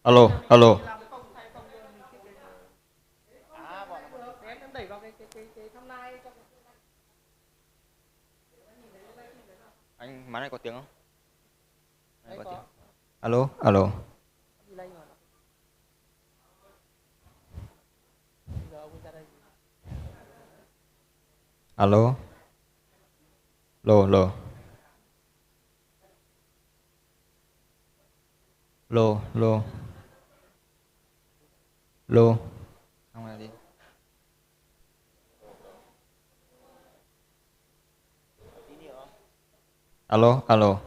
Alo, alo. Anh máy này có tiếng không? Máy có tiếng. Alo, alo. Alo. Lô, lô. Lô, lô. Lô. Không nghe gì. Alo, alo.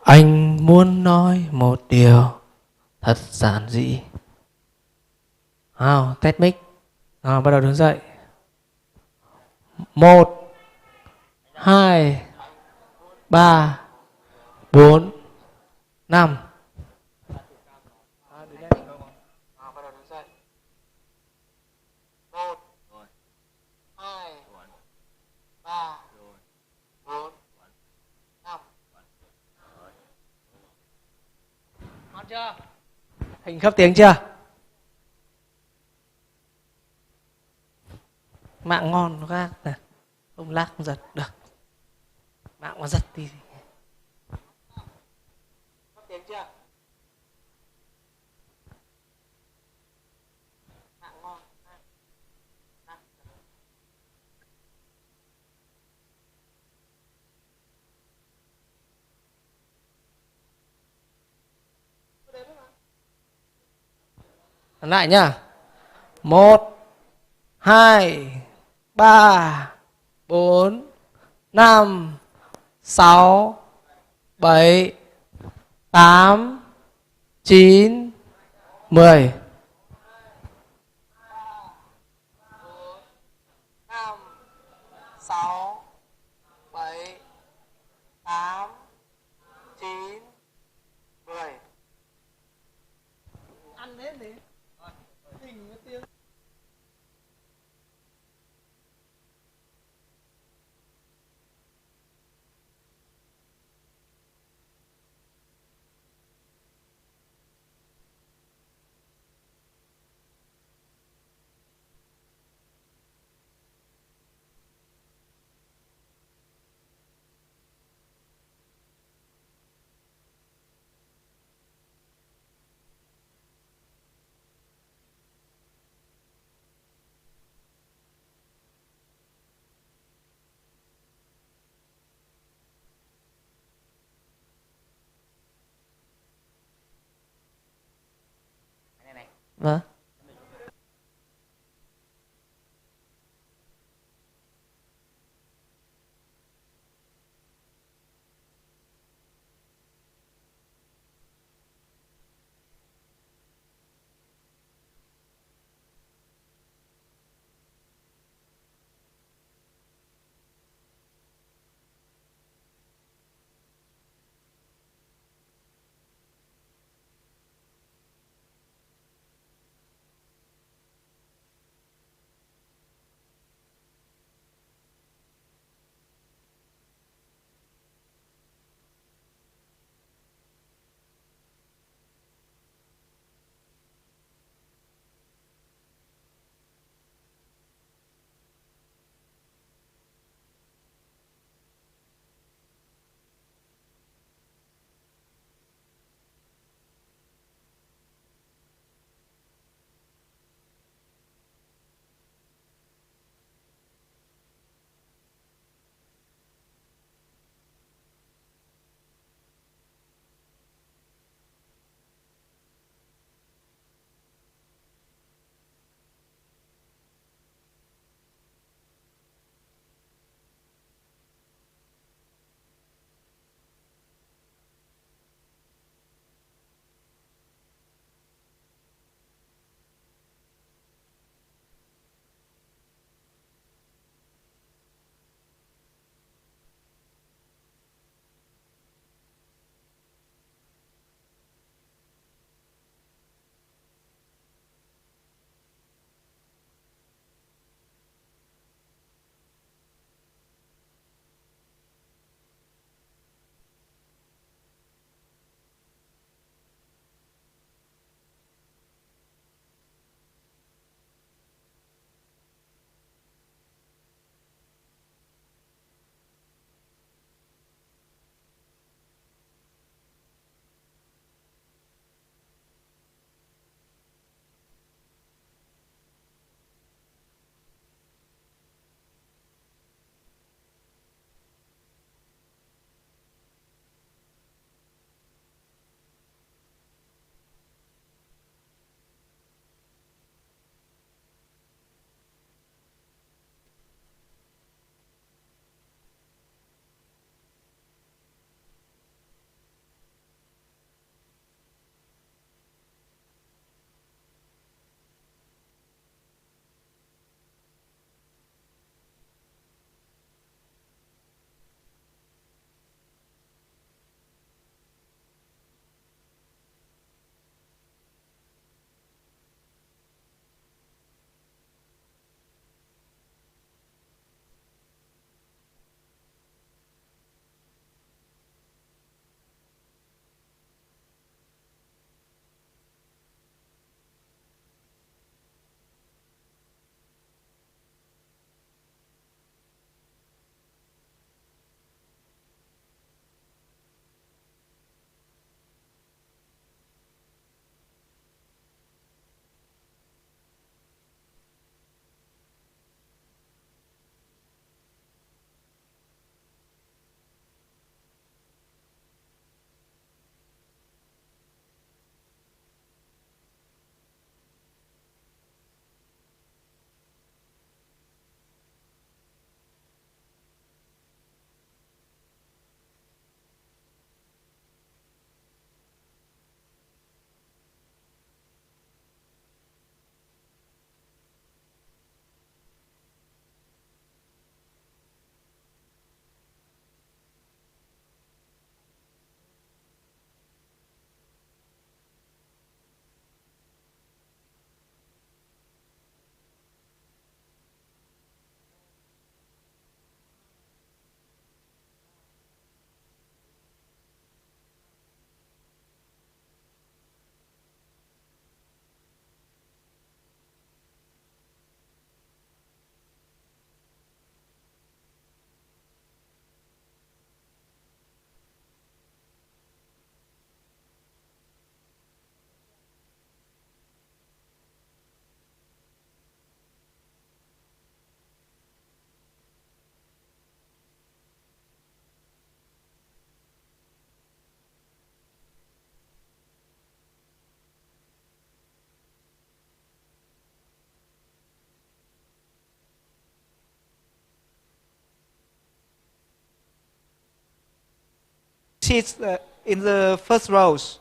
Anh muốn nói một điều thật giản dị. Test mic. Bắt đầu đứng dậy. 1, 2, 3, 4, 5. Bắt đầu đứng dậy. 1, 2, 3, 4, 5. Ngon chưa? Hình khớp tiếng chưa? Mạng ngon nó khác nè. Không lag không giật được. Mạng có giật thì khớp tiếng chưa? Mạng ngon. Lại nhá. 1, 2, 3, 4, 5, 6, 7, 8, 9, 10. 5, 6, 7, 8, 9, 10. Ăn hết đi. Hình tiếng. Vâng. seats in the first rows.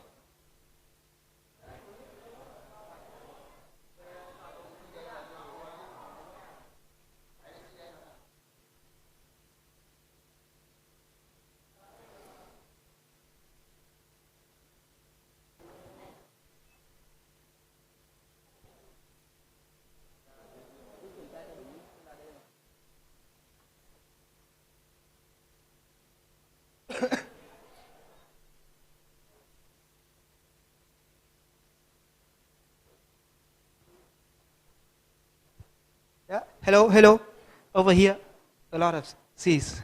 Yeah. Hello, hello. Over here, a lot of seats.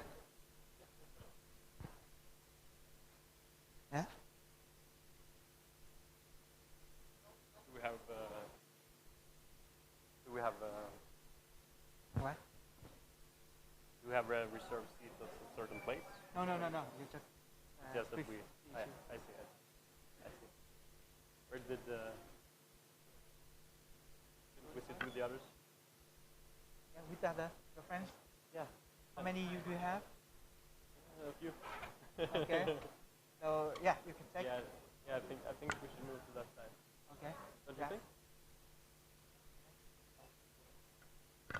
Yeah. Do we have What? do we have reserved seats at a certain place? No. You just. Just that we. I see. I see. Where did we sit with the others? Yeah, with your friends. Yeah. How many do you have? A few. Okay. So yeah, you can check. Yeah. I think we should move to that side. Okay. Don't you think?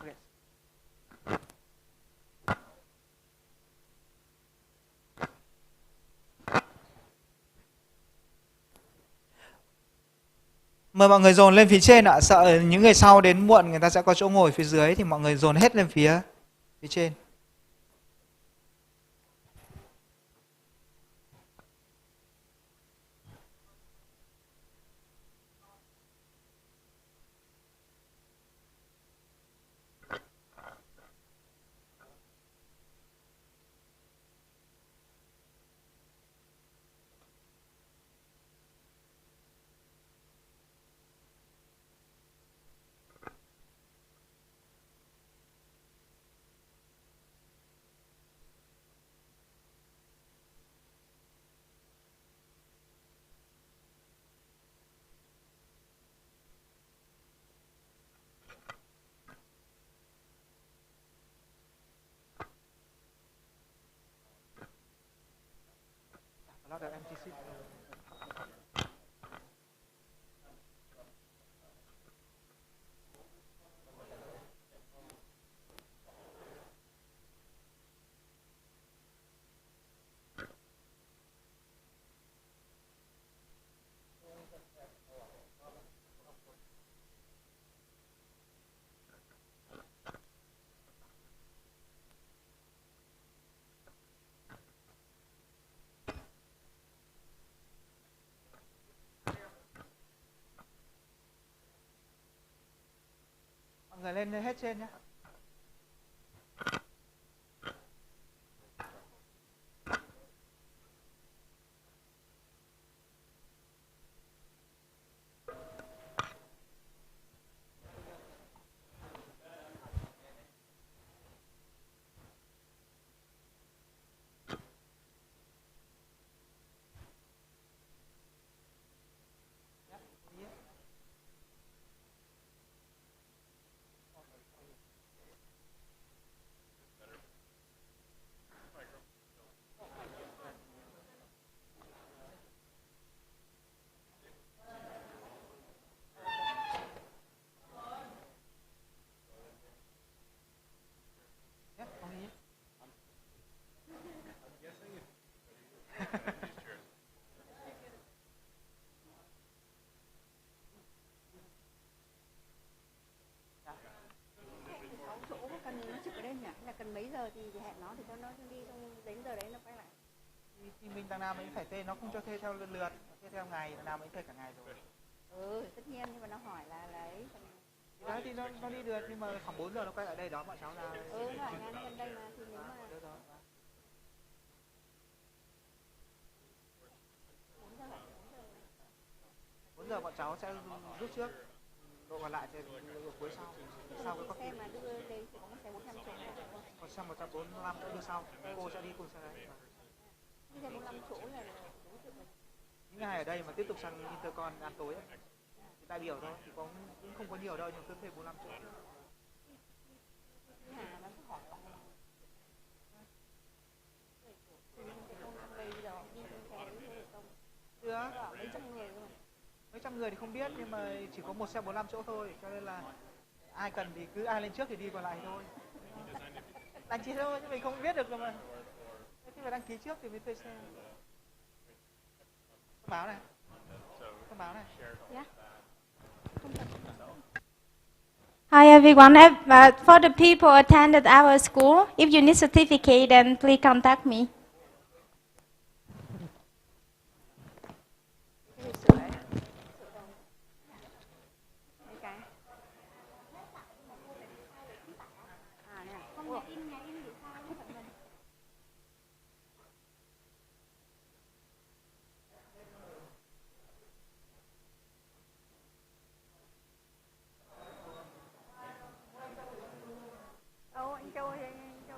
Yes. Mời mọi người dồn lên phía trên ạ, sợ những người sau đến muộn người ta sẽ có chỗ ngồi phía dưới thì mọi người dồn hết lên phía trên. A lot of empty seats. Mọi người lên hết trên nhé. Cần mấy giờ thì hẹn nó để cho nó đi, xong đến giờ đấy nó quay lại. Thì mình thằng nào mình phải thuê, nó không cho thuê theo lượt, thuê theo ngày, thằng nào mình thuê cả ngày rồi. Tất nhiên, nhưng mà nó hỏi là ấy. Thì đấy thì nó đi được, nhưng mà khoảng 4 giờ nó quay lại đây đón bọn cháu ra. Nó ở ngang gần đây mà, thì nếu mà... Đó. 4 giờ bọn cháu sẽ rút trước, độ còn lại thì cuối sau cái xe mà đưa đây thì có một xe 45 chỗ. Còn xe 145 chỗ đưa sau, cô sẽ đi cùng xe đấy. Xe 45 chỗ là những ngày ở đây mà tiếp tục sang Intercon ăn tối ấy, thì đại biểu thôi, thì cũng không có nhiều đâu, nhưng cứ thuê 45 chỗ. Nó cứ hỏi lại. Bây giờ được. Mấy trăm người thôi. Mấy trăm người thì không biết, nhưng mà chỉ có một xe 45 chỗ thôi, cho nên là ai cần thì cứ ai lên trước thì đi, còn lại thôi. Đăng ký thôi, chứ mình không biết được mà. Khi mà đăng ký trước thì mới thuê xe. Thông báo này. Thông báo này. Yeah. Hi everyone. For the people attended our school, if you need certificate, then please contact me. Cái lịch sử đấy. Mấy cái. À, này. Không, nhà in thì sao nó phải mình. Anh Châu ơi, anh Châu.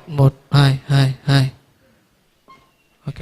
một hai hai hai. Ok.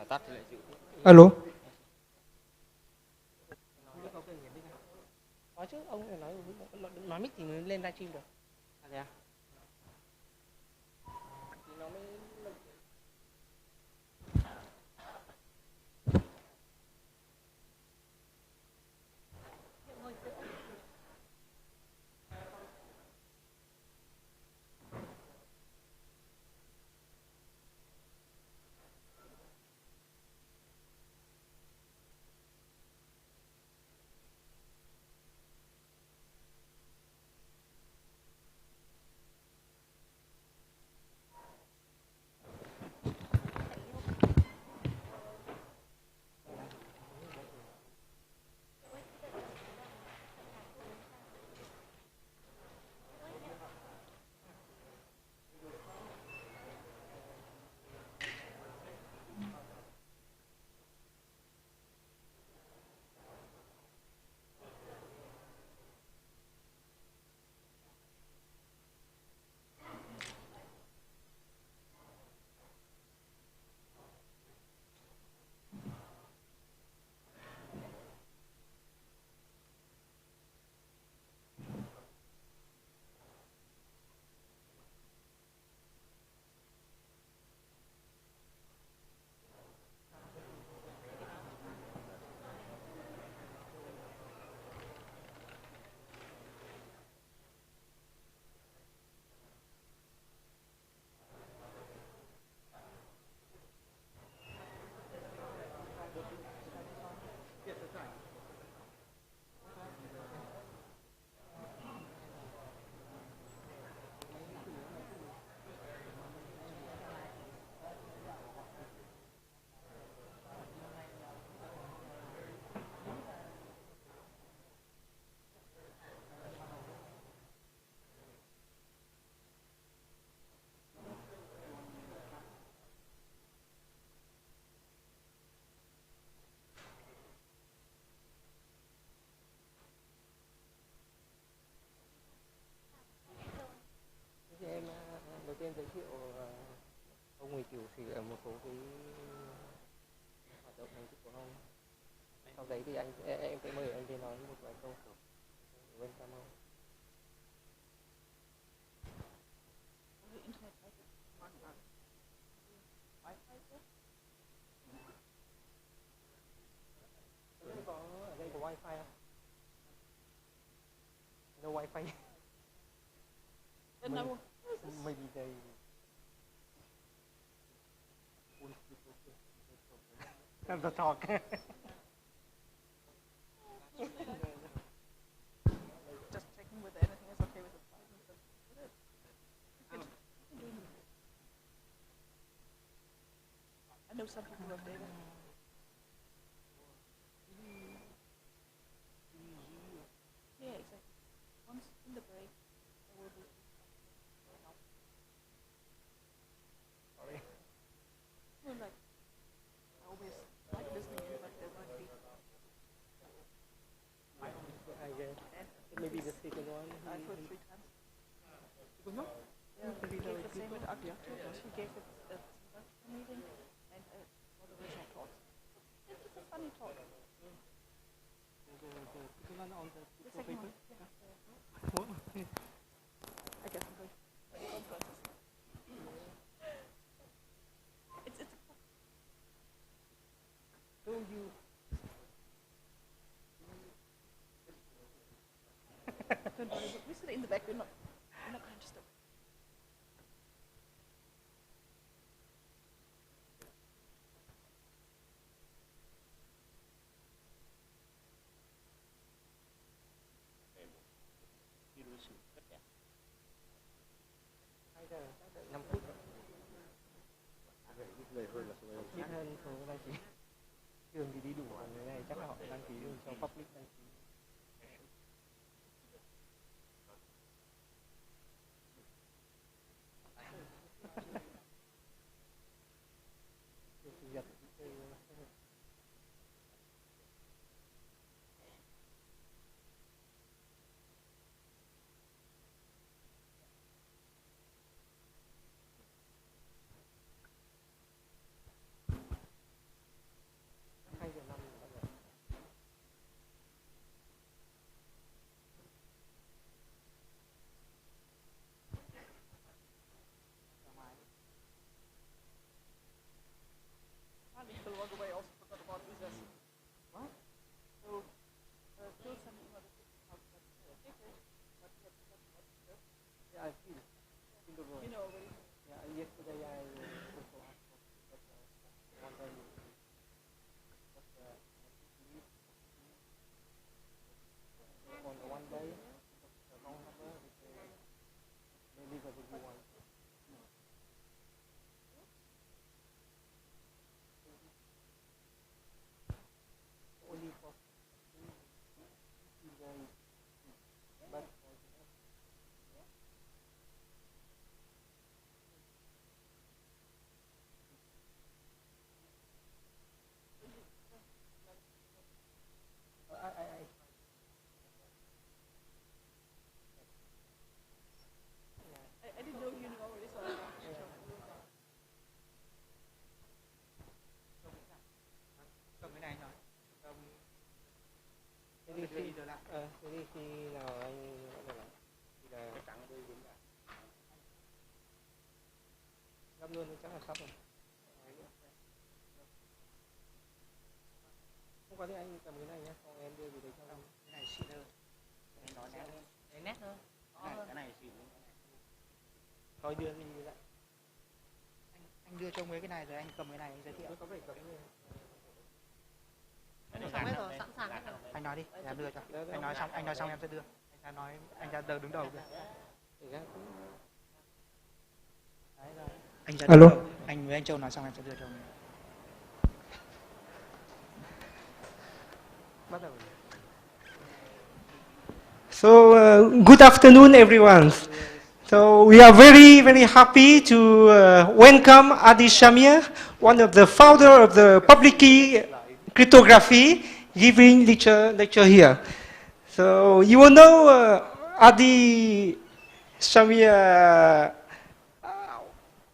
Tắt thì lại chịu. Alo. Có chứ, ông phải nói mic thì mới lên livestream được. À thế à? Thì nó mới tiên giới thiệu ông Nguyễn Cửu thì ở một số cái hoạt động thành tích của ông. Sau đấy thì em sẽ mời anh lên nói một vài câu của bên cảm ơn. Ở đây có wifi không? No wifi. Maybe they Have the talk. Just checking whether anything is okay with the slides and stuff. I know some people have data. Yeah, exactly. Once in the break, there will be. Sorry. No, like, I always like listening in, but there might be. I guess maybe the second one. I heard 3 times. Yeah, we gave the same with Adi. She gave it at the meeting and for the original talks. It's a funny talk. The second one. I guess I'm going to conferences. It's So you don't worry, we sit in the back, we're not going to disturb. hay là 5 phút. Ít hơn số đăng ký. Trường thì đi đủ ở cái này chắc là họ đăng ký cho public đăng ký. Still walk away, also forgot about visas. What? So, still sending another 50,000 tickets, but we have forgotten about visas. Yeah, I feel the road. You know already. Yeah, yesterday I also asked for but one day on the one day the wrong number they leave as a one. Only for but I didn't know you knew already, so I Cầm cái này rồi. Cầm thế đi khi nào anh gọi là thì là gấp luôn thì chắc là sắp rồi. Không có thì anh cầm cái này nhé, xong em đưa về đấy cho anh. cái này xịn hơn. Anh nói nét hơn. Nét hơn. Cái này xịn. Thôi đưa đi lại. Anh đưa cho ông ấy cái này rồi anh cầm cái này anh giới thiệu. Có phải cầm cái Xong hết rồi, sẵn sàng hết rồi. Anh nói đi, để em đưa cho. Anh nói xong em sẽ đưa. Anh ra đứng đầu kìa. Anh ra Alo. Anh với anh Châu nói xong em sẽ đưa cho ông ấy. Bắt đầu. So, good afternoon, everyone. So, we are very, very happy to welcome Adi Shamir, one of the founder of the public key cryptography, giving lecture here. So, you will know Adi Shamir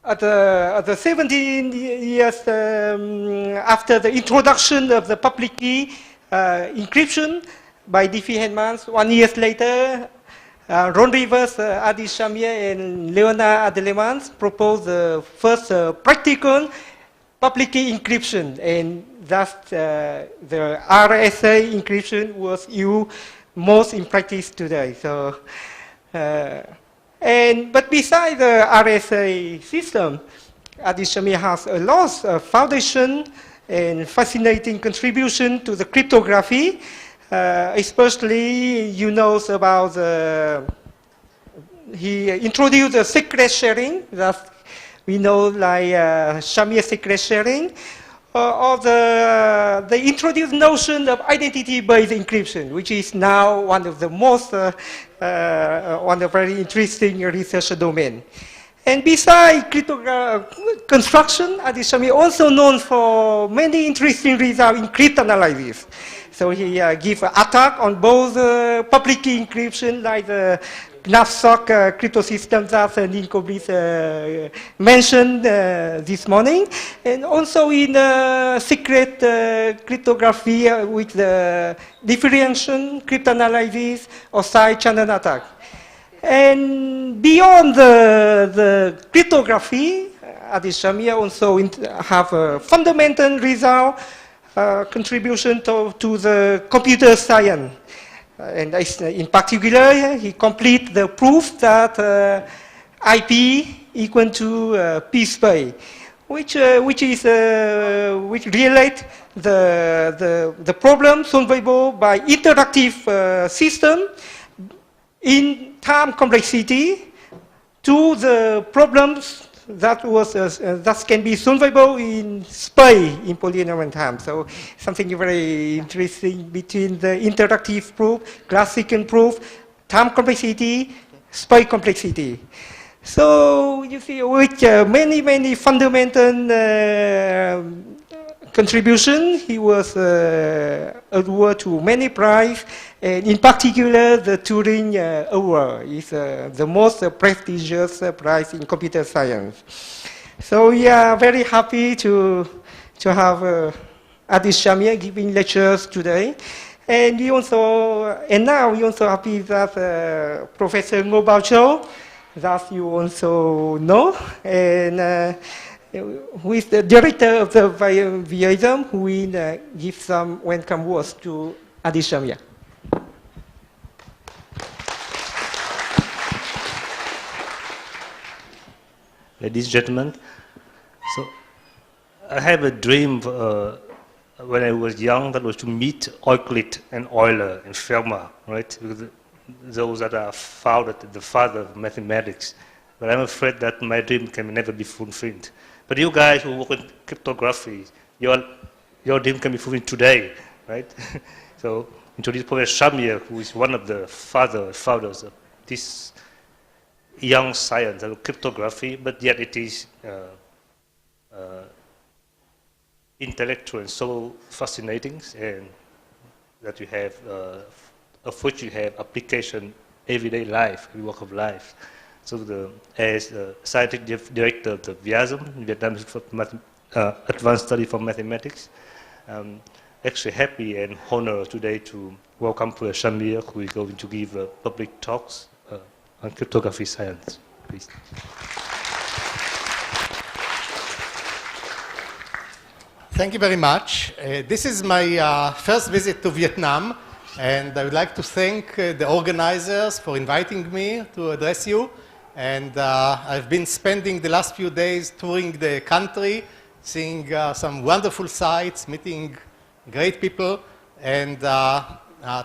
at the 17 years after the introduction of the public key encryption by Diffie Hellman, 1 year later, Ron Rivers, Adi Shamir, and Leonard Adelemans proposed the first practical public key encryption, and thus the RSA encryption was used most in practice today. So, but besides the RSA system, Adi Shamir has a lot of foundation and fascinating contribution to the cryptography. Especially, you know about he introduced the secret sharing that we know like Shamir secret sharing, or the introduced notion of identity-based encryption, which is now one of the most one of the very interesting research domain. And besides construction, Adi Shamir also known for many interesting results in cryptanalysis. So he gives attack on both public key encryption, like the Knapsack crypto system that Nico Bliss mentioned this morning, and also in secret cryptography with the differentiation, cryptanalysis, or side channel attack. And beyond the cryptography, Adi Shamir also have a fundamental result contribution to the computer science. And in particular, he complete the proof that IP equal to P space, which relate the problem solvable by interactive system in time complexity to the problems that can be solvable in space in polynomial time. So something very interesting between the interactive proof, classical proof, time complexity, space complexity. So you see, with many fundamental contribution, he was awarded to many prizes, and in particular, the Turing Award is the most prestigious prize in computer science. So we are very happy to have Adi Shamir giving lectures today, and now we also happy that Professor Ngo Bao Cho, that you also know, and who is the director of the VISM, who will give some welcome words to Adi Shamir. Ladies and gentlemen, so I have a dream when I was young, that was to meet Euclid and Euler and Fermat, right? Because those that are founded the father of mathematics. But I'm afraid that my dream can never be fulfilled. But you guys who work in cryptography, your dream can be fulfilled today, right? So introduce Professor Shamir, who is one of the founders of this young science of cryptography, but yet it is intellectual and so fascinating, and that you have, of which you have application everyday life, every walk of life. So as scientific director of the VISM, Vietnam Institute for Advanced Study for Mathematics, actually happy and honored today to welcome Professor Shamir, who is going to give public talks on cryptography science. Please. Thank you very much. This is my first visit to Vietnam, and I would like to thank the organizers for inviting me to address you. And I've been spending the last few days touring the country, seeing some wonderful sites, meeting great people. And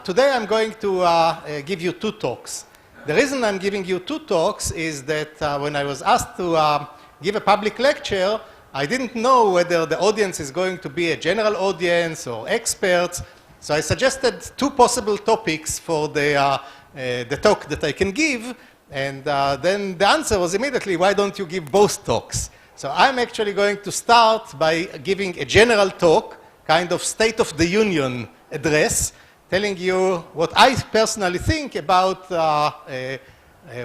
today I'm going to give you two talks. The reason I'm giving you two talks is that when I was asked to give a public lecture, I didn't know whether the audience is going to be a general audience or experts. So I suggested two possible topics for the talk that I can give. And then the answer was immediately, why don't you give both talks? So I'm actually going to start by giving a general talk, kind of State of the Union address, telling you what I personally think about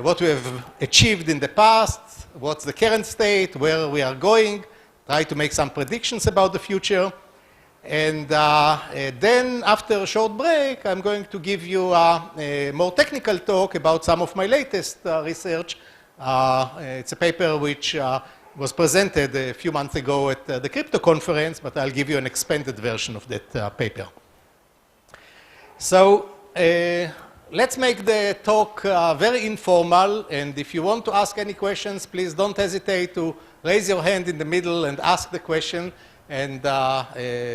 what we have achieved in the past, what's the current state, where we are going, try to make some predictions about the future. And then after a short break, I'm going to give you a more technical talk about some of my latest research. It's a paper which was presented a few months ago at the crypto conference, but I'll give you an expanded version of that paper. So let's make the talk very informal, and if you want to ask any questions, please don't hesitate to raise your hand in the middle and ask the question, and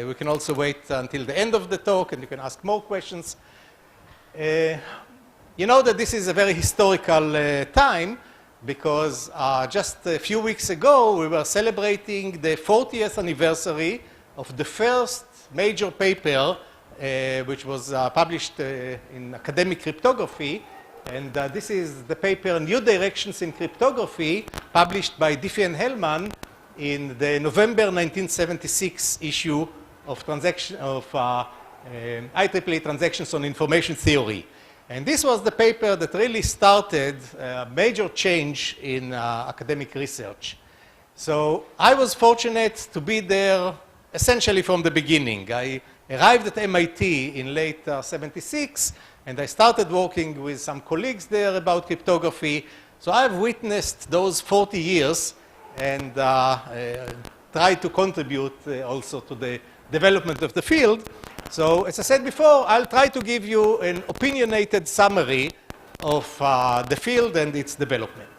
we can also wait until the end of the talk and you can ask more questions. You know that this is a very historical time, because just a few weeks ago we were celebrating the 40th anniversary of the first major paper which was published in academic cryptography, and this is the paper New Directions in Cryptography, published by Diffie and Hellman in the November 1976 issue of IEEE Transactions on Information Theory. And this was the paper that really started a major change in academic research. So I was fortunate to be there essentially from the beginning. I arrived at MIT in late 76, and I started working with some colleagues there about cryptography. So I've witnessed those 40 years and tried to contribute also to the development of the field. So as I said before, I'll try to give you an opinionated summary of the field and its development.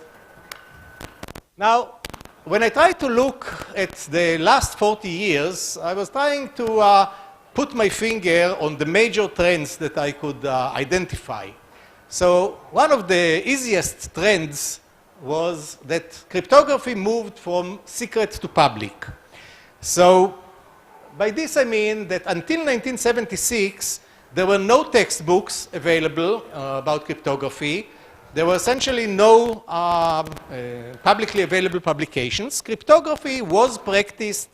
Now, when I tried to look at the last 40 years, I was trying to put my finger on the major trends that I could identify. So one of the easiest trends was that cryptography moved from secret to public. So by this I mean that until 1976, there were no textbooks available about cryptography. There were essentially no publicly available publications. Cryptography was practiced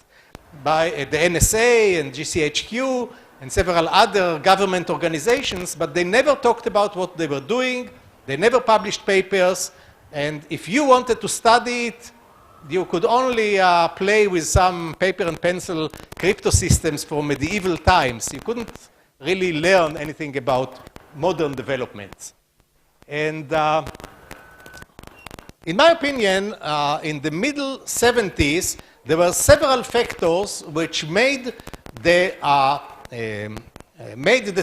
by the NSA and GCHQ and several other government organizations, but they never talked about what they were doing. They never published papers. And if you wanted to study it, you could only play with some paper and pencil crypto systems from medieval times. You couldn't really learn anything about modern developments. And in my opinion, in the middle 70s, there were several factors which made the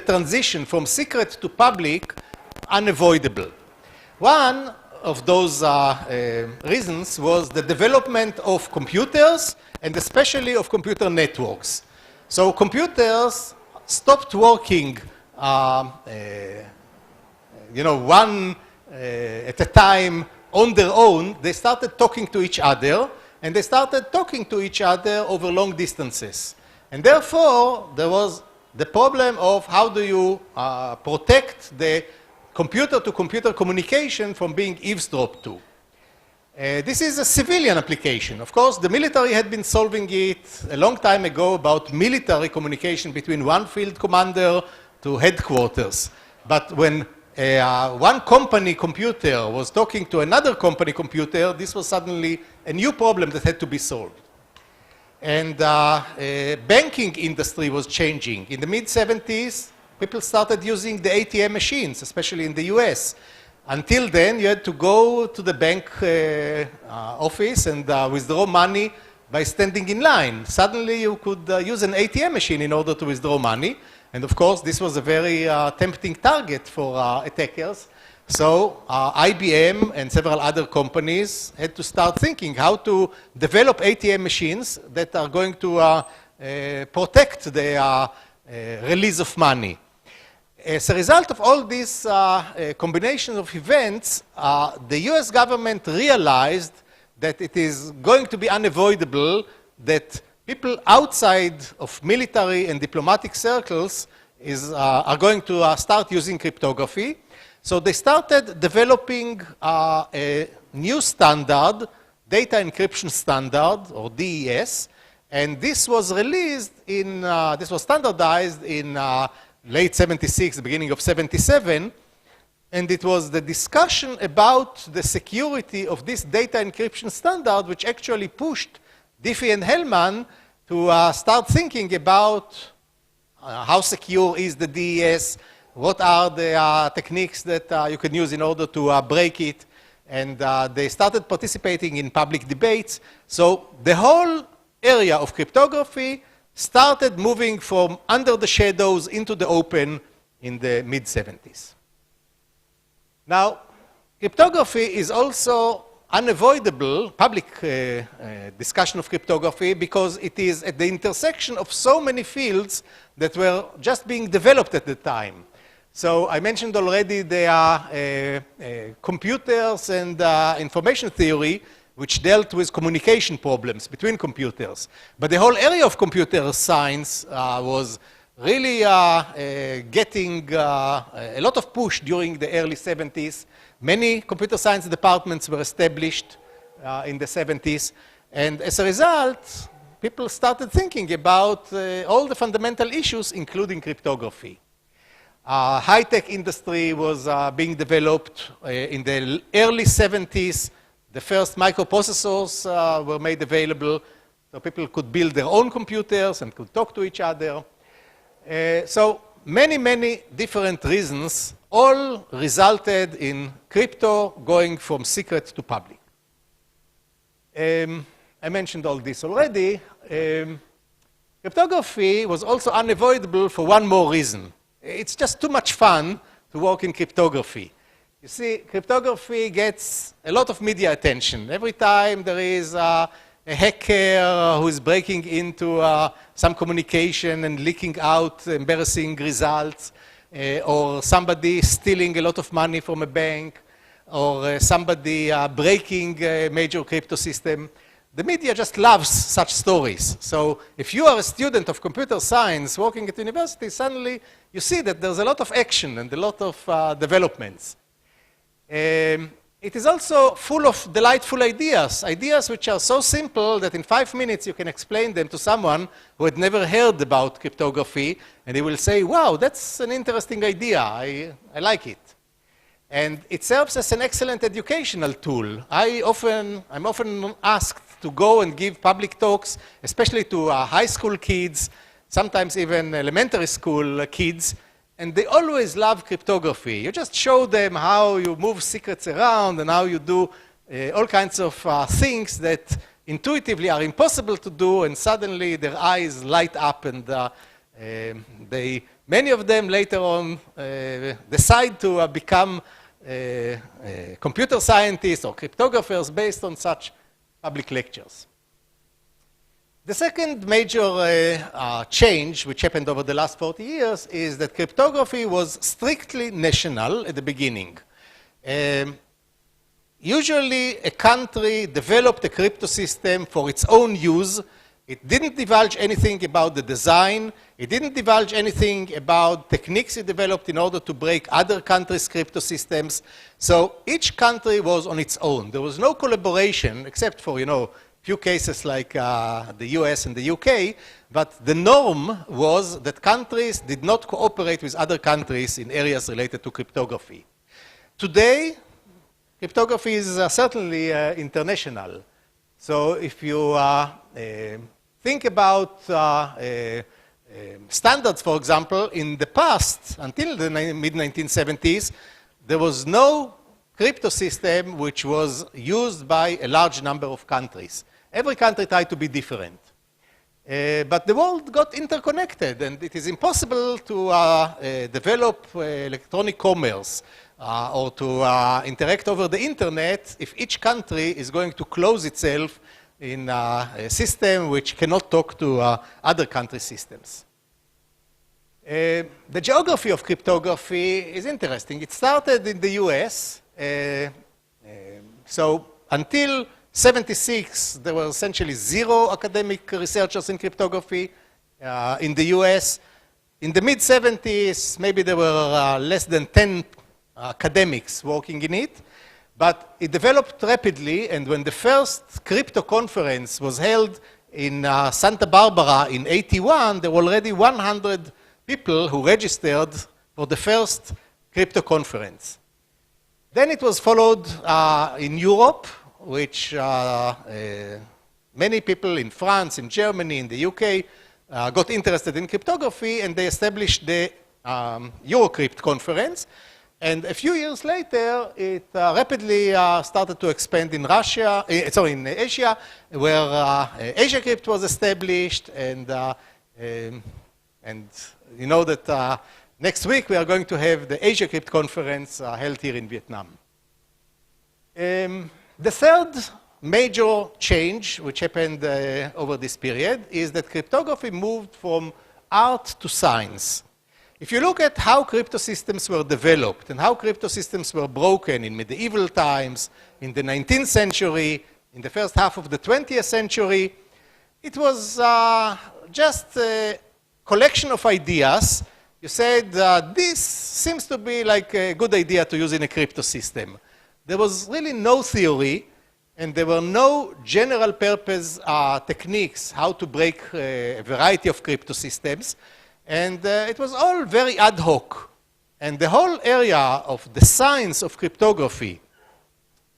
transition from secret to public unavoidable. One of those reasons was the development of computers, and especially of computer networks. So computers stopped working one at a time on their own. They started talking to each other, and they started talking to each other over long distances. And therefore, there was the problem of how do you protect the computer-to-computer communication from being eavesdropped to. This is a civilian application. Of course, the military had been solving it a long time ago about military communication between one field commander to headquarters. But when one company computer was talking to another company computer, this was suddenly a new problem that had to be solved. And banking industry was changing. In the mid-70s, people started using the ATM machines, especially in the US. Until then, you had to go to the bank office and withdraw money by standing in line. Suddenly, you could use an ATM machine in order to withdraw money. And of course, this was a very tempting target for attackers. So IBM and several other companies had to start thinking how to develop ATM machines that are going to protect the release of money. As a result of all this combination of events, the US government realized that it is going to be unavoidable that people outside of military and diplomatic circles are going to start using cryptography. So they started developing a new standard, data encryption standard, or DES, and this was released in, this was standardized in late 76, beginning of 77, and it was the discussion about the security of this data encryption standard which actually pushed Diffie and Hellman to start thinking about how secure is the DES, what are the techniques that you can use in order to break it, and they started participating in public debates. So the whole area of cryptography started moving from under the shadows into the open in the mid-70s. Now, cryptography is also unavoidable, public discussion of cryptography, because it is at the intersection of so many fields that were just being developed at the time. So I mentioned already there are computers and information theory which dealt with communication problems between computers. But the whole area of computer science was really getting a lot of push during the early 70s. Many computer science departments were established in the 70s. And as a result, people started thinking about all the fundamental issues, including cryptography. High-tech industry was being developed in the early 70s. The first microprocessors were made available, so people could build their own computers and could talk to each other. So many, many different reasons all resulted in crypto going from secret to public. I mentioned all this already. Cryptography was also unavoidable for one more reason. It's just too much fun to work in cryptography. You see, cryptography gets a lot of media attention. Every time there is a hacker who is breaking into some communication and leaking out embarrassing results, or somebody stealing a lot of money from a bank, or somebody breaking a major crypto system, the media just loves such stories. So if you are a student of computer science working at university, suddenly you see that there's a lot of action and a lot of developments. It is also full of delightful ideas, ideas which are so simple that in 5 minutes you can explain them to someone who had never heard about cryptography, and they will say, wow, that's an interesting idea, I like it. And it serves as an excellent educational tool. I'm often asked to go and give public talks, especially to high school kids, sometimes even elementary school kids, and they always love cryptography. You just show them how you move secrets around and how you do all kinds of things that intuitively are impossible to do, and suddenly their eyes light up, and many of them later on decide to become computer scientists or cryptographers based on such public lectures. The second major change which happened over the last 40 years is that cryptography was strictly national at the beginning. Usually a country developed a crypto system for its own use. It didn't divulge anything about the design. It didn't divulge anything about techniques it developed in order to break other countries' crypto systems. So each country was on its own. There was no collaboration except for, few cases like the US and the UK, but the norm was that countries did not cooperate with other countries in areas related to cryptography. Today, cryptography is certainly international. So if you think about standards, for example, in the past, until the mid-1970s, there was no crypto system which was used by a large number of countries. Every country tried to be different. But the world got interconnected, and it is impossible to develop electronic commerce or to interact over the internet if each country is going to close itself in a system which cannot talk to other country systems. The geography of cryptography is interesting. It started in the US. So until 76, there were essentially 0 academic researchers in cryptography in the US. In the mid-70s, maybe there were less than 10 academics working in it. But it developed rapidly, and when the first crypto conference was held in Santa Barbara in '81, there were already 100 people who registered for the first crypto conference. Then it was followed in Europe, which many people in France, in Germany, in the UK got interested in cryptography, and they established the ASIACRYPT conference. And a few years later, it rapidly started to expand in Russia, in Asia, where ASIACRYPT was established, and you know that next week we are going to have the ASIACRYPT conference held here in Vietnam. The third major change which happened over this period is that cryptography moved from art to science. If you look at how crypto systems were developed and how crypto systems were broken in medieval times, in the 19th century, in the first half of the 20th century, it was just a collection of ideas. You said, this seems to be like a good idea to use in a crypto system. There was really no theory, and there were no general purpose techniques how to break a variety of crypto systems. And it was all very ad hoc. And the whole area of the science of cryptography,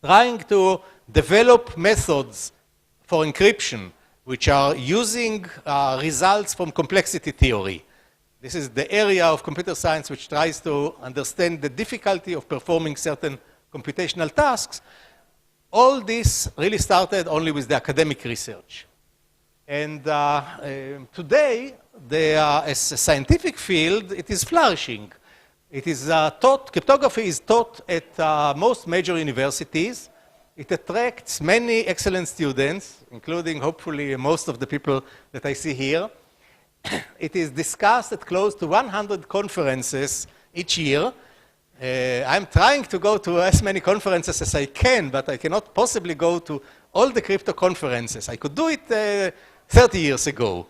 trying to develop methods for encryption, which are using results from complexity theory. This is the area of computer science which tries to understand the difficulty of performing certain computational tasks. All this really started only with the academic research. And today, as a scientific field, it is flourishing. It is taught, cryptography is taught at most major universities. It attracts many excellent students, including hopefully most of the people that I see here. It is discussed at close to 100 conferences each year. I'm trying to go to as many conferences as I can, but I cannot possibly go to all the crypto conferences. I could do it 30 years ago,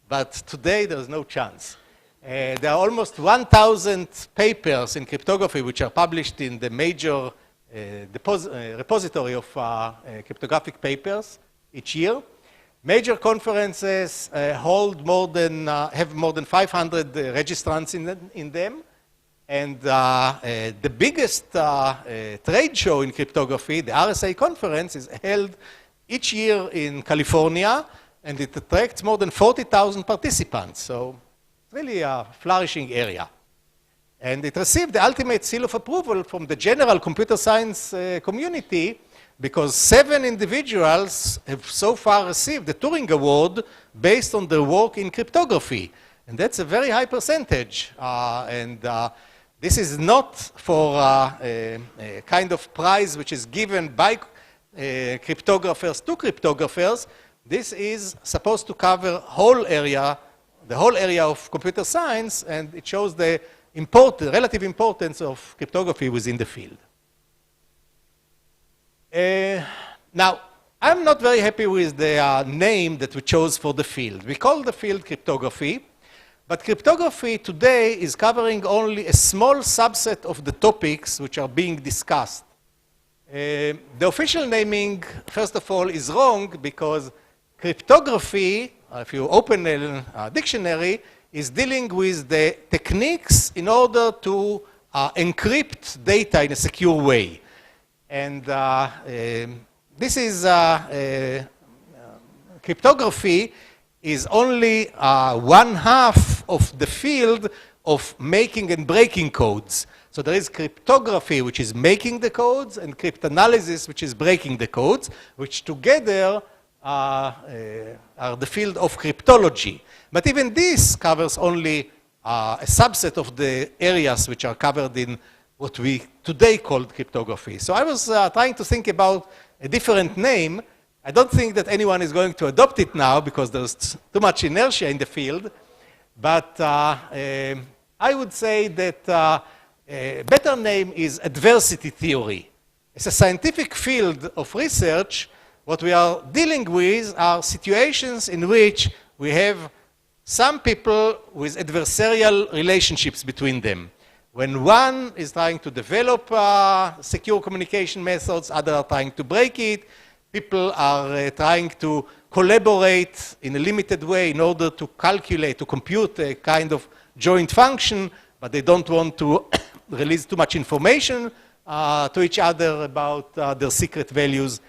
but today there's no chance. There are almost 1,000 papers in cryptography which are published in the major repository of cryptographic papers each year. Major conferences have more than 500 registrants in them. And the biggest trade show in cryptography, the RSA conference, is held each year in California, and it attracts more than 40,000 participants. So it's really a flourishing area. And it received the ultimate seal of approval from the general computer science community, because 7 individuals have so far received the Turing Award based on their work in cryptography. And that's a very high percentage. This is not for a kind of prize which is given by cryptographers to cryptographers. This is supposed to cover the whole area of computer science, and it shows the relative importance of cryptography within the field. Now, I'm not very happy with the name that we chose for the field. We call the field cryptography, but cryptography today is covering only a small subset of the topics which are being discussed. The official naming, first of all, is wrong, because cryptography, if you open a dictionary, is dealing with the techniques in order to encrypt data in a secure way. And this is cryptography is only 1/2 of the field of making and breaking codes. So there is cryptography, which is making the codes, and cryptanalysis, which is breaking the codes, which together are the field of cryptology. But even this covers only a subset of the areas which are covered in what we today call cryptography. So I was trying to think about a different name. I don't think that anyone is going to adopt it now, because there's too much inertia in the field. But I would say that a better name is adversity theory. It's a scientific field of research. What we are dealing with are situations in which we have some people with adversarial relationships between them. When one is trying to develop secure communication methods, others are trying to break it. People are trying to collaborate in a limited way in order to calculate, to compute a kind of joint function, but they don't want to release too much information to each other about their secret values.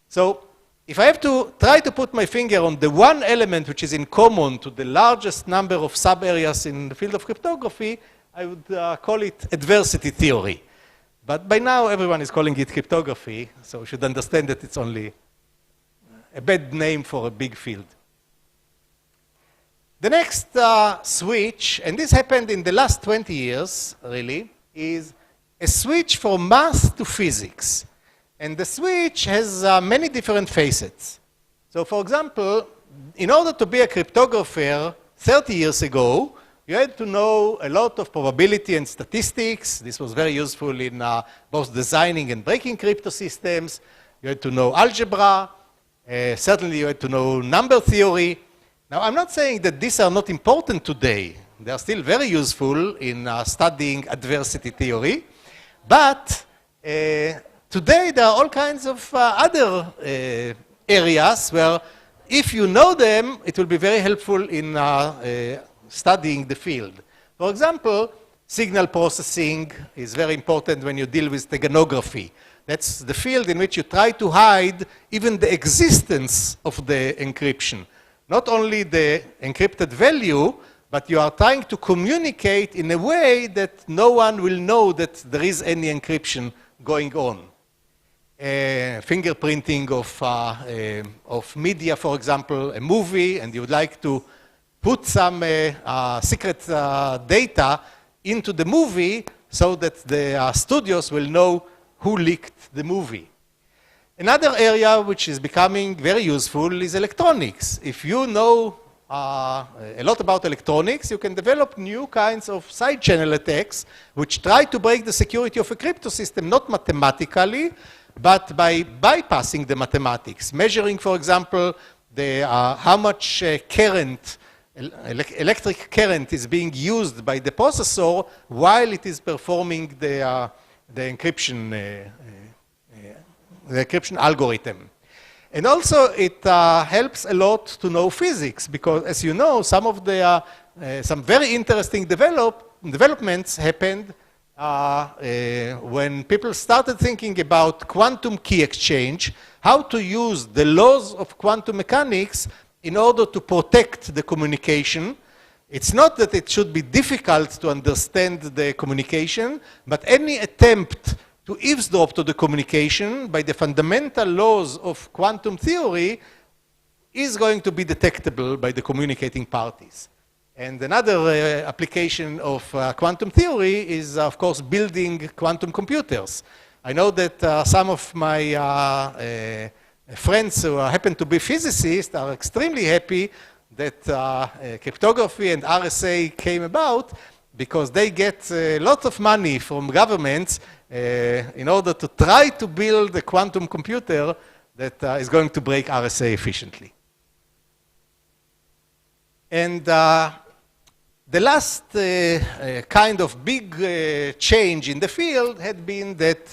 So if I have to try to put my finger on the one element which is in common to the largest number of sub-areas in the field of cryptography, I would call it adversity theory. But by now, everyone is calling it cryptography, so you should understand that it's only a bad name for a big field. The next switch, and this happened in the last 20 years, really, is a switch from math to physics. And the switch has many different facets. So for example, in order to be a cryptographer 30 years ago, you had to know a lot of probability and statistics. This was very useful in both designing and breaking crypto systems. You had to know algebra. Certainly you had to know number theory. Now, I'm not saying that these are not important today. They are still very useful in studying adversity theory. But today there are all kinds of other areas where if you know them, it will be very helpful in studying the field. For example, signal processing is very important when you deal with steganography. That's the field in which you try to hide even the existence of the encryption. Not only the encrypted value, but you are trying to communicate in a way that no one will know that there is any encryption going on. Fingerprinting of media, for example, a movie, and you would like to put some secret data into the movie so that the studios will know who leaked the movie. Another area which is becoming very useful is electronics. If you know a lot about electronics, you can develop new kinds of side channel attacks which try to break the security of a crypto system, not mathematically, but by bypassing the mathematics, measuring, for example, how much current, electric current is being used by the processor while it is performing the encryption algorithm. And also it helps a lot to know physics because, as you know, some of the some very interesting developments happened when people started thinking about quantum key exchange, how to use the laws of quantum mechanics in order to protect the communication. It's not that it should be difficult to understand the communication, but any attempt to eavesdrop to the communication by the fundamental laws of quantum theory is going to be detectable by the communicating parties. And another application of quantum theory is, of course, building quantum computers. I know that some of my friends who happen to be physicists are extremely happy that cryptography and RSA came about because they get a lot of money from governments in order to try to build a quantum computer that is going to break RSA efficiently. And the last kind of big change in the field had been that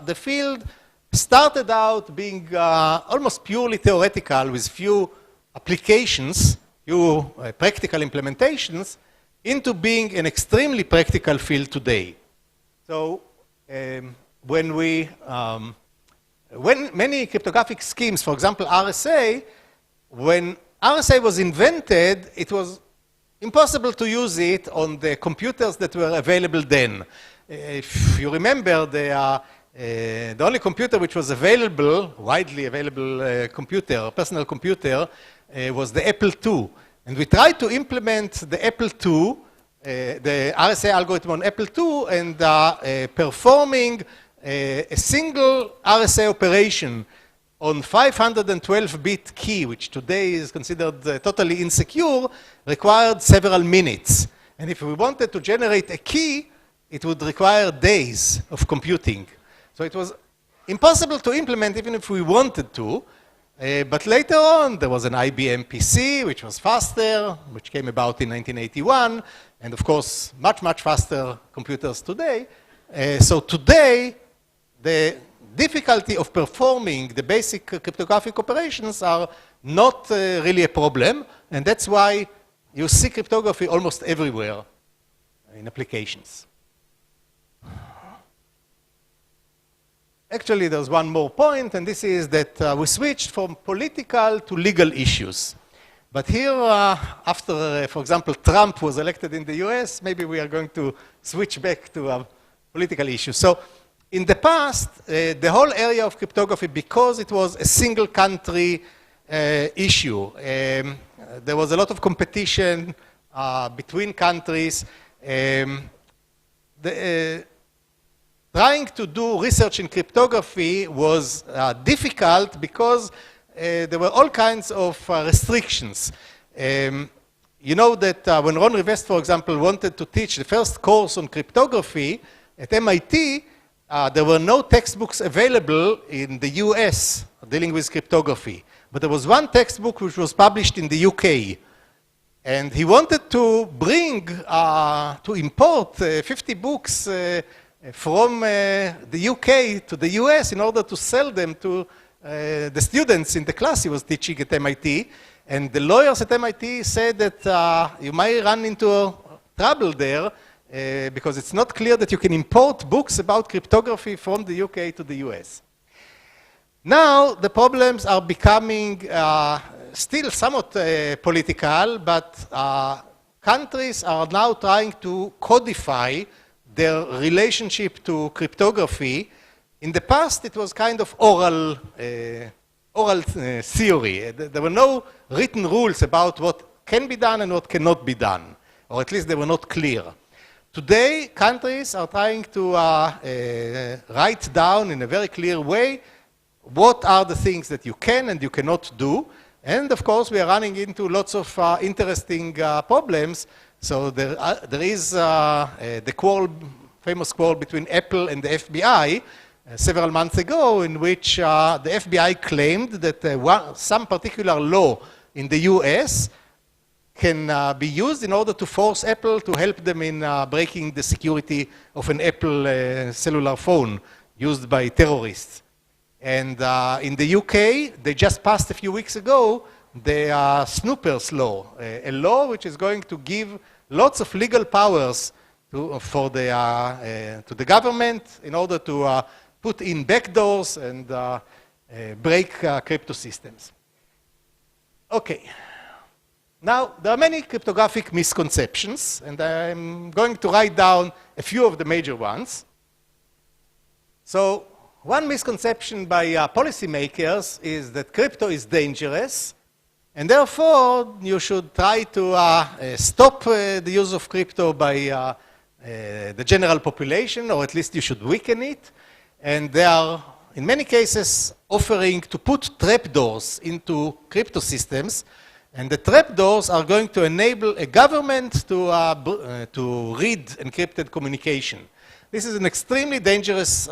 the field started out being almost purely theoretical with few applications, few practical implementations, into being an extremely practical field today. So when many cryptographic schemes, for example RSA, when RSA was invented, it was impossible to use it on the computers that were available then. If you remember, the only computer which was available, widely available computer, personal computer, was the Apple II. And we tried to implement the Apple II, the RSA algorithm on Apple II, and performing a single RSA operation on 512-bit key, which today is considered totally insecure, required several minutes. And if we wanted to generate a key, it would require days of computing. So it was impossible to implement even if we wanted to. But later on, there was an IBM PC, which was faster, which came about in 1981. And of course, much, much faster computers today. So today, the difficulty of performing the basic cryptographic operations are not really a problem. And that's why you see cryptography almost everywhere in applications. actually, there's one more point, and this is that we switched from political to legal issues. But here, after, for example, Trump was elected in the US, maybe we are going to switch back to political issues. So in the past, the whole area of cryptography, because it was a single country issue, there was a lot of competition between countries. Trying to do research in cryptography was difficult because there were all kinds of restrictions. You know that when Ron Rivest, for example, wanted to teach the first course on cryptography at MIT, there were no textbooks available in the US dealing with cryptography. But there was one textbook which was published in the UK. And he wanted to bring, to import 50 books from the UK to the US in order to sell them to the students in the class he was teaching at MIT. And the lawyers at MIT said that you might run into trouble there because it's not clear that you can import books about cryptography from the UK to the US. Now the problems are becoming still somewhat political, but countries are now trying to codify their relationship to cryptography. In the past, it was kind of oral theory. There were no written rules about what can be done and what cannot be done, or at least they were not clear. Today, countries are trying to write down in a very clear way what are the things that you can and you cannot do. And of course, we are running into lots of interesting problems. So there is the famous quarrel between Apple and the FBI several months ago, in which the FBI claimed that some particular law in the US can be used in order to force Apple to help them in breaking the security of an Apple cellular phone used by terrorists. And in the UK, they just passed a few weeks ago the Snoopers law, a law which is going to give lots of legal powers to the government in order to put in backdoors and break crypto systems. Okay. Now, there are many cryptographic misconceptions, and I'm going to write down a few of the major ones. So, one misconception by policymakers is that crypto is dangerous, and therefore you should try to stop the use of crypto by the general population, or at least you should weaken it. And they are, in many cases, offering to put trapdoors into crypto systems, and the trapdoors are going to enable a government to read encrypted communication. This is an extremely dangerous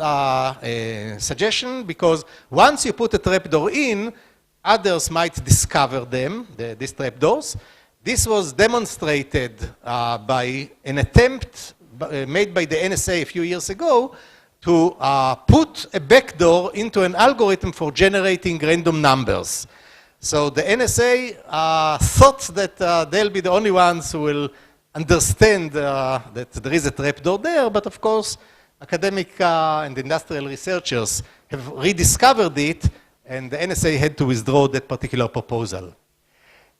suggestion, because once you put a trapdoor in, others might discover them, these trapdoors. This was demonstrated by an attempt made by the NSA a few years ago to put a backdoor into an algorithm for generating random numbers. So the NSA thought that they'll be the only ones who will understand that there is a trapdoor there, but of course, academic and industrial researchers have rediscovered it, and the NSA had to withdraw that particular proposal.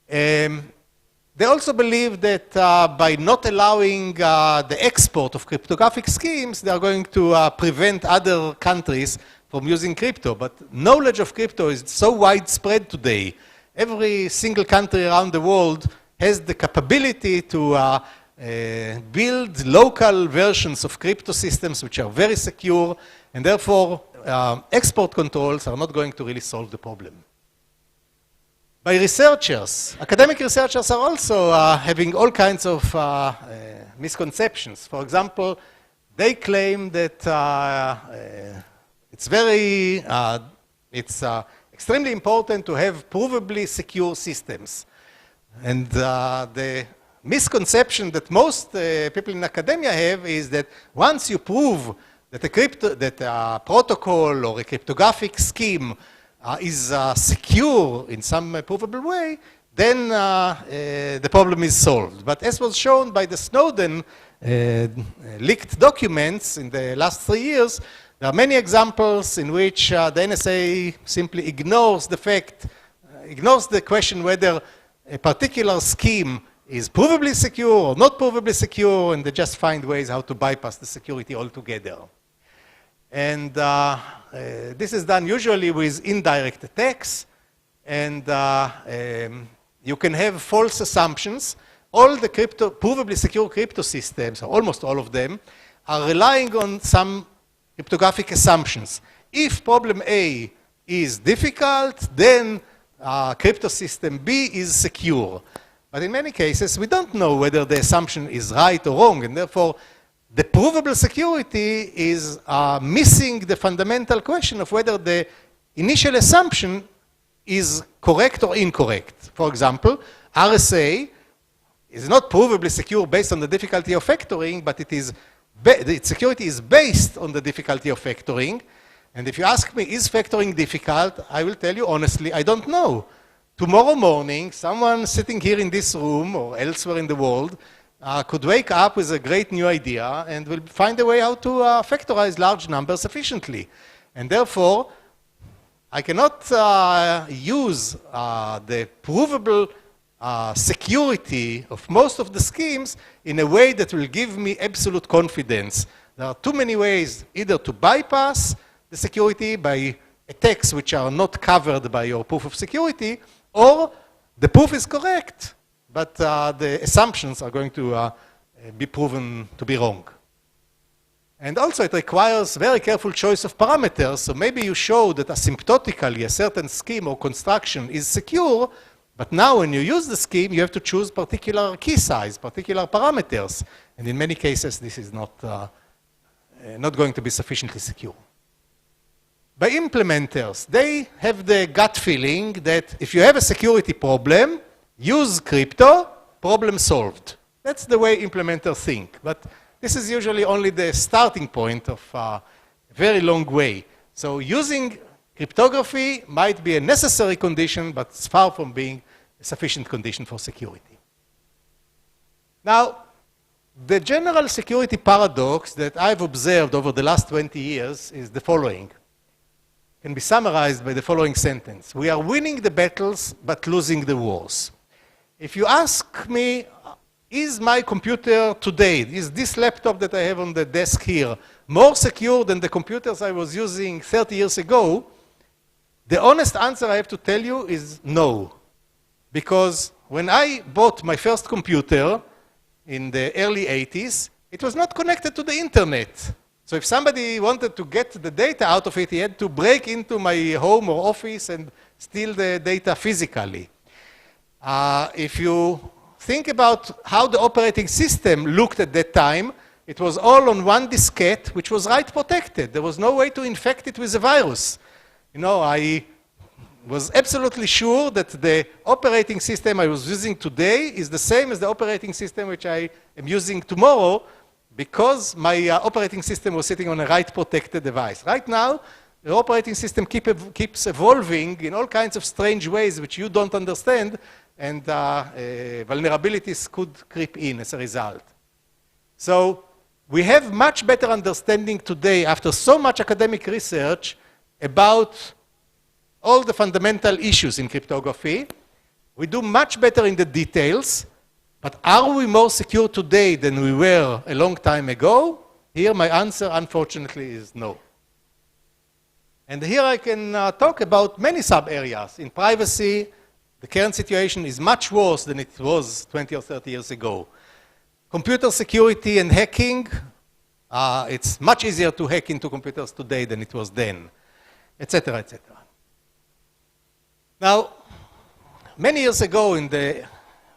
They also believe that by not allowing the export of cryptographic schemes, they are going to prevent other countries from using crypto. But knowledge of crypto is so widespread today. Every single country around the world has the capability to build local versions of crypto systems which are very secure, and therefore export controls are not going to really solve the problem. By researchers, academic researchers are also having all kinds of misconceptions. For example, they claim that it's extremely important to have provably secure systems. And the misconception that most people in academia have is that once you prove that a protocol or a cryptographic scheme is secure in some provable way, then the problem is solved. But as was shown by the Snowden leaked documents in the last 3 years, There are many examples in which the NSA simply ignores the fact, ignores the question whether a particular scheme is provably secure or not provably secure, and they just find ways how to bypass the security altogether. And this is done usually with indirect attacks, and you can have false assumptions. All the provably secure crypto systems, or almost all of them, are relying on some cryptographic assumptions. If problem A is difficult, then crypto system B is secure. But in many cases, we don't know whether the assumption is right or wrong, and therefore, the provable security is missing the fundamental question of whether the initial assumption is correct or incorrect. For example, RSA is not provably secure based on the difficulty of factoring, but its security is based on the difficulty of factoring. And if you ask me, is factoring difficult? I will tell you honestly, I don't know. Tomorrow morning, someone sitting here in this room or elsewhere in the world could wake up with a great new idea and will find a way how to factorize large numbers efficiently. And therefore, I cannot use the provable security of most of the schemes in a way that will give me absolute confidence. There are too many ways either to bypass the security by attacks which are not covered by your proof of security, or the proof is correct, but the assumptions are going to be proven to be wrong. And also it requires very careful choice of parameters, so maybe you show that asymptotically a certain scheme or construction is secure, but now when you use the scheme, you have to choose particular key size, particular parameters, and in many cases this is not going to be sufficiently secure. By implementers, they have the gut feeling that if you have a security problem, use crypto, problem solved. That's the way implementers think. But this is usually only the starting point of a very long way. So using cryptography might be a necessary condition, but it's far from being a sufficient condition for security. Now, the general security paradox that I've observed over the last 20 years is the following. Can be summarized by the following sentence. We are winning the battles, but losing the wars. If you ask me, is my computer today, is this laptop that I have on the desk here, more secure than the computers I was using 30 years ago? The honest answer I have to tell you is no. Because when I bought my first computer in the early 80s, it was not connected to the internet. So if somebody wanted to get the data out of it, he had to break into my home or office and steal the data physically. If you think about how the operating system looked at that time, it was all on one diskette, which was write protected. There was no way to infect it with a virus. You know, I was absolutely sure that the operating system I was using today is the same as the operating system which I am using tomorrow, because my operating system was sitting on a write-protected device. Right now, the operating system keeps evolving in all kinds of strange ways which you don't understand, and vulnerabilities could creep in as a result. So we have much better understanding today, after so much academic research, about all the fundamental issues in cryptography. We do much better in the details. But are we more secure today than we were a long time ago? Here my answer, unfortunately, is no. And here I can talk about many sub-areas. In privacy, the current situation is much worse than it was 20 or 30 years ago. Computer security and hacking, it's much easier to hack into computers today than it was then, etc., etc. Now, many years ago in the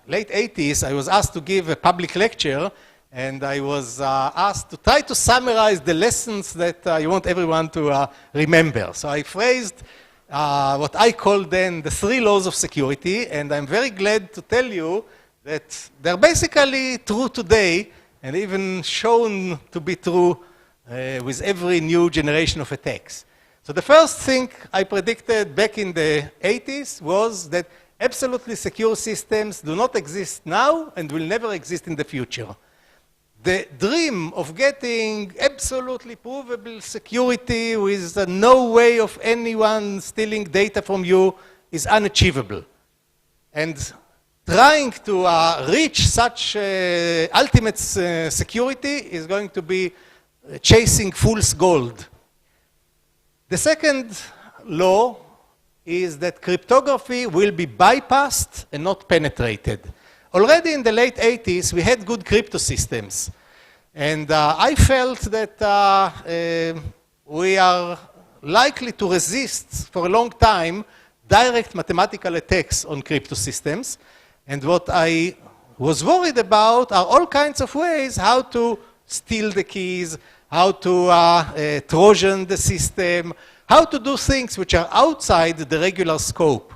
late 80s, I was asked to give a public lecture, and I was asked to try to summarize the lessons that you want everyone to remember. So I phrased what I called then the 3 laws of security, and I'm very glad to tell you that they're basically true today, and even shown to be true with every new generation of attacks. So the first thing I predicted back in the 80s was that absolutely secure systems do not exist now and will never exist in the future. the dream of getting absolutely provable security with no way of anyone stealing data from you is unachievable. And trying to reach such ultimate security is going to be chasing fool's gold. The second law is that cryptography will be bypassed and not penetrated. Already in the late 80s, we had good crypto systems. And I felt that we are likely to resist for a long time direct mathematical attacks on crypto systems. And what I was worried about are all kinds of ways how to steal the keys, how to Trojan the system, how to do things which are outside the regular scope.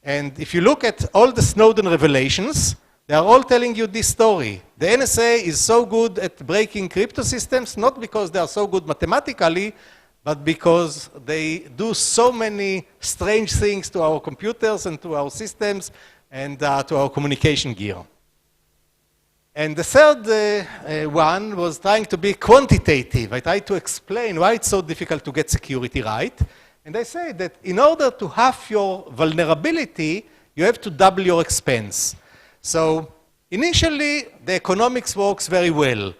And if you look at all the Snowden revelations, they are all telling you this story. The NSA is so good at breaking crypto systems, not because they are so good mathematically, but because they do so many strange things to our computers and to our systems and to our communication gear. And the third one was trying to be quantitative. I tried to explain why it's so difficult to get security right. And I say that in order to halve your vulnerability, you have to double your expense. So initially, the economics works very well.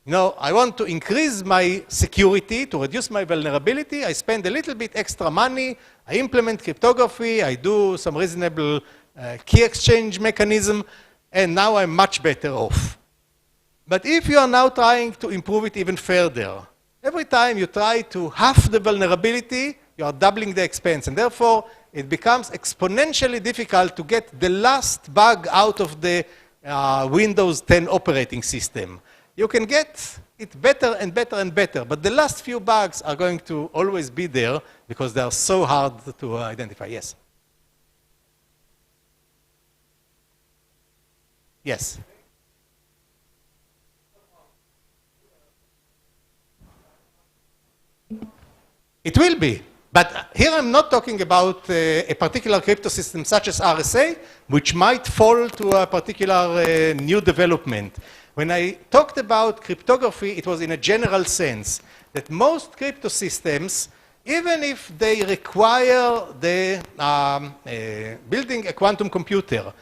You know, I want to increase my security, to reduce my vulnerability. I spend a little bit extra money. I implement cryptography. I do some reasonable key exchange mechanism. And now I'm much better off. But if you are now trying to improve it even further, every time you try to halve the vulnerability, you are doubling the expense. And therefore, it becomes exponentially difficult to get the last bug out of the Windows 10 operating system. You can get it better and better and better, but the last few bugs are going to always be there because they are so hard to identify. Yes? Yes? It will be. But here I'm not talking about a particular crypto system such as RSA, which might fall to a particular new development. When I talked about cryptography, it was in a general sense that most crypto systems, even if they require the building a quantum computer,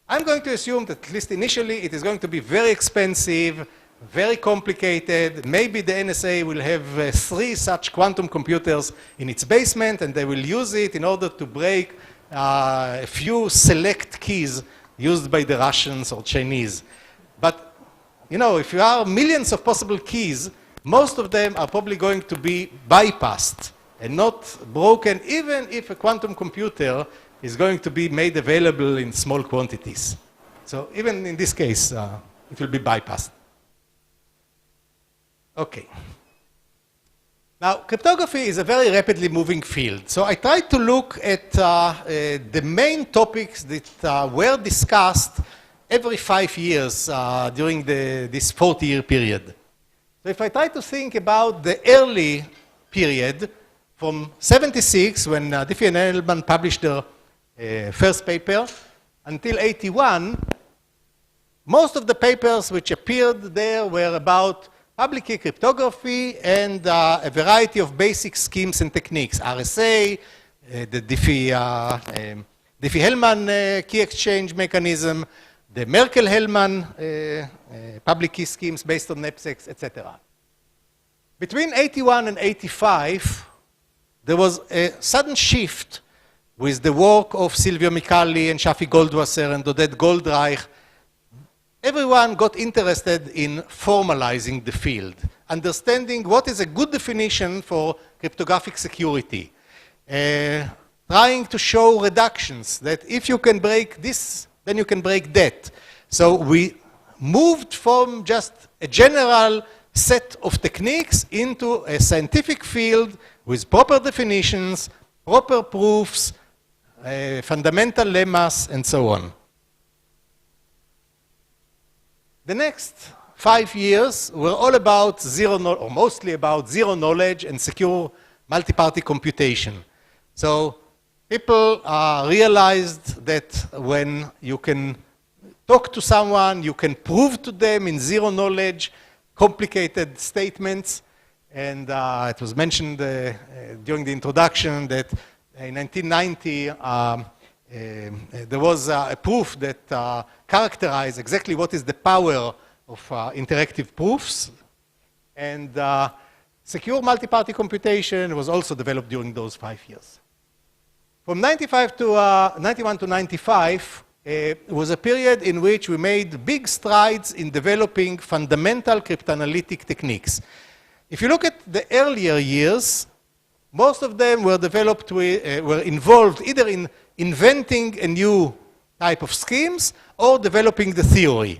I'm going to assume that at least initially it is going to be very expensive, very complicated. Maybe the NSA will have 3 such quantum computers in its basement, and they will use it in order to break a few select keys used by the Russians or Chinese. But, you know, if you are millions of possible keys, most of them are probably going to be bypassed and not broken, even if a quantum computer is going to be made available in small quantities. So even in this case, it will be bypassed. Okay. Now, cryptography is a very rapidly moving field. So I tried to look at the main topics that were discussed every 5 years during this 40-year period. So if I try to think about the early period, from 76, when Diffie and Hellman published their first paper, until 81, most of the papers which appeared there were about public key cryptography and a variety of basic schemes and techniques. RSA, the Diffie-Hellman key exchange mechanism, the Merkel-Hellman public key schemes based on knapsacks, etc. Between 81 and 85, there was a sudden shift with the work of Silvio Micali and Shafi Goldwasser and Oded Goldreich. Everyone got interested in formalizing the field, understanding what is a good definition for cryptographic security, trying to show reductions, that if you can break this, then you can break that. So we moved from just a general set of techniques into a scientific field with proper definitions, proper proofs, fundamental lemmas, and so on. The next 5 years were all about or mostly about zero knowledge and secure multi-party computation. So people realized that when you can talk to someone, you can prove to them in zero knowledge complicated statements. And it was mentioned during the introduction that in 1990, there was a proof that characterized exactly what is the power of interactive proofs. And secure multi-party computation was also developed during those 5 years. From 91 to 95 was a period in which we made big strides in developing fundamental cryptanalytic techniques. If you look at the earlier years, most of them were developed, were involved either in inventing a new type of schemes or developing the theory.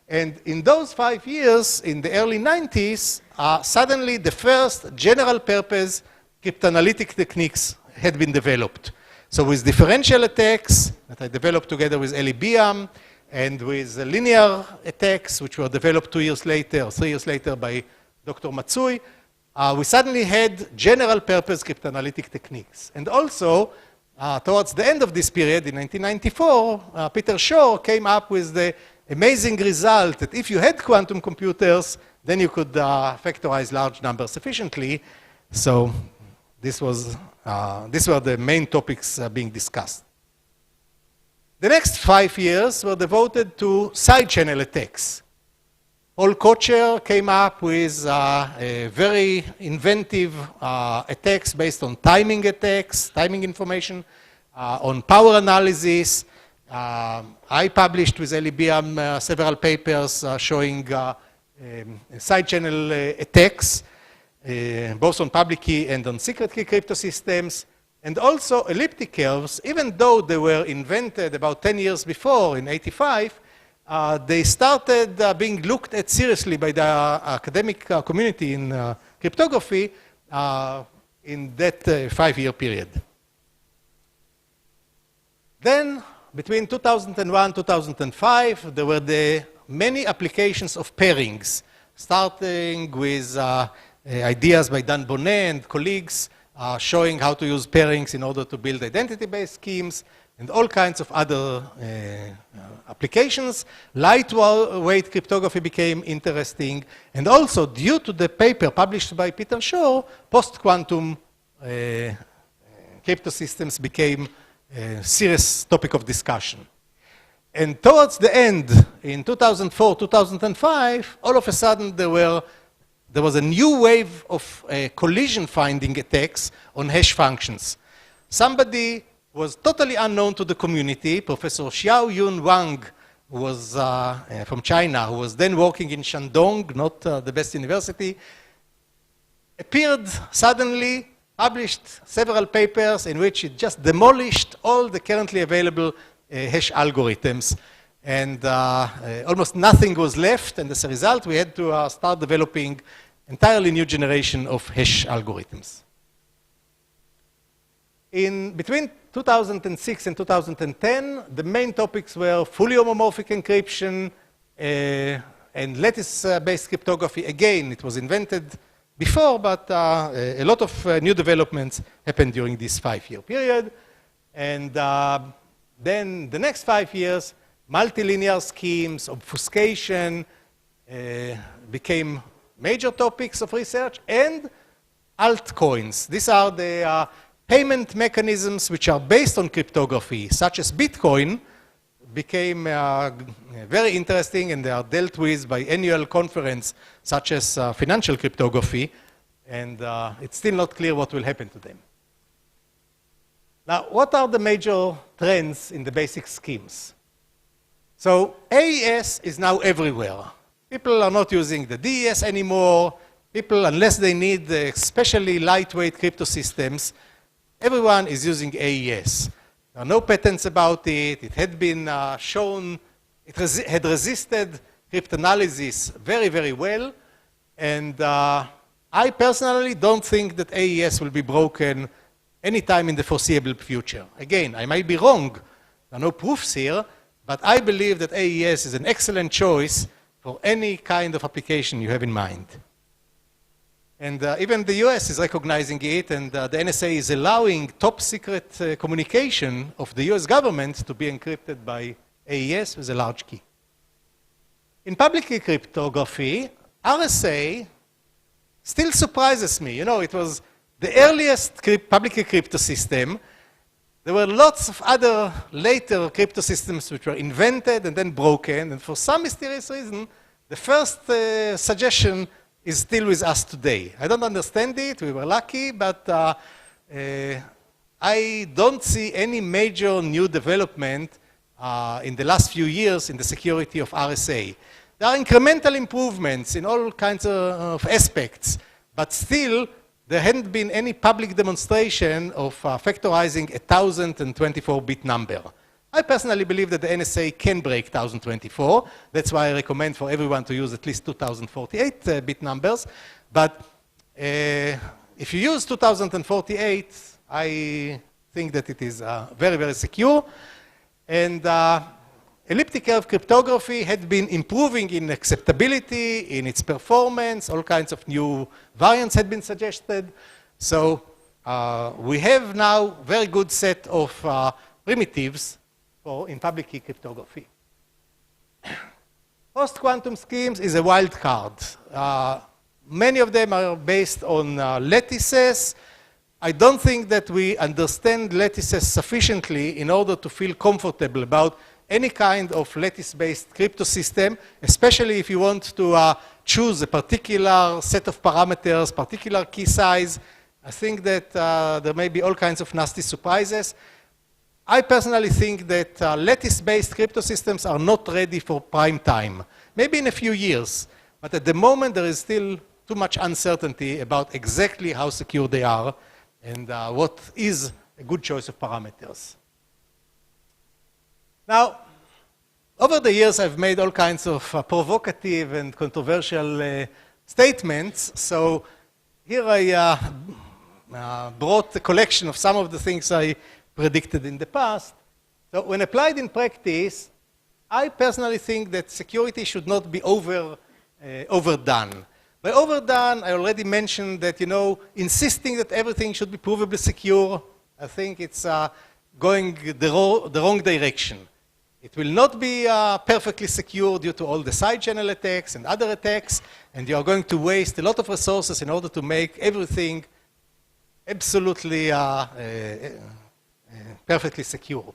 And in those 5 years, in the early 90s, suddenly the first general purpose cryptanalytic techniques had been developed. So with differential attacks that I developed together with Eli Biam, and with linear attacks, which were developed 2 years later, or 3 years later by Dr. Matsui, we suddenly had general purpose cryptanalytic techniques. And also, towards the end of this period, in 1994, Peter Shor came up with the amazing result that if you had quantum computers, then you could factorize large numbers sufficiently. So these were the main topics being discussed. The next 5 years were devoted to side channel attacks. Paul Kocher came up with a very inventive attacks based on timing attacks, timing information, on power analysis. I published with Eli Biam several papers showing side channel attacks, both on public key and on secret key crypto systems, and also elliptic curves. Even though they were invented about 10 years before, in 85, they started being looked at seriously by the academic community in cryptography in that 5-year period. Then, between 2001 and 2005, there were the many applications of pairings, starting with ideas by Dan Bonnet and colleagues showing how to use pairings in order to build identity-based schemes, and all kinds of other applications. Lightweight cryptography became interesting, and also due to the paper published by Peter Shor, post-quantum crypto systems became a serious topic of discussion. And towards the end, in 2004, 2005, all of a sudden there was a new wave of collision finding attacks on hash functions. Somebody was totally unknown to the community, Professor Xiao Yun Wang, who was from China, who was then working in Shandong, not the best university, appeared suddenly, published several papers in which it just demolished all the currently available hash algorithms. And almost nothing was left, and as a result, we had to start developing entirely new generation of hash algorithms. Between 2006 and 2010, the main topics were fully homomorphic encryption and lattice-based cryptography. Again, it was invented before, but a lot of new developments happened during this 5-year period. And then the next 5 years, multilinear schemes, obfuscation became major topics of research, and altcoins. These are the payment mechanisms which are based on cryptography, such as Bitcoin, became very interesting, and they are dealt with by annual conference, such as financial cryptography, and it's still not clear what will happen to them. Now, what are the major trends in the basic schemes? So AES is now everywhere. People are not using the DES anymore. People, unless they need especially lightweight crypto systems, everyone is using AES. There are no patents about it. It had been shown, it had resisted cryptanalysis very, very well. And I personally don't think that AES will be broken anytime in the foreseeable future. Again, I might be wrong. There are no proofs here, but I believe that AES is an excellent choice for any kind of application you have in mind. And even the US is recognizing it, and the NSA is allowing top secret communication of the US government to be encrypted by AES with a large key. In public key cryptography, RSA still surprises me. You know, it was the earliest public key crypto system. There were lots of other later crypto systems which were invented and then broken, and for some mysterious reason, the first suggestion is still with us today. I don't understand it, we were lucky, but I don't see any major new development in the last few years in the security of RSA. There are incremental improvements in all kinds of aspects, but still there hadn't been any public demonstration of factorizing a 1024-bit number. I personally believe that the NSA can break 1024. That's why I recommend for everyone to use at least 2048-bit numbers. But if you use 2048, I think that it is very, very secure. And elliptic curve cryptography had been improving in acceptability, in its performance, all kinds of new variants had been suggested. So we have now a very good set of primitives in public key cryptography. Post-quantum schemes is a wild card. Many of them are based on lattices. I don't think that we understand lattices sufficiently in order to feel comfortable about any kind of lattice-based crypto system, especially if you want to choose a particular set of parameters, particular key size. I think that there may be all kinds of nasty surprises. I personally think that lattice-based crypto systems are not ready for prime time. Maybe in a few years, but at the moment there is still too much uncertainty about exactly how secure they are and what is a good choice of parameters. Now, over the years I've made all kinds of provocative and controversial statements, so here I brought a collection of some of the things I predicted in the past. So when applied in practice, I personally think that security should not be overdone. By overdone, I already mentioned that, you know, insisting that everything should be provably secure, I think it's going the wrong direction. It will not be perfectly secure due to all the side channel attacks and other attacks, and you are going to waste a lot of resources in order to make everything absolutely perfectly secure.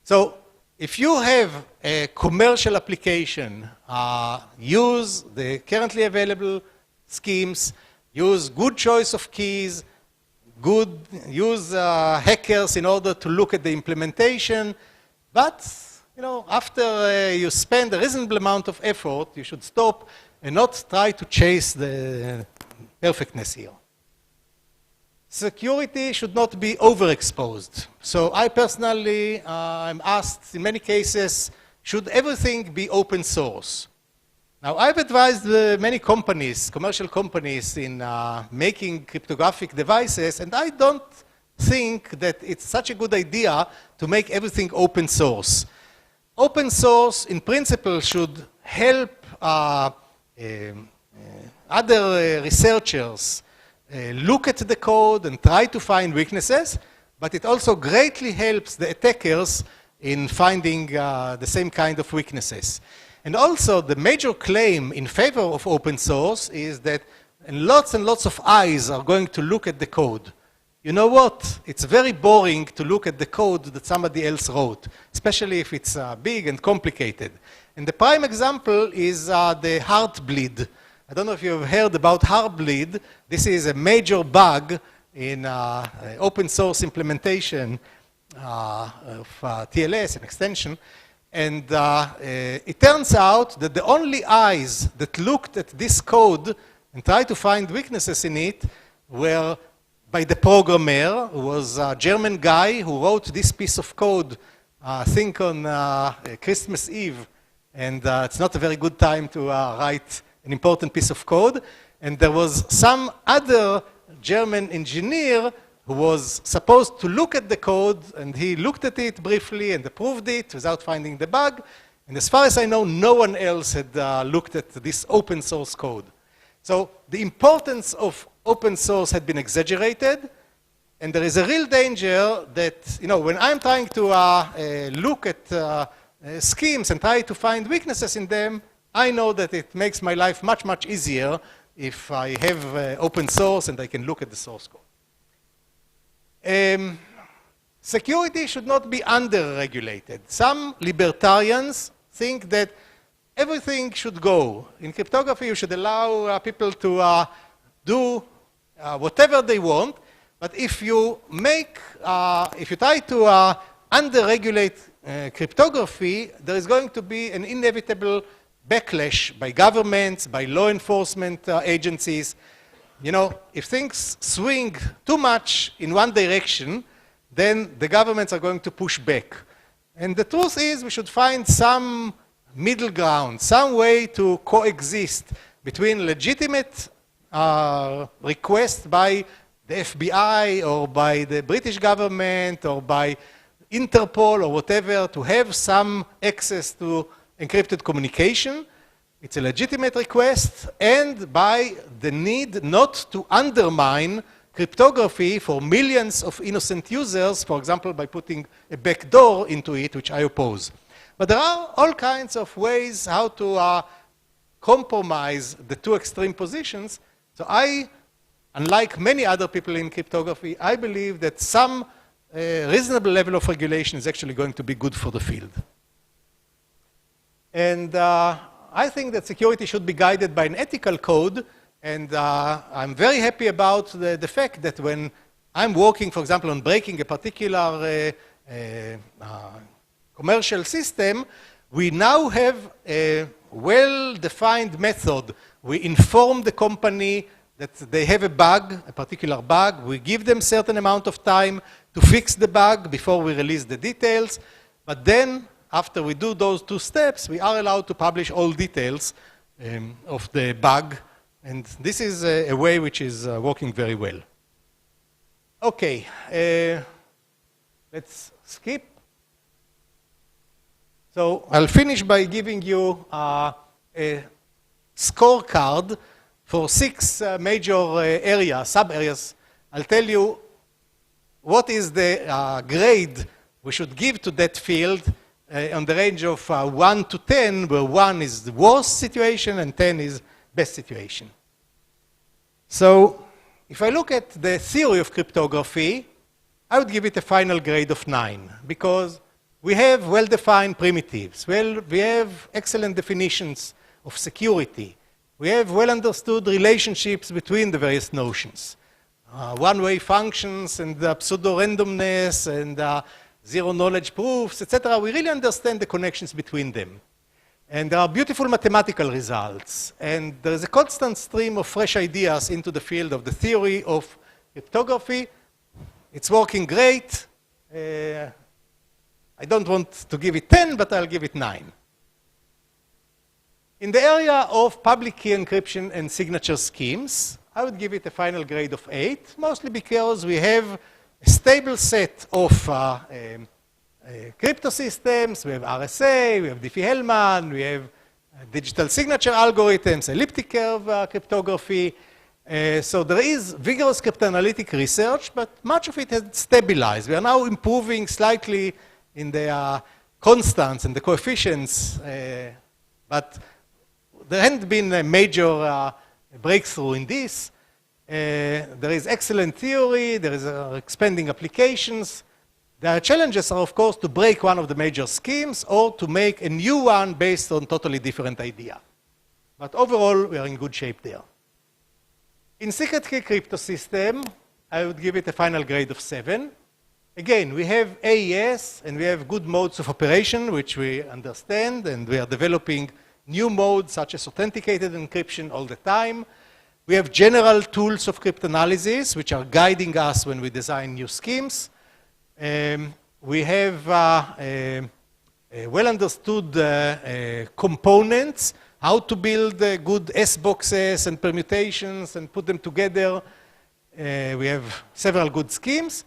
So if you have a commercial application, use the currently available schemes, use good choice of keys, use hackers in order to look at the implementation, but you know, after you spend a reasonable amount of effort, you should stop and not try to chase the perfectness here. Security should not be overexposed. So I personally am asked in many cases, should everything be open source? Now I've advised many companies, commercial companies in making cryptographic devices, and I don't think that it's such a good idea to make everything open source. Open source in principle should help other researchers look at the code and try to find weaknesses, but it also greatly helps the attackers in finding the same kind of weaknesses. And also the major claim in favor of open source is that lots and lots of eyes are going to look at the code. You know what? It's very boring to look at the code that somebody else wrote, especially if it's big and complicated. And the prime example is the Heartbleed. I don't know if you've heard about Heartbleed. This is a major bug in open source implementation of TLS, an extension. And it turns out that the only eyes that looked at this code and tried to find weaknesses in it were by the programmer, who was a German guy who wrote this piece of code, I think on Christmas Eve. And it's not a very good time to write an important piece of code. And there was some other German engineer who was supposed to look at the code, and he looked at it briefly and approved it without finding the bug. And as far as I know, no one else had looked at this open source code. So the importance of open source had been exaggerated, and there is a real danger that, you know, when I'm trying to look at schemes and try to find weaknesses in them, I know that it makes my life much, much easier if I have open source and I can look at the source code. Security should not be under-regulated. Some libertarians think that everything should go. In cryptography, you should allow people to do whatever they want, but if you try to under-regulate cryptography, there is going to be an inevitable backlash by governments, by law enforcement agencies. You know, if things swing too much in one direction, then the governments are going to push back. And the truth is, we should find some middle ground, some way to coexist between legitimate requests by the FBI or by the British government or by Interpol or whatever to have some access to encrypted communication. It's a legitimate request, and by the need not to undermine cryptography for millions of innocent users, for example, by putting a backdoor into it, which I oppose. But there are all kinds of ways how to compromise the two extreme positions. So I, unlike many other people in cryptography, I believe that some reasonable level of regulation is actually going to be good for the field. And I think that security should be guided by an ethical code, and I'm very happy about the fact that when I'm working, for example, on breaking a particular commercial system, we now have a well-defined method. We inform the company that they have a bug, a particular bug. We give them a certain amount of time to fix the bug before we release the details. But then, after we do those two steps, we are allowed to publish all details of the bug. And this is a way which is working very well. Okay, let's skip. So I'll finish by giving you a scorecard for 6 major areas, sub-areas. I'll tell you what is the grade we should give to that field on the range of 1 to 10, where 1 is the worst situation and 10 is best situation. So if I look at the theory of cryptography, I would give it a final grade of 9, because we have well-defined primitives. Well, we have excellent definitions of security. We have well-understood relationships between the various notions. One-way functions and pseudo-randomness and zero-knowledge proofs, etc. We really understand the connections between them. And there are beautiful mathematical results. And there is a constant stream of fresh ideas into the field of the theory of cryptography. It's working great. I don't want to give it 10, but I'll give it 9. In the area of public key encryption and signature schemes, I would give it a final grade of 8, mostly because we have a stable set of crypto systems. We have RSA, we have Diffie-Hellman, we have digital signature algorithms, elliptic curve cryptography. So there is vigorous cryptanalytic research, but much of it has stabilized. We are now improving slightly in the constants and the coefficients, but there hasn't been a major breakthrough in this. There is excellent theory, there is expanding applications. The challenges are, of course, to break one of the major schemes or to make a new one based on totally different idea. But overall, we are in good shape there. In secret key crypto system, I would give it a final grade of 7. Again, we have AES and we have good modes of operation, which we understand, and we are developing new modes such as authenticated encryption all the time. We have general tools of cryptanalysis, which are guiding us when we design new schemes. We have well understood components, how to build good S boxes and permutations and put them together. We have several good schemes.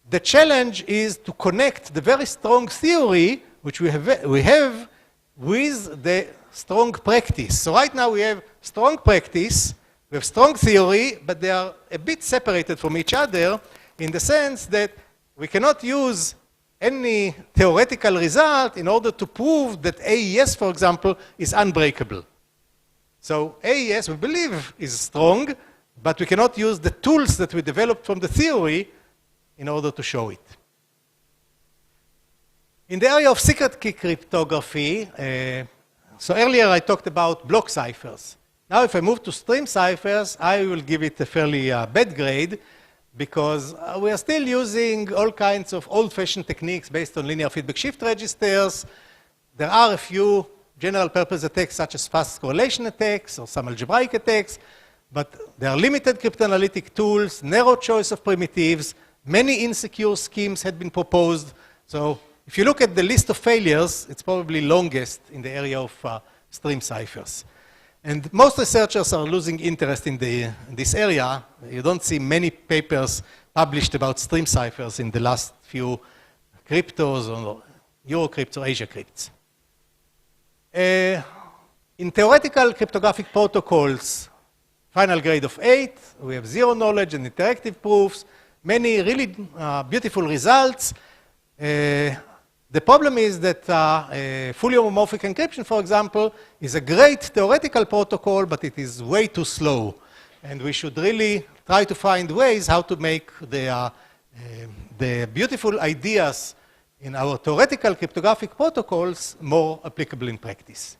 The challenge is to connect the very strong theory, which we have with the strong practice. So right now we have strong practice, we have strong theory, but they are a bit separated from each other in the sense that we cannot use any theoretical result in order to prove that AES, for example, is unbreakable. So AES, we believe, is strong, but we cannot use the tools that we developed from the theory in order to show it. In the area of secret key cryptography, so earlier I talked about block ciphers. Now if I move to stream ciphers, I will give it a fairly bad grade, because we are still using all kinds of old-fashioned techniques based on linear feedback shift registers. There are a few general-purpose attacks, such as fast correlation attacks or some algebraic attacks, but there are limited cryptanalytic tools, narrow choice of primitives, many insecure schemes had been proposed. So if you look at the list of failures, it's probably longest in the area of stream ciphers. And most researchers are losing interest in this area. You don't see many papers published about stream ciphers in the last few cryptos or Eurocrypts or ASIACRYPTs. In theoretical cryptographic protocols, final grade of 8, we have zero knowledge and interactive proofs, many really beautiful results. The problem is that fully homomorphic encryption, for example, is a great theoretical protocol, but it is way too slow. And we should really try to find ways how to make the beautiful ideas in our theoretical cryptographic protocols more applicable in practice.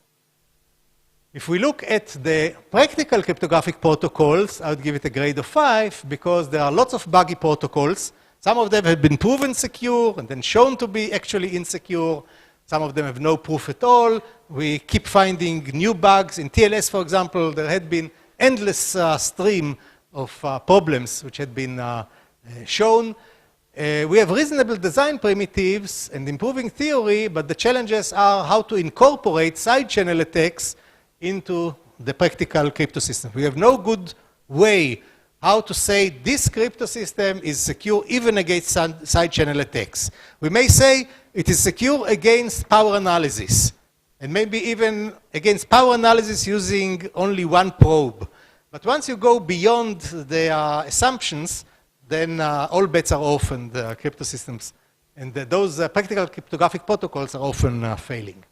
If we look at the practical cryptographic protocols, I would give it a grade of 5, because there are lots of buggy protocols. Some of them have been proven secure and then shown to be actually insecure. Some of them have no proof at all. We keep finding new bugs. In TLS, for example, there had been endless stream of problems which had been shown. We have reasonable design primitives and improving theory, but the challenges are how to incorporate side channel attacks into the practical crypto system. We have no good way how to say this crypto system is secure even against side channel attacks. We may say it is secure against power analysis, and maybe even against power analysis using only one probe. But once you go beyond the assumptions, then all bets are off, and the crypto systems and those practical cryptographic protocols are often failing.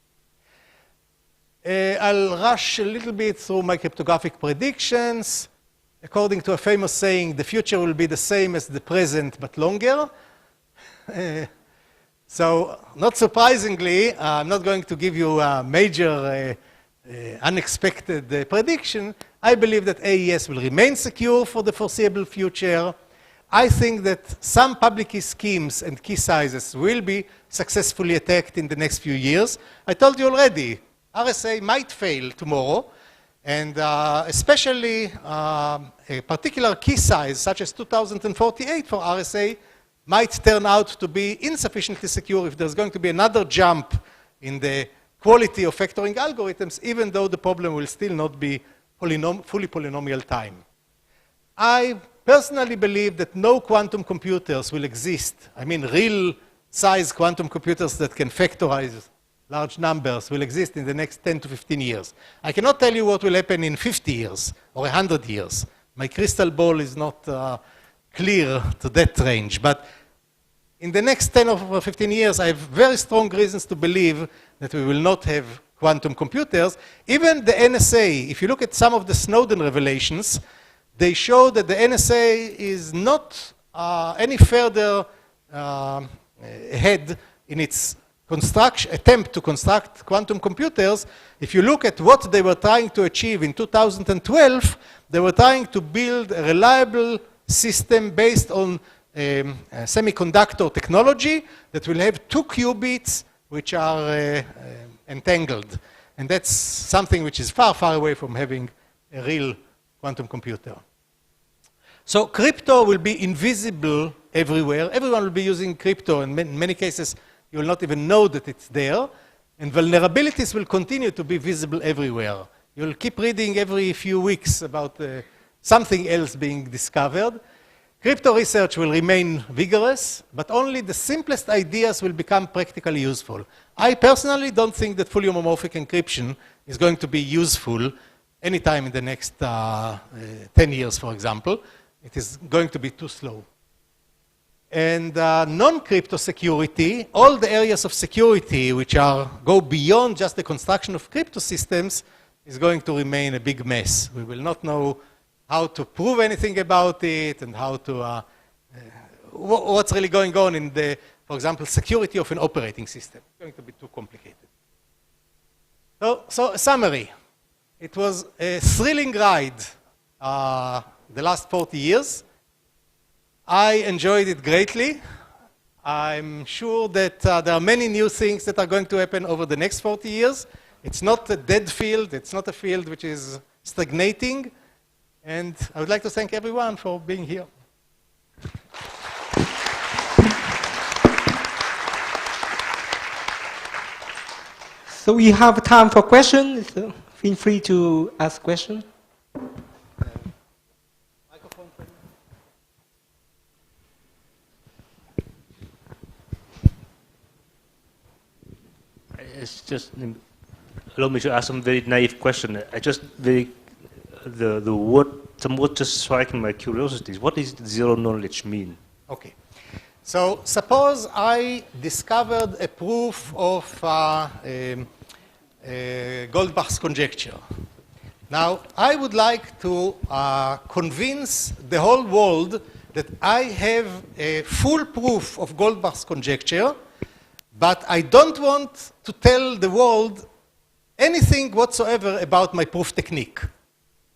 I'll rush a little bit through my cryptographic predictions. According to a famous saying, the future will be the same as the present, but longer. So, not surprisingly, I'm not going to give you a major, unexpected prediction. I believe that AES will remain secure for the foreseeable future. I think that some public key schemes and key sizes will be successfully attacked in the next few years. I told you already, RSA might fail tomorrow. And especially a particular key size, such as 2048 for RSA, might turn out to be insufficiently secure if there's going to be another jump in the quality of factoring algorithms, even though the problem will still not be fully polynomial time. I personally believe that no quantum computers will exist. I mean, real size quantum computers that can factorize large numbers will exist in the next 10 to 15 years. I cannot tell you what will happen in 50 years or 100 years. My crystal ball is not clear to that range. But in the next 10 or 15 years, I have very strong reasons to believe that we will not have quantum computers. Even the NSA, if you look at some of the Snowden revelations, they show that the NSA is not any further ahead in its attempt to construct quantum computers. If you look at what they were trying to achieve in 2012, they were trying to build a reliable system based on semiconductor technology that will have 2 qubits which are entangled. And that's something which is far, far away from having a real quantum computer. So crypto will be invisible everywhere. Everyone will be using crypto, and in many cases, you will not even know that it's there. And vulnerabilities will continue to be visible everywhere. You'll keep reading every few weeks about something else being discovered. Crypto research will remain vigorous, but only the simplest ideas will become practically useful. I personally don't think that fully homomorphic encryption is going to be useful anytime in the next 10 years, for example. It is going to be too slow. And non-crypto security, all the areas of security which go beyond just the construction of crypto systems, is going to remain a big mess. We will not know how to prove anything about it and how to, what's really going on in the, for example, security of an operating system. It's going to be too complicated. So a summary. It was a thrilling ride the last 40 years. I enjoyed it greatly. I'm sure that there are many new things that are going to happen over the next 40 years. It's not a dead field. It's not a field which is stagnating. And I would like to thank everyone for being here. So we have time for questions. So feel free to ask questions. It's just, allow me to ask some very naive question. I just the word, some word just striking my curiosity. What does zero knowledge mean? Okay. So suppose I discovered a proof of Goldbach's conjecture. Now, I would like to convince the whole world that I have a full proof of Goldbach's conjecture, but I don't want to tell the world anything whatsoever about my proof technique.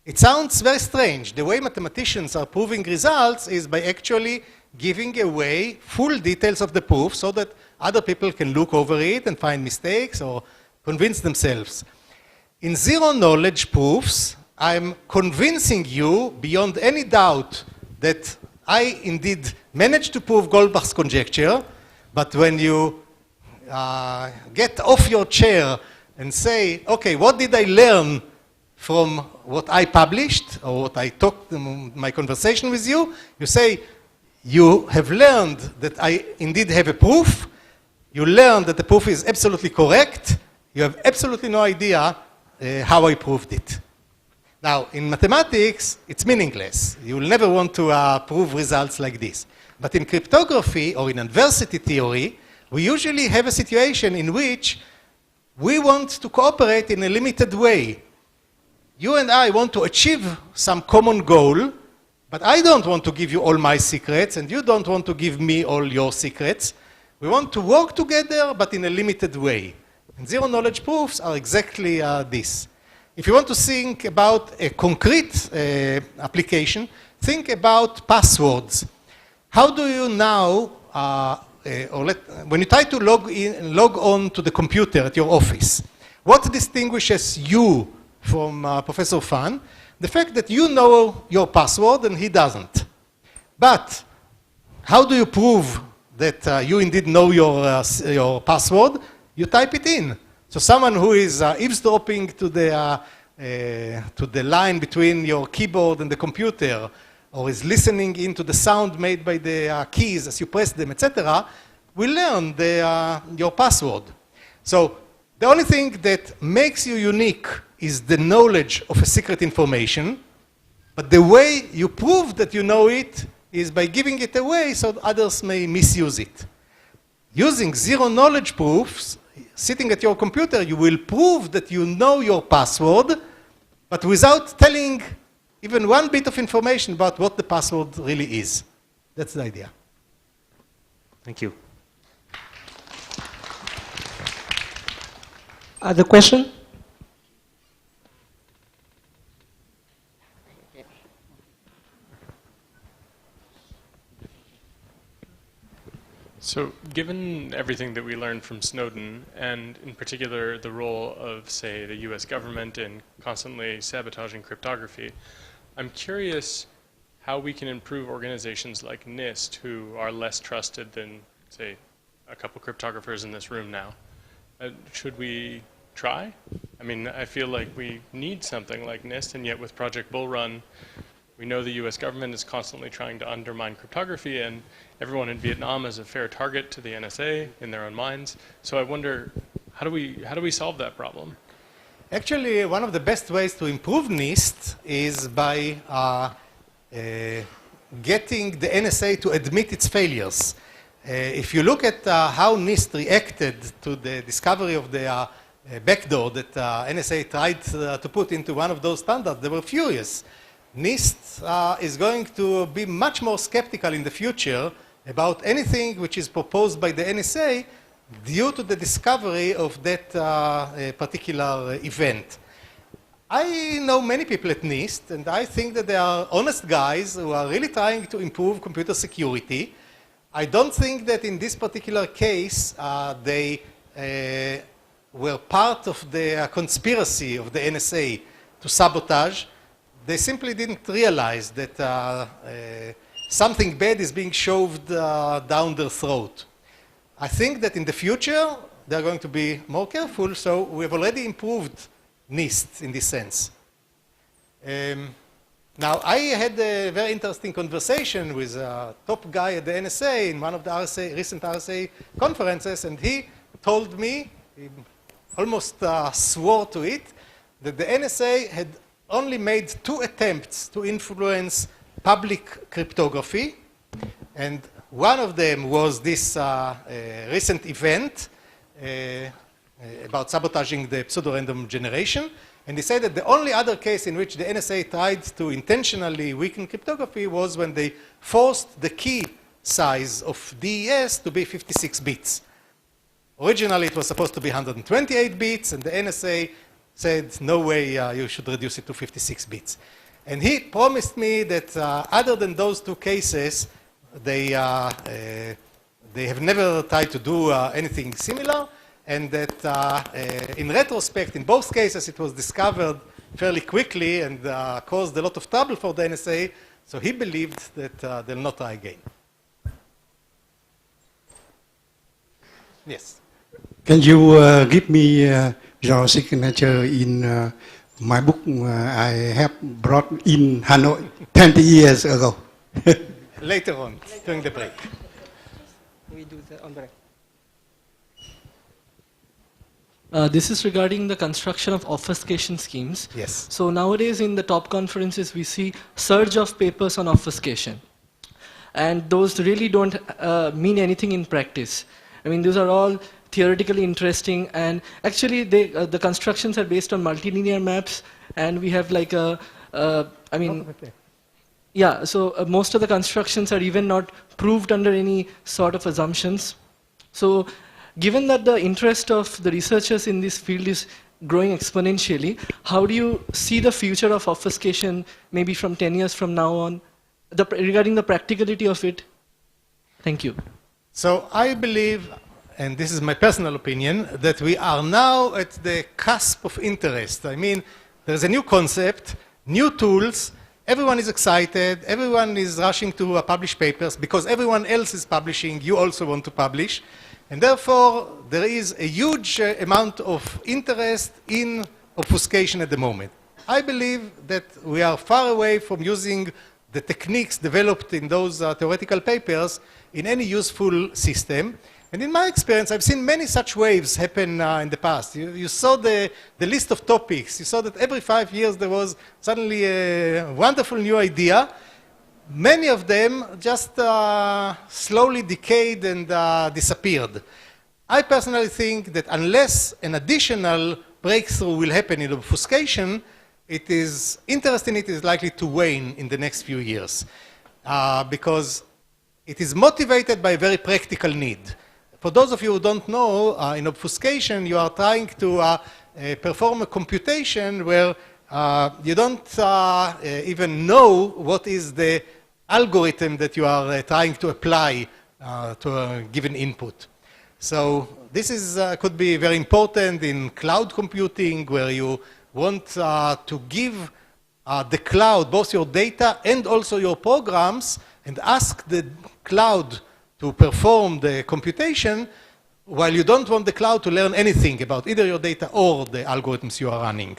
It sounds very strange. The way mathematicians are proving results is by actually giving away full details of the proof so that other people can look over it and find mistakes or convince themselves. In zero-knowledge proofs, I'm convincing you beyond any doubt that I indeed managed to prove Goldbach's conjecture, but when you get off your chair and say, okay, what did I learn from what I published or what I talked in my conversation with you? You say, you have learned that I indeed have a proof. You learned that the proof is absolutely correct. You have absolutely no idea how I proved it. Now, in mathematics, it's meaningless. You will never want to prove results like this. But in cryptography or in adversity theory, we usually have a situation in which we want to cooperate in a limited way. You and I want to achieve some common goal, but I don't want to give you all my secrets, and you don't want to give me all your secrets. We want to work together, but in a limited way. And zero-knowledge proofs are exactly this. If you want to think about a concrete application, think about passwords. How do you now, when you try to log on to the computer at your office, what distinguishes you from Professor Fan? The fact that you know your password and he doesn't. But how do you prove that you indeed know your password? You type it in. So someone who is eavesdropping to the line between your keyboard and the computer, or is listening into the sound made by the keys as you press them, etc., will learn your password. So the only thing that makes you unique is the knowledge of a secret information, but the way you prove that you know it is by giving it away so others may misuse it. Using zero-knowledge proofs, sitting at your computer, you will prove that you know your password, but without telling even one bit of information about what the password really is. That's the idea. Thank you. Other question? So given everything that we learned from Snowden, and in particular the role of, say, the US government in constantly sabotaging cryptography, I'm curious how we can improve organizations like NIST, who are less trusted than, say, a couple cryptographers in this room now. Should we try? I mean, I feel like we need something like NIST, and yet with Project Bull Run, we know the US government is constantly trying to undermine cryptography, and everyone in Vietnam is a fair target to the NSA in their own minds. So I wonder, how do we solve that problem? Actually, one of the best ways to improve NIST is by getting the NSA to admit its failures. If you look at how NIST reacted to the discovery of the backdoor that NSA tried to put into one of those standards, they were furious. NIST is going to be much more skeptical in the future about anything which is proposed by the NSA due to the discovery of that particular event. I know many people at NIST, and I think that they are honest guys who are really trying to improve computer security. I don't think that in this particular case they were part of the conspiracy of the NSA to sabotage. They simply didn't realize that something bad is being shoved down their throat. I think that in the future they're going to be more careful, so we have already improved NIST in this sense. Now, I had a very interesting conversation with a top guy at the NSA in one of the recent RSA conferences, and he told me, he almost swore to it, that the NSA had only made 2 attempts to influence public cryptography, and one of them was this recent event about sabotaging the pseudo-random generation. And he said that the only other case in which the NSA tried to intentionally weaken cryptography was when they forced the key size of DES to be 56 bits. Originally, it was supposed to be 128 bits, and the NSA said, no way, you should reduce it to 56 bits. And he promised me that other than those 2 cases, they have never tried to do anything similar, and that in retrospect, in both cases, it was discovered fairly quickly and caused a lot of trouble for the NSA, so he believed that they'll not try again. Yes? Can you give me your signature in my book I have brought in Hanoi 20 years ago? Later on, during the break. We do that on break. This is regarding the construction of obfuscation schemes. Yes. So nowadays in the top conferences we see surge of papers on obfuscation. And those really don't mean anything in practice. I mean, those are all theoretically interesting, and actually the constructions are based on multilinear maps, and we have like a, I mean, yeah, so most of the constructions are even not proved under any sort of assumptions. So given that the interest of the researchers in this field is growing exponentially, how do you see the future of obfuscation maybe from 10 years from now on, regarding the practicality of it? Thank you. So I believe, and this is my personal opinion, that we are now at the cusp of interest. I mean, there's a new concept, new tools, everyone is excited, everyone is rushing to publish papers, because everyone else is publishing, you also want to publish. And therefore, there is a huge amount of interest in obfuscation at the moment. I believe that we are far away from using the techniques developed in those theoretical papers in any useful system. And in my experience, I've seen many such waves happen in the past. You saw the list of topics. You saw that every 5 years there was suddenly a wonderful new idea. Many of them just slowly decayed and disappeared. I personally think that unless an additional breakthrough will happen in obfuscation, interest in it is likely to wane in the next few years. Because it is motivated by a very practical need. For those of you who don't know, in obfuscation, you are trying to perform a computation where you don't even know what is the algorithm that you are trying to apply to a given input. So this could be very important in cloud computing, where you want to give the cloud both your data and also your programs, and ask the cloud to perform the computation, while you don't want the cloud to learn anything about either your data or the algorithms you are running.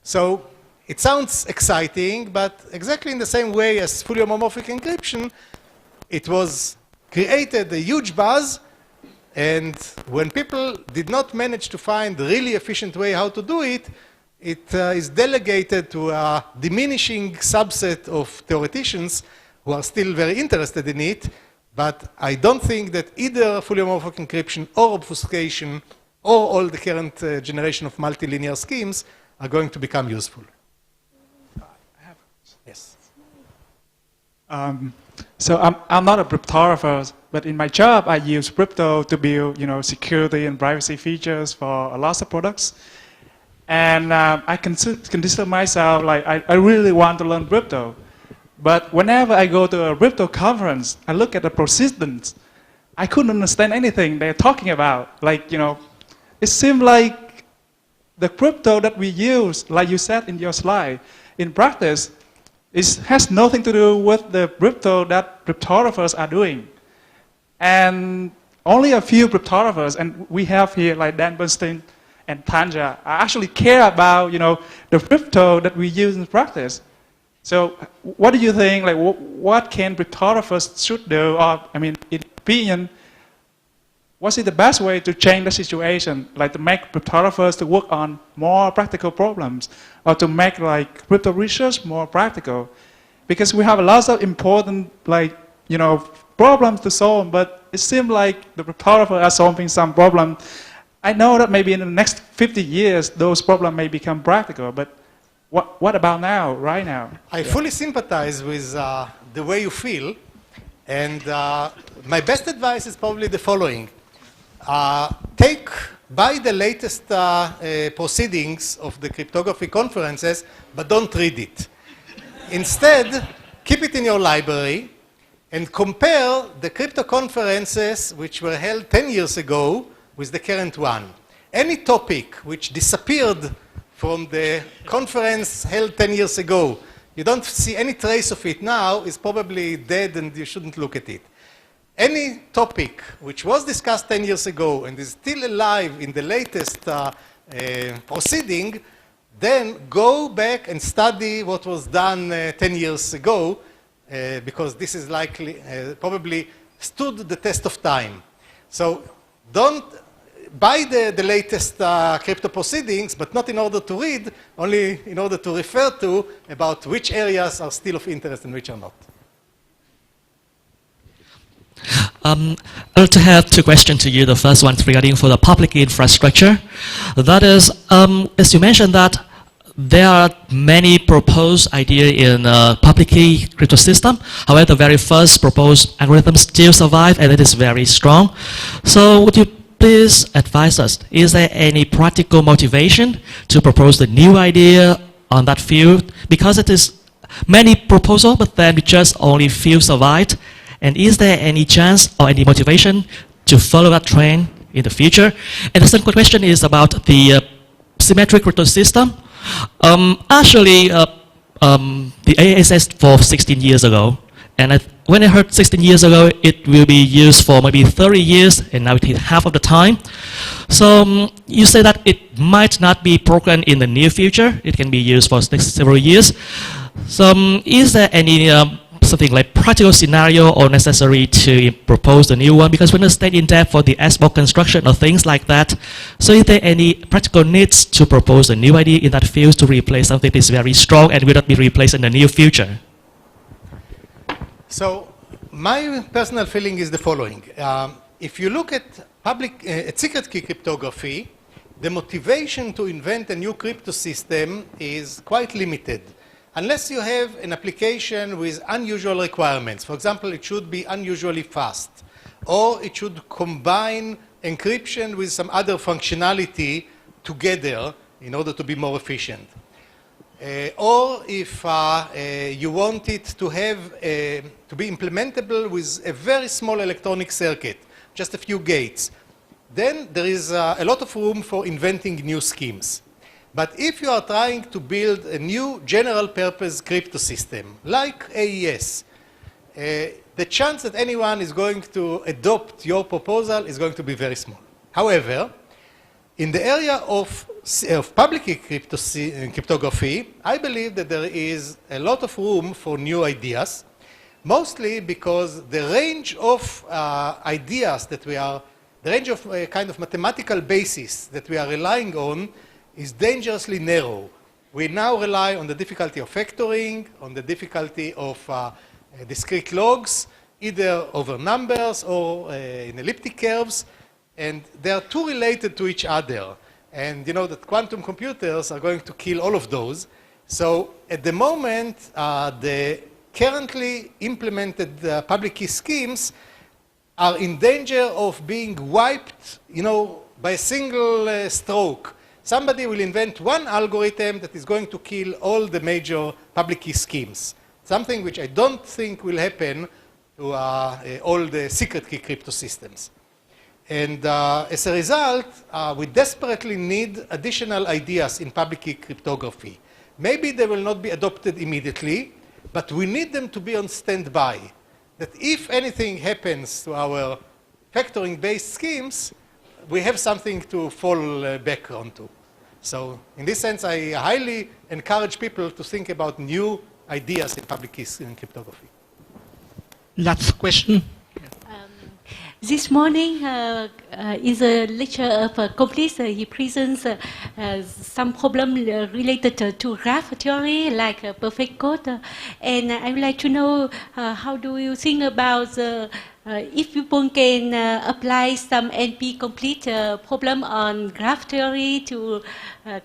So it sounds exciting, but exactly in the same way as fully homomorphic encryption, it was created a huge buzz, and when people did not manage to find a really efficient way how to do it, it is delegated to a diminishing subset of theoreticians who are still very interested in it, but I don't think that either fully homomorphic encryption or obfuscation or all the current generation of multilinear schemes are going to become useful. Yes. So I'm not a cryptographer, but in my job I use crypto to build, security and privacy features for a lot of products. And I consider myself like I really want to learn crypto. But whenever I go to a crypto conference, I look at the persistence. I couldn't understand anything they're talking about. Like, it seemed like the crypto that we use, like you said in your slide, in practice, it has nothing to do with the crypto that cryptographers are doing. And only a few cryptographers, and we have here like Dan Bernstein and Tanja, actually care about, the crypto that we use in practice. So what do you think, like what can cryptographers should do, or, in opinion, what's the best way to change the situation, like to make cryptographers to work on more practical problems, or to make like crypto research more practical? Because we have a lot of important, problems to solve, but it seems like the cryptographers are solving some problem. I know that maybe in the next 50 years, those problems may become practical, but what about now, right now? I fully sympathize with the way you feel, and my best advice is probably the following. Buy the latest proceedings of the cryptography conferences, but don't read it. Instead, keep it in your library and compare the crypto conferences which were held 10 years ago with the current one. Any topic which disappeared from the conference held 10 years ago, you don't see any trace of it now, is probably dead and you shouldn't look at it. Any topic which was discussed 10 years ago and is still alive in the latest proceeding, then go back and study what was done 10 years ago, because this is likely, probably stood the test of time. So don't buy the latest crypto proceedings, but not in order to read, only in order to refer to about which areas are still of interest and which are not. I'd like to have two questions to you. The first one is regarding for the public infrastructure. That is, as you mentioned that there are many proposed ideas in public key crypto system. However, the very first proposed algorithm still survive and it is very strong. So would you please advise us, is there any practical motivation to propose the new idea on that field? Because it is many proposals, but then just only few survived. And is there any chance or any motivation to follow that trend in the future? And the second question is about the symmetric crypto system. Actually, the ASS for 16 years ago, and when I heard 16 years ago, it will be used for maybe 30 years, and now it is half of the time. So you say that it might not be broken in the near future. It can be used for next several years. So is there any something like practical scenario or necessary to propose the new one? Because we're going to stay in depth for the SBOC construction or things like that. So is there any practical needs to propose a new idea in that field to replace something that is very strong and will not be replaced in the near future? So my personal feeling is the following. If you look at secret key cryptography, the motivation to invent a new crypto system is quite limited. Unless you have an application with unusual requirements. For example, it should be unusually fast, or it should combine encryption with some other functionality together in order to be more efficient. Or if you want it to have to be implementable with a very small electronic circuit, just a few gates, then there is a lot of room for inventing new schemes. But if you are trying to build a new general purpose crypto system, like AES, the chance that anyone is going to adopt your proposal is going to be very small. However, in the area of public key cryptography, I believe that there is a lot of room for new ideas, mostly because the range of ideas that the range of kind of mathematical basis that we are relying on is dangerously narrow. We now rely on the difficulty of factoring, on the difficulty of discrete logs, either over numbers or in elliptic curves, and they are too related to each other. And you know that quantum computers are going to kill all of those. So at the moment, the currently implemented public key schemes are in danger of being wiped, you know, by a single stroke. Somebody will invent one algorithm that is going to kill all the major public key schemes. Something which I don't think will happen to all the secret key crypto systems. And as a result, we desperately need additional ideas in public key cryptography. Maybe they will not be adopted immediately, but we need them to be on standby. That if anything happens to our factoring-based schemes, we have something to fall back onto. So in this sense, I highly encourage people to think about new ideas in public key cryptography. Last question. This morning, in the lecture of Complete, he presents some problem related to graph theory, like perfect code. And I would like to know how do you think about if people can apply some NP-complete problem on graph theory to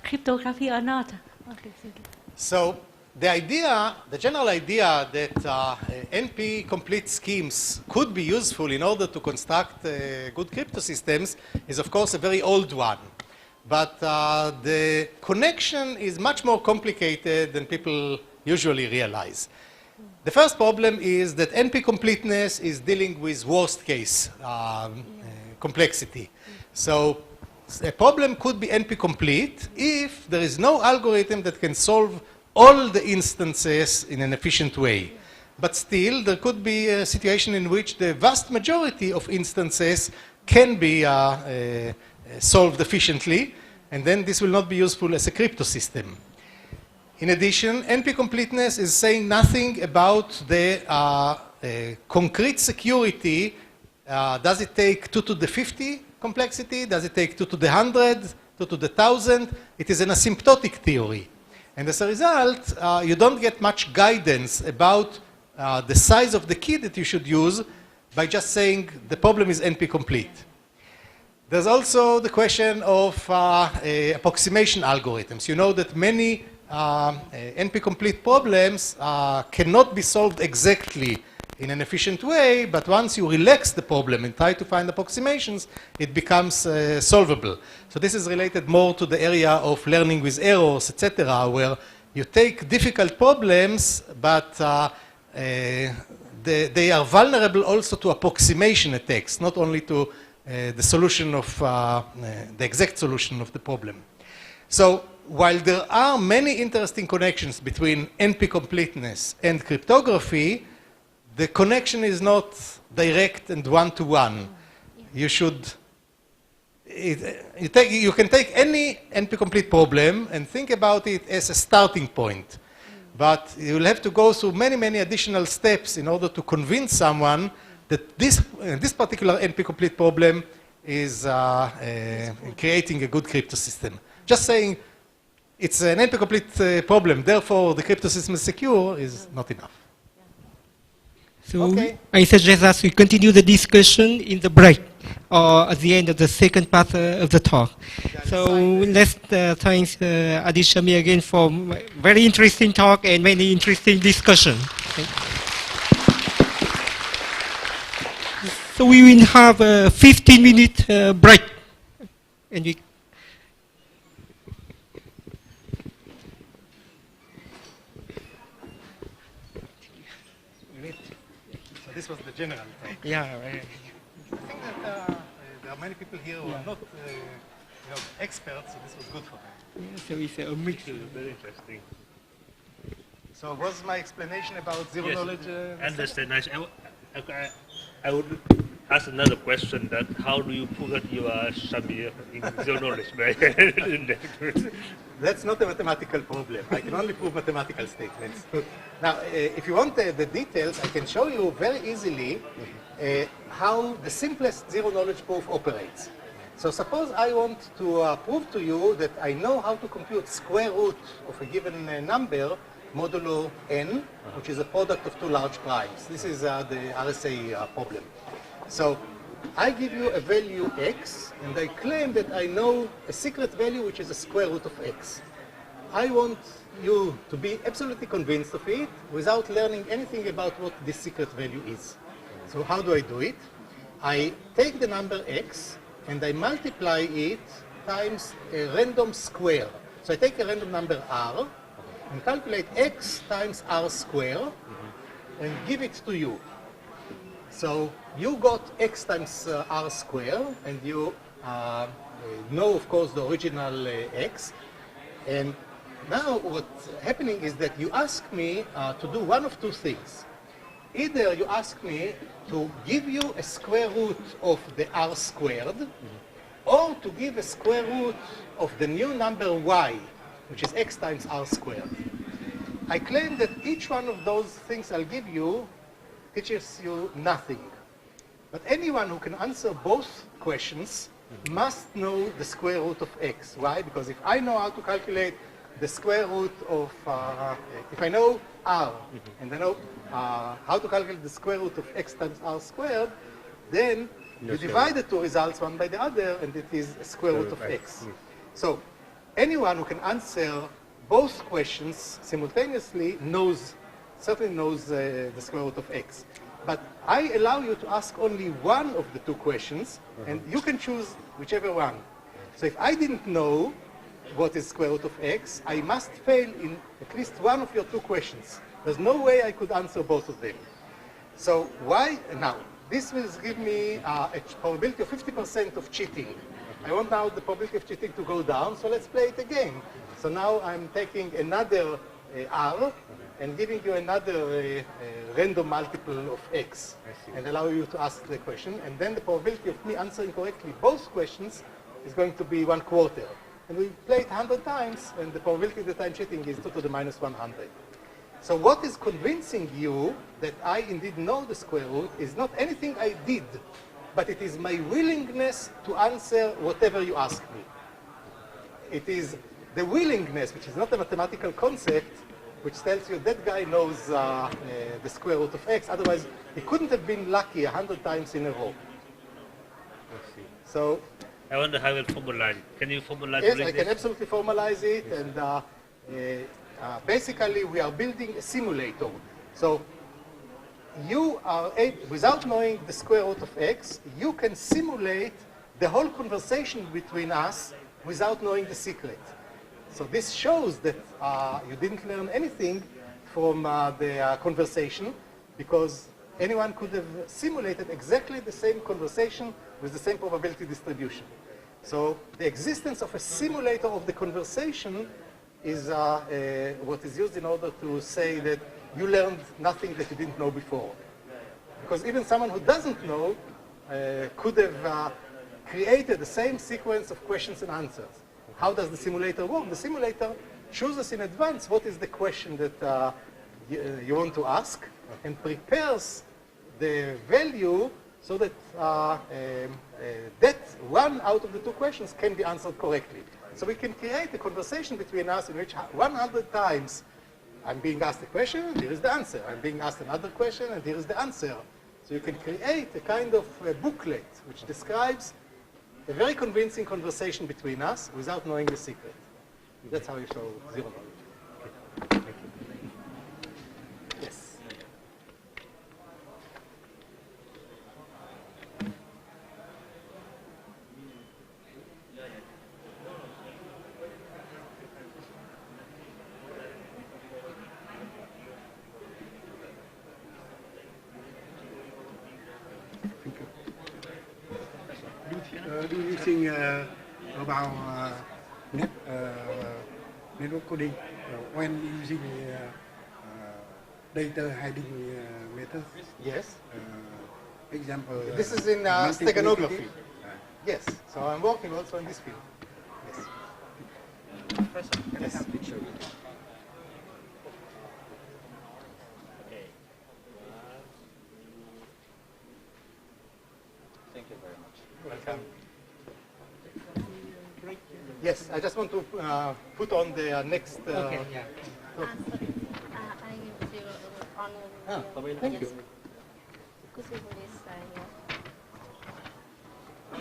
cryptography or not? Okay, thank you. So the idea, the general idea that NP-complete schemes could be useful in order to construct good crypto systems is, of course, a very old one. But the connection is much more complicated than people usually realize. The first problem is that NP-completeness is dealing with worst-case complexity. So a problem could be NP-complete if there is no algorithm that can solve all the instances in an efficient way. But still, there could be a situation in which the vast majority of instances can be solved efficiently, and then this will not be useful as a crypto system. In addition, NP-completeness is saying nothing about the concrete security. Does it take 2 to the 50 complexity? Does it take 2 to the 100, 2 to the 1,000? It is an asymptotic theory. And as a result, you don't get much guidance about the size of the key that you should use by just saying the problem is NP-complete. There's also the question of approximation algorithms. You know that many NP-complete problems cannot be solved exactly in an efficient way, but once you relax the problem and try to find approximations, it becomes solvable. So this is related more to the area of learning with errors, etc., where you take difficult problems, but they are vulnerable also to approximation attacks, not only to the solution of the exact solution of the problem. So while there are many interesting connections between NP-completeness and cryptography, the connection is not direct and one-to-one. You should, you can take any NP-complete problem and think about it as a starting point. But you will have to go through many, many additional steps in order to convince someone that this particular NP-complete problem is creating a good crypto system. Just saying it's an NP-complete problem, therefore the crypto system is secure is not enough. So okay. I suggest that we continue the discussion in the break or at the end of the second part of the talk. So let's thank Adi Shamir again for very interesting talk and many interesting discussion. Okay. So we will have a 15-minute break. And we This was the general talk. Yeah, right. I think that there are many people here who are not experts, so this was good for them. Yeah, so it's a mix. Very interesting. So was my explanation about zero knowledge? Understand. I would ask another question: that how do you put your Shamir in zero knowledge? That's not a mathematical problem. I can only prove mathematical statements. Now, if you want the details, I can show you very easily how the simplest zero-knowledge proof operates. So suppose I want to prove to you that I know how to compute square root of a given number modulo n, which is a product of two large primes. This is the RSA problem. So I give you a value x, and I claim that I know a secret value which is a square root of x. I want you to be absolutely convinced of it without learning anything about what this secret value is. So how do I do it? I take the number x and I multiply it times a random square. So I take a random number r and calculate x times r square and give it to you. So you got x times r square, and you know, of course, the original x. And now what's happening is that you ask me to do one of two things. Either you ask me to give you a square root of the r squared, or to give a square root of the new number y, which is x times r squared. I claim that each one of those things I'll give you teaches you nothing. But anyone who can answer both questions must know the square root of x. Why? Because if I know how to calculate the square root of, if I know r, and I know how to calculate the square root of x times r squared, then you divide the two results one by the other, and it is a square root of x. So anyone who can answer both questions simultaneously certainly knows the square root of x. But I allow you to ask only one of the two questions, and you can choose whichever one. So if I didn't know what is square root of x, I must fail in at least one of your two questions. There's no way I could answer both of them. So why now? This will give me a probability of 50% of cheating. I want now the probability of cheating to go down, so let's play it again. So now I'm taking another r and giving you another random multiple of x, and allow you to ask the question, and then the probability of me answering correctly both questions is going to be 1/4. And we play it 100 times, and the probability that I'm cheating is 2 to the minus 100. So what is convincing you that I indeed know the square root is not anything I did, but it is my willingness to answer whatever you ask me. It is the willingness, which is not a mathematical concept, which tells you that guy knows the square root of x. Otherwise, he couldn't have been lucky 100 times in a row. So I wonder how you'll formalize it. Can you formalize it? Yes, like I can this? absolutely formalize it. And basically, we are building a simulator. So you are able, without knowing the square root of x, you can simulate the whole conversation between us without knowing the secret. So this shows that you didn't learn anything from the conversation, because anyone could have simulated exactly the same conversation with the same probability distribution. So the existence of a simulator of the conversation is what is used in order to say that you learned nothing that you didn't know before. Because even someone who doesn't know could have created the same sequence of questions and answers. How does the simulator work? The simulator chooses in advance what is the question that you want to ask, and prepares the value so that that one out of the two questions can be answered correctly. So we can create a conversation between us in which 100 times I'm being asked a question, and here is the answer. I'm being asked another question, and here is the answer. So you can create a kind of booklet which describes a very convincing conversation between us without knowing the secret. That's how you show zero knowledge. Yes. Do you think about network coding when using data hiding methods? Yes. Example. This is in steganography. Yes. So I'm working also in this field. Yes. Professor, can I have a picture? Thank you very much. Welcome. Yes, I just want to put on the next. Okay, yeah. Ah, thank you. Could you put this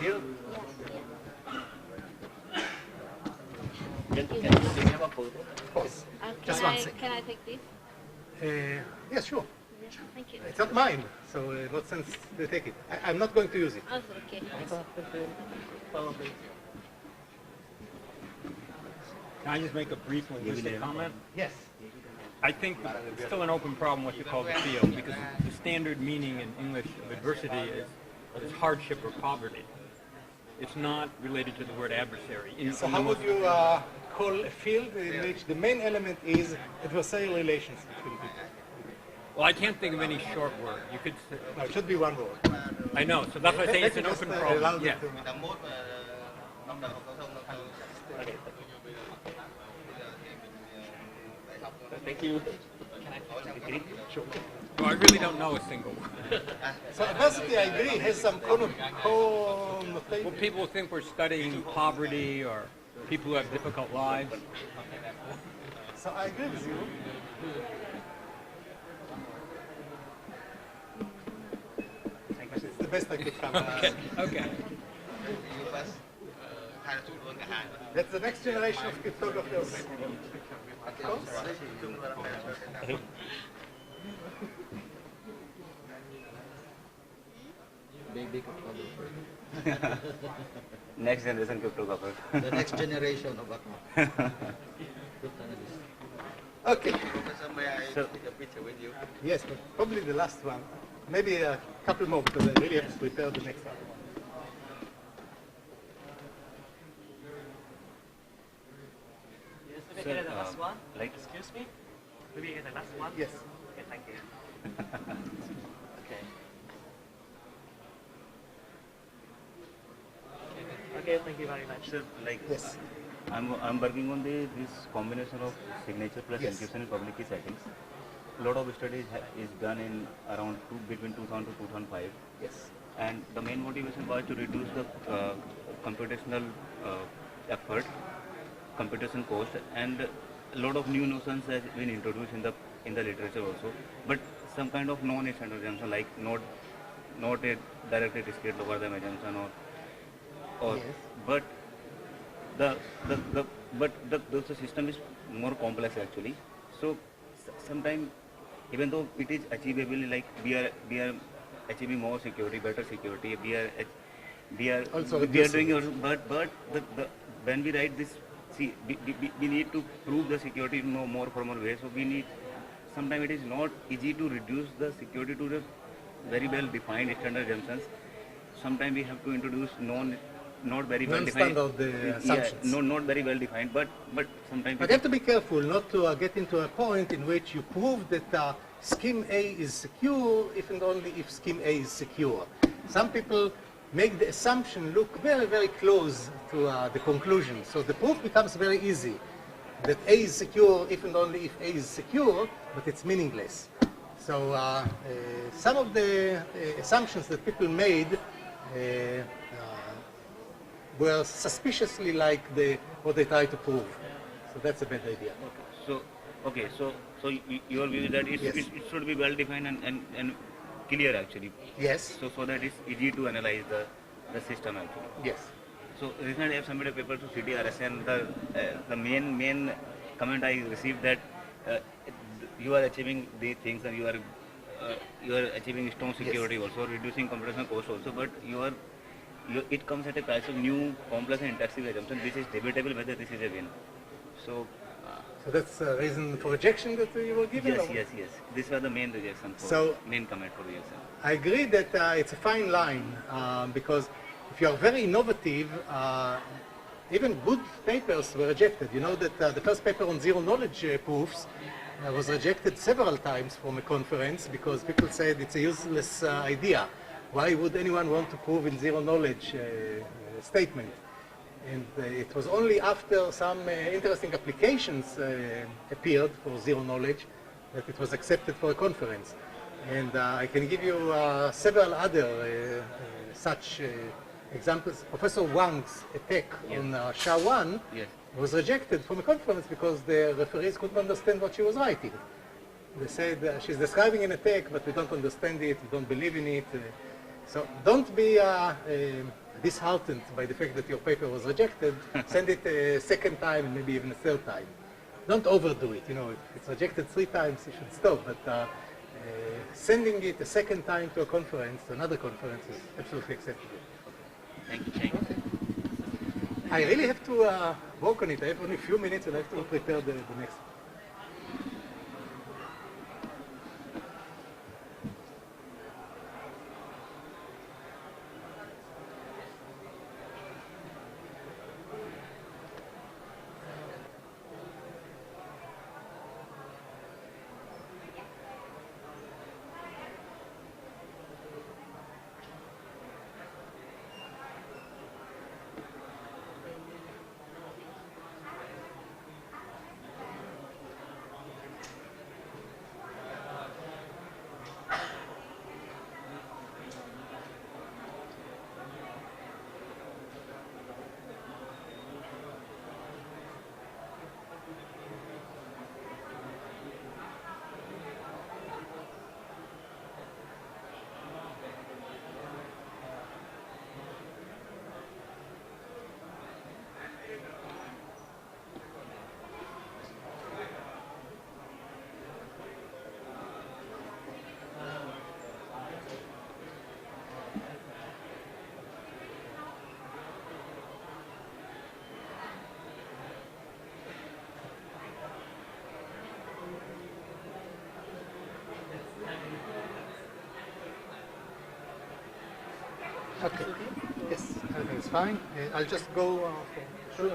here? Here? Can I take this? Yes, sure. Thank you. It's not mine, so what sense to take it? I'm not going to use it. Also, okay. Can I just make a brief linguistic comment? Yes. I think it's still an open problem what you call the field, because the standard meaning in English of adversity is hardship or poverty. It's not related to the word adversary. So how would you call a field in which the main element is adversarial relations between people? Well, I can't think of any short word. You could say, No, it should be one word. I know, so that's why I say it's an open problem. Yeah. Thank you. Well, I really don't know a single word. So adversity, I agree, has some connotation. Well, people think we're studying poverty or people who have difficult lives. So I agree with you. It's the best I could come up with. Okay. That's the next generation of cryptographers. Of course. Big cryptographer. Next generation cryptographer. The next generation of cryptanalysts. Okay. Professor, may I take a picture with you? Yes, but probably the last one. Maybe a couple more because I really have to prepare the next one. Maybe I get the last one? Like, Excuse me? Maybe I get the last one? Yes. Okay, thank you. Okay. Okay, thank you very much. sir, like, Yes. I'm working on this combination of signature plus Yes. encryption in public key settings. A lot of studies is done in around between 2000 to 2005. Yes. And the main motivation was to reduce the computational effort, computation cost, and a lot of new notions has been introduced in the literature also. But some kind of non-standard assumption, like not a directly discrete logarithm assumption, or Yes. but the system is more complex actually. So sometimes, even though it is achievable, like we are achieving more security, better security, we are Also doing our, but when we write this, see, we need to prove the security in a more formal way. So we need, sometimes it is not easy to reduce the security to the very well defined standard assumptions. Sometimes we have to introduce not very well defined assumptions. No, not very well defined, but sometimes. But you have to be careful not to get into a point in which you prove that scheme A is secure if and only if scheme A is secure. Some people make the assumption look very, very close to the conclusion. So the proof becomes very easy, that A is secure if and only if A is secure, but it's meaningless. So some of the assumptions that people made were suspiciously like what they try to prove. So that's a bad idea. So your view is that it should be well defined and clear actually. Yes. So that it's easy to analyze the system actually. Yes. So recently I have submitted a paper to CTRS, and the main comment I received that you are achieving these things, and you are achieving strong security also, reducing computational cost also, but it comes at a price of new complex and intensive assumption. This is debatable whether this is a win. So that's a reason for rejection that you were given? Yes. These were the main rejection, main comment for rejection. I agree that it's a fine line because if you are very innovative, even good papers were rejected. You know that the first paper on zero knowledge proofs was rejected several times from a conference because people said it's a useless idea. Why would anyone want to prove in zero knowledge statement? And it was only after some interesting applications appeared for zero knowledge that it was accepted for a conference. And I can give you several other such examples. Professor Wang's attack on SHA-1 was rejected from a conference because the referees couldn't understand what she was writing. They said she's describing an attack, but we don't understand it, we don't believe in it. So don't be disheartened by the fact that your paper was rejected. Send it a second time and maybe even a third time. Don't overdo it. You know, if it's rejected 3 times, you should stop. But sending it a second time to a conference, to another conference, is absolutely acceptable. Thank you, Cheng. I really have to work on it. I have only a few minutes and I have to prepare the next one. Okay. Yes, everything is fine. I'll just go. Sure.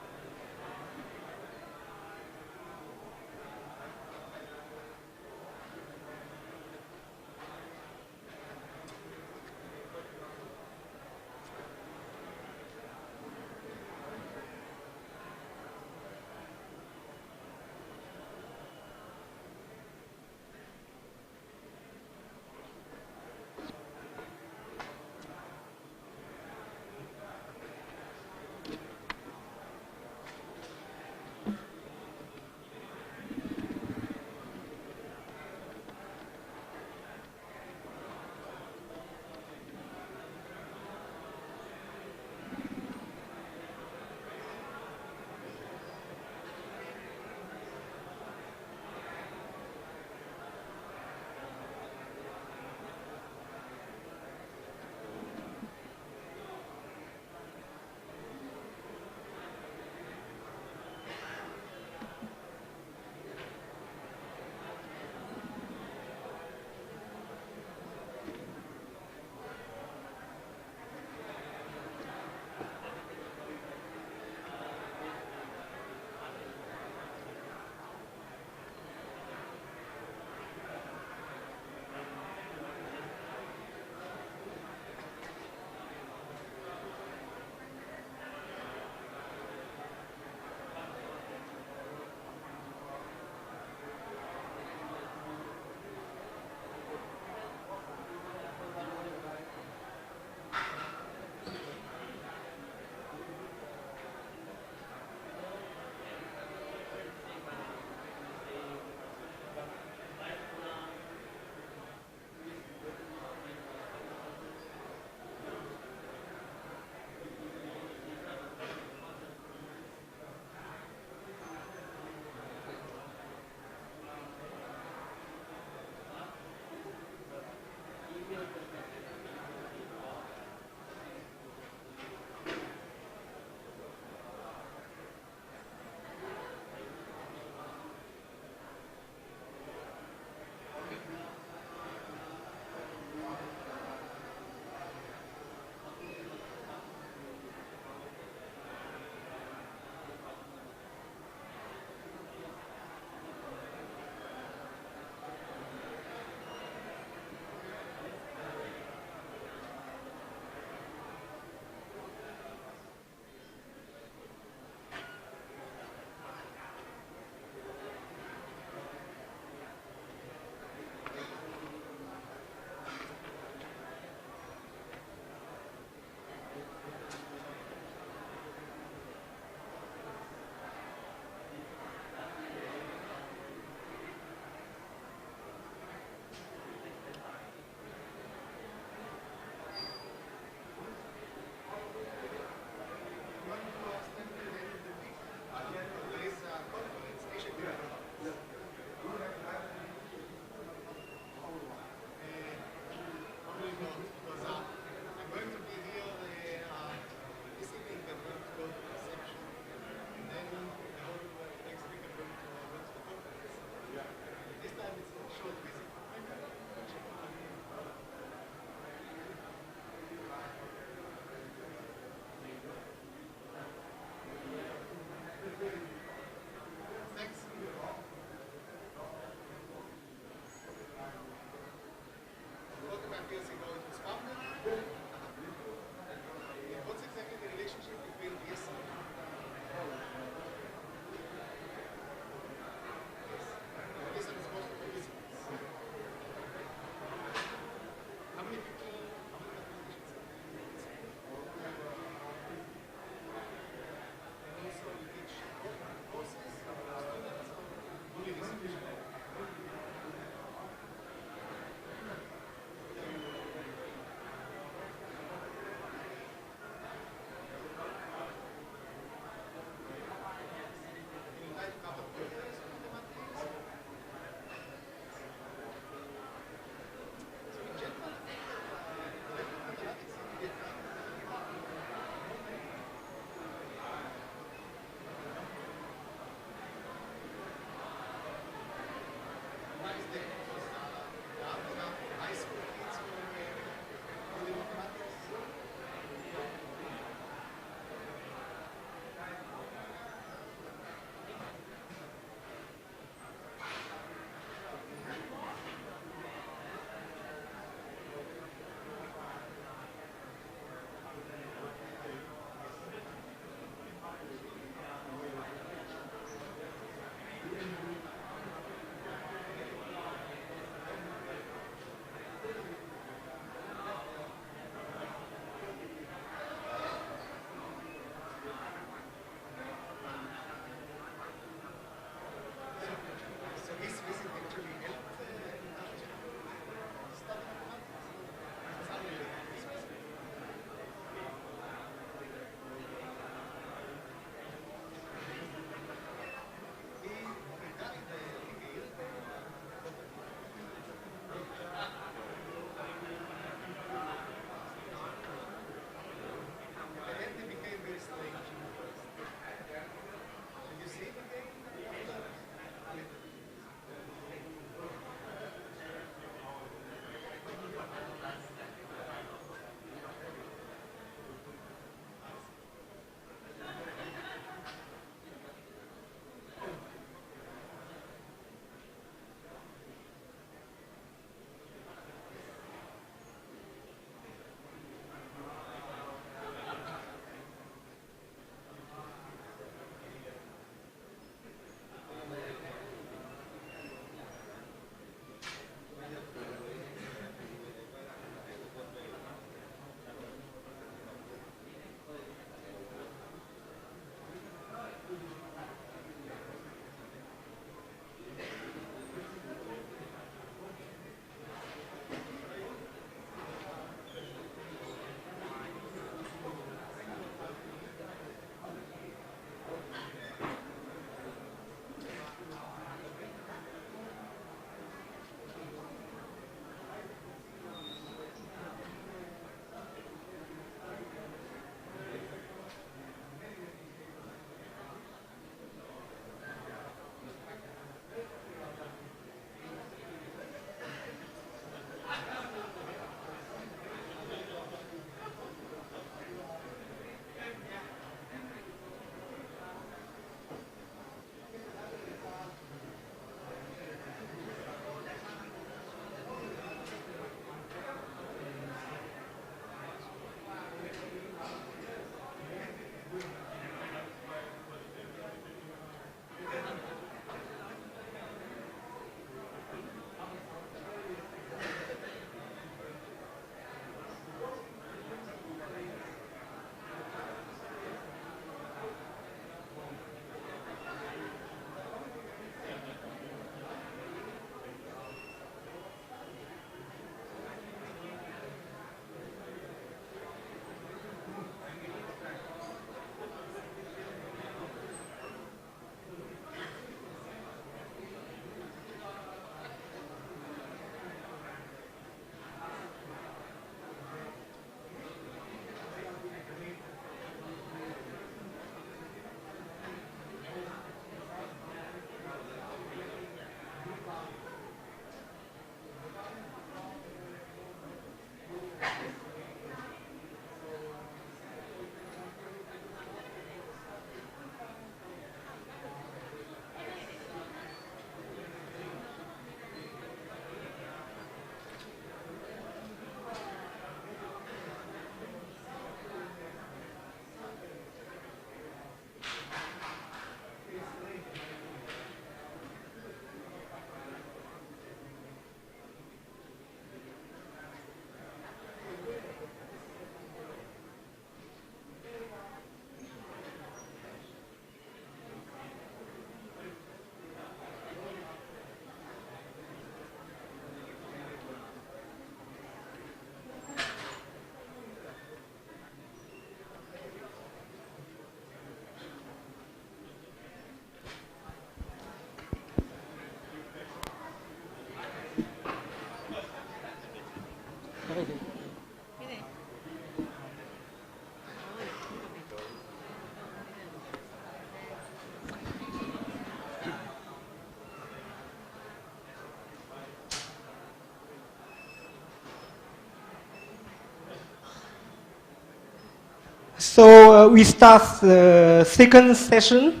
now we start the second session.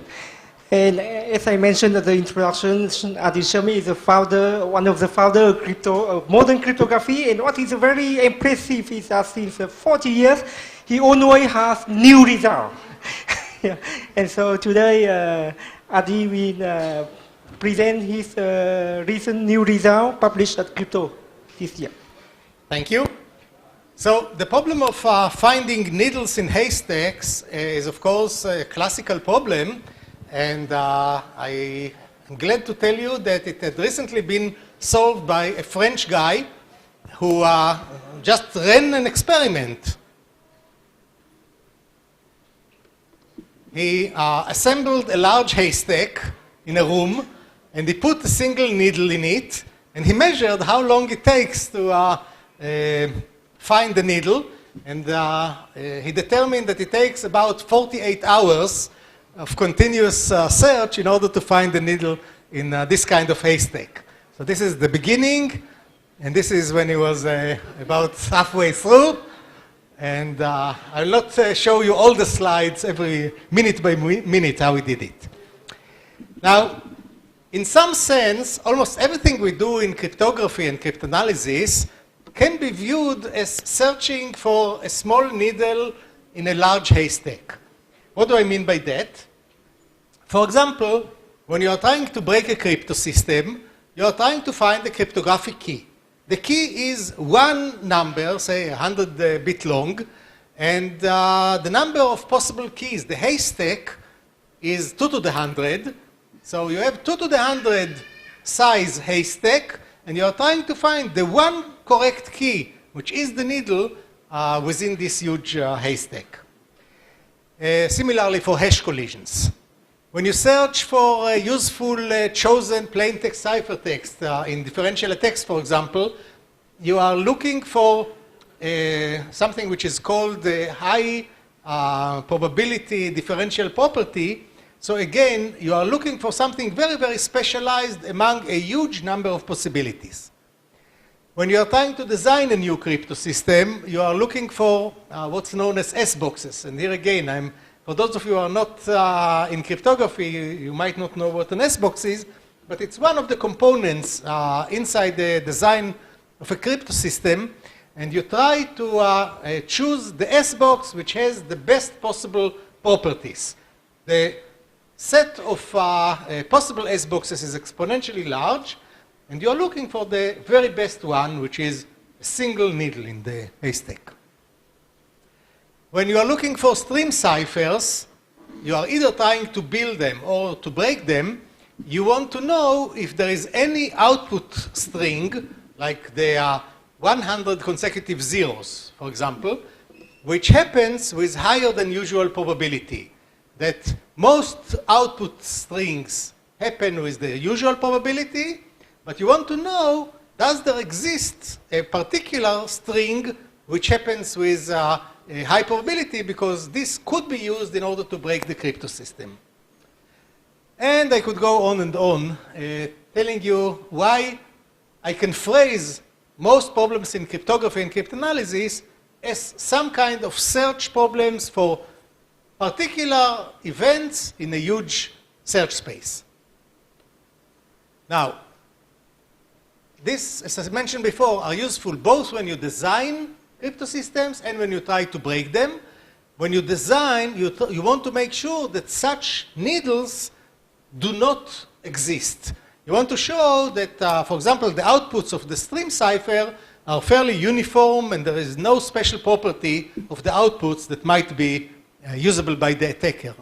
And as I mentioned at the introduction, Adi Shamir is the founder, one of the founders of modern cryptography. And what is very impressive is that since 40 years, he always has new results. Yeah. And so today, Adi will present his recent new result published at Crypto this year. Thank you. So the problem of finding needles in haystacks is, of course, a classical problem. And I am glad to tell you that it had recently been solved by a French guy who just ran an experiment. He assembled a large haystack in a room, and he put a single needle in it, and he measured how long it takes to find the needle, and he determined that it takes about 48 hours of continuous search in order to find the needle in this kind of haystack. So this is the beginning, and this is when he was about halfway through. And I'll not show you all the slides every minute by minute how we did it. Now, in some sense, almost everything we do in cryptography and cryptanalysis can be viewed as searching for a small needle in a large haystack. What do I mean by that? For example, when you are trying to break a crypto system, you are trying to find a cryptographic key. The key is one number, say 100-bit long, and the number of possible keys, the haystack, is 2 to the 100. So you have 2 to the 100 size haystack, and you are trying to find the one correct key, which is the needle within this huge haystack. Similarly for hash collisions. When you search for a useful chosen plain text ciphertext in differential text, for example, you are looking for something which is called the high probability differential property. So again, you are looking for something very, very specialized among a huge number of possibilities. When you are trying to design a new crypto system, you are looking for what's known as S-boxes. And here again, for those of you who are not in cryptography, you might not know what an S-box is, but it's one of the components inside the design of a crypto system. And you try to choose the S-box which has the best possible properties. The set of possible S-boxes is exponentially large, and you're looking for the very best one, which is a single needle in the haystack. When you are looking for stream ciphers, you are either trying to build them or to break them. You want to know if there is any output string, like there are 100 consecutive zeros, for example, which happens with higher than usual probability. That most output strings happen with the usual probability, but you want to know, does there exist a particular string which happens with a high probability, because this could be used in order to break the crypto system. And I could go on and on, telling you why I can phrase most problems in cryptography and cryptanalysis as some kind of search problems for particular events in a huge search space. Now, this, as I mentioned before, are useful both when you design crypto systems and when you try to break them. When you design, you want to make sure that such needles do not exist. You want to show that, for example, the outputs of the stream cipher are fairly uniform and there is no special property of the outputs that might be usable by the attacker.